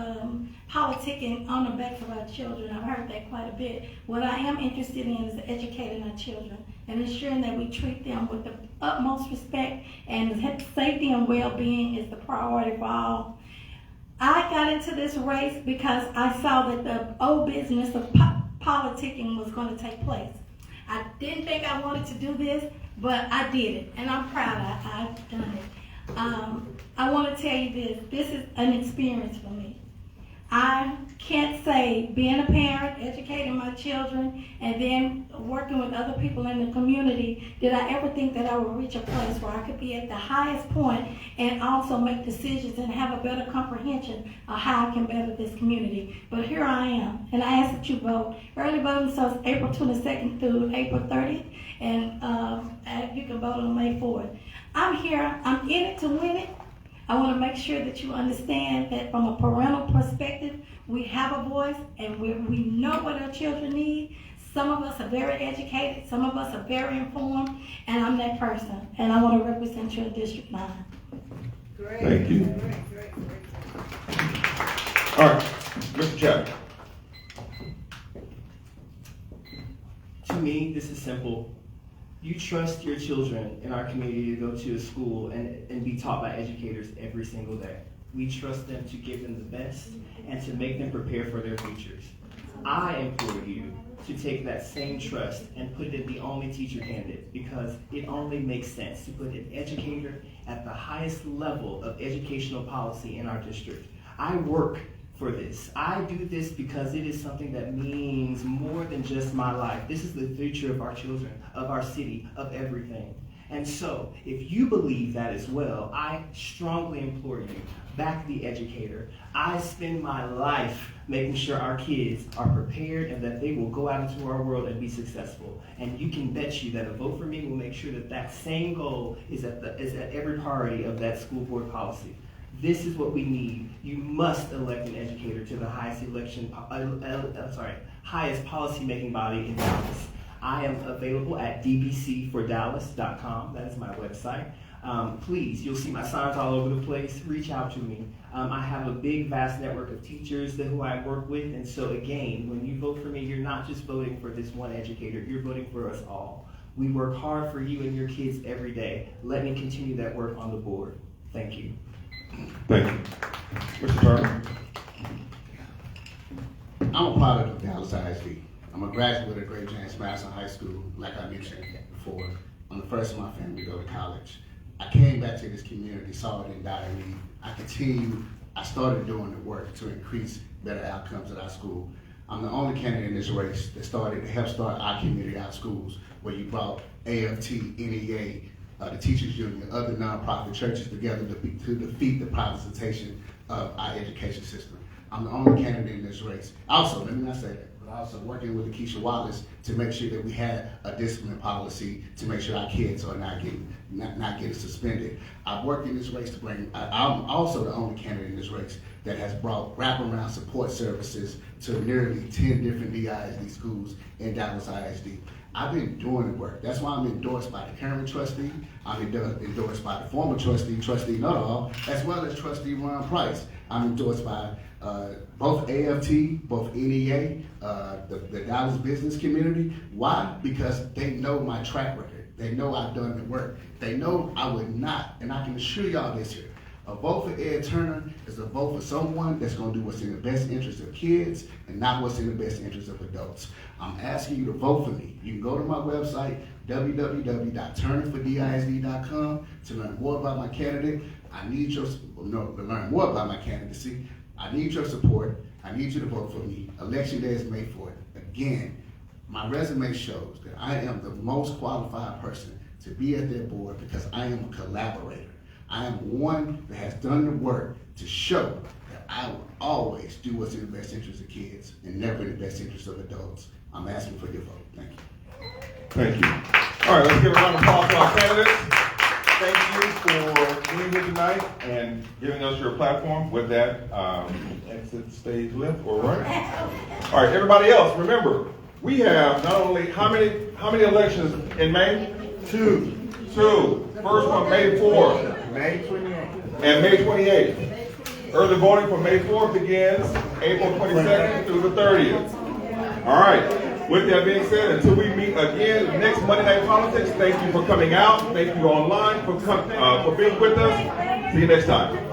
politicking on the backs of our children. I've heard that quite a bit. What I am interested in is educating our children and ensuring that we treat them with the utmost respect, and safety and well-being is the priority for all. I got into this race because I saw that the old business of politicking was going to take place. I didn't think I wanted to do this, but I did it, and I'm proud I've done it. I want to tell you this is an experience for me. I can't say being a parent, educating my children, and then working with other people in the community, did I ever think that I would reach a place where I could be at the highest point and also make decisions and have a better comprehension of how I can better this community. But here I am, and I ask that you vote. Early voting starts April 22nd through April 30th, and you can vote on May 4th. I'm here, I'm in it to win it. I want to make sure that you understand that from a parental perspective, we have a voice and we know what our children need. Some of us are very educated, some of us are very informed, and I'm that person. And I want to represent you in District 9. Great. Thank you. Great. All right, Mr. Chapman. To me, this is simple. You trust your children in our community to go to a school and be taught by educators every single day. We trust them to give them the best and to make them prepare for their futures. I implore you to take that same trust and put it in the only teacher candidate, because it only makes sense to put an educator at the highest level of educational policy in our district. I work for this. I do this because it is something that means more than just my life. This is the future of our children, of our city, of everything. And so, if you believe that as well, I strongly implore you, back the educator. I spend my life making sure our kids are prepared and that they will go out into our world and be successful. And you can bet you that a vote for me will make sure that that same goal is at every priority of that school board policy. This is what we need. You must elect an educator to the highest highest policy-making body in Dallas. I am available at dbcfordallas.com. That is my website. Please, you'll see my signs all over the place. Reach out to me. I have a big, vast network of teachers who I work with. And so again, when you vote for me, you're not just voting for this one educator. You're voting for us all. We work hard for you and your kids every day. Let me continue that work on the board. Thank you. Thank you. Mr. Turner. I'm a product of Dallas ISD. I'm a graduate of Great James Madison High School, like I mentioned before. I'm the first in my family to go to college. I came back to this community, saw it in dire need. I started doing the work to increase better outcomes at our school. I'm the only candidate in this race that started to help start our community, our schools, where you brought AFT, NEA, the Teachers Union, other nonprofit churches together to defeat the privatization of our education system. I'm the only candidate in this race. Also, let me not say that, but also working with Keisha Wallace to make sure that we had a discipline policy to make sure our kids are not getting suspended. I've worked in this race to bring, I'm also the only candidate in this race that has brought wraparound support services to nearly 10 different DISD schools in Dallas ISD. I've been doing the work. That's why I'm endorsed by the current trustee. I'm endorsed by the former trustee, Trustee Nuttall, as well as Trustee Ron Price. I'm endorsed by both AFT, both NEA, the Dallas business community. Why? Because they know my track record. They know I've done the work. They know I would not, and I can assure y'all this here, a vote for Ed Turner is a vote for someone that's gonna do what's in the best interest of kids and not what's in the best interest of adults. I'm asking you to vote for me. You can go to my website, www.turnerfordisd.com, to learn more about my candidate. To learn more about my candidacy. I need your support. I need you to vote for me. Election day is May 4th. Again, my resume shows that I am the most qualified person to be at their board because I am a collaborator. I am one that has done the work to show that I will always do what's in the best interest of kids and never in the best interest of adults. I'm asking for your vote. Thank you. Thank you. All right, let's give a round of applause to our candidates. Thank you for being here tonight and giving us your platform. With that, exit stage left or right. All right, everybody else, remember, we have not only, how many elections in May? Two. First one, May 4th. May 28th. And May 28th. Early voting for May 4th begins April 22nd through the 30th. All right. With that being said, until we meet again next Monday Night Politics, thank you for coming out. Thank you online for being with us. See you next time.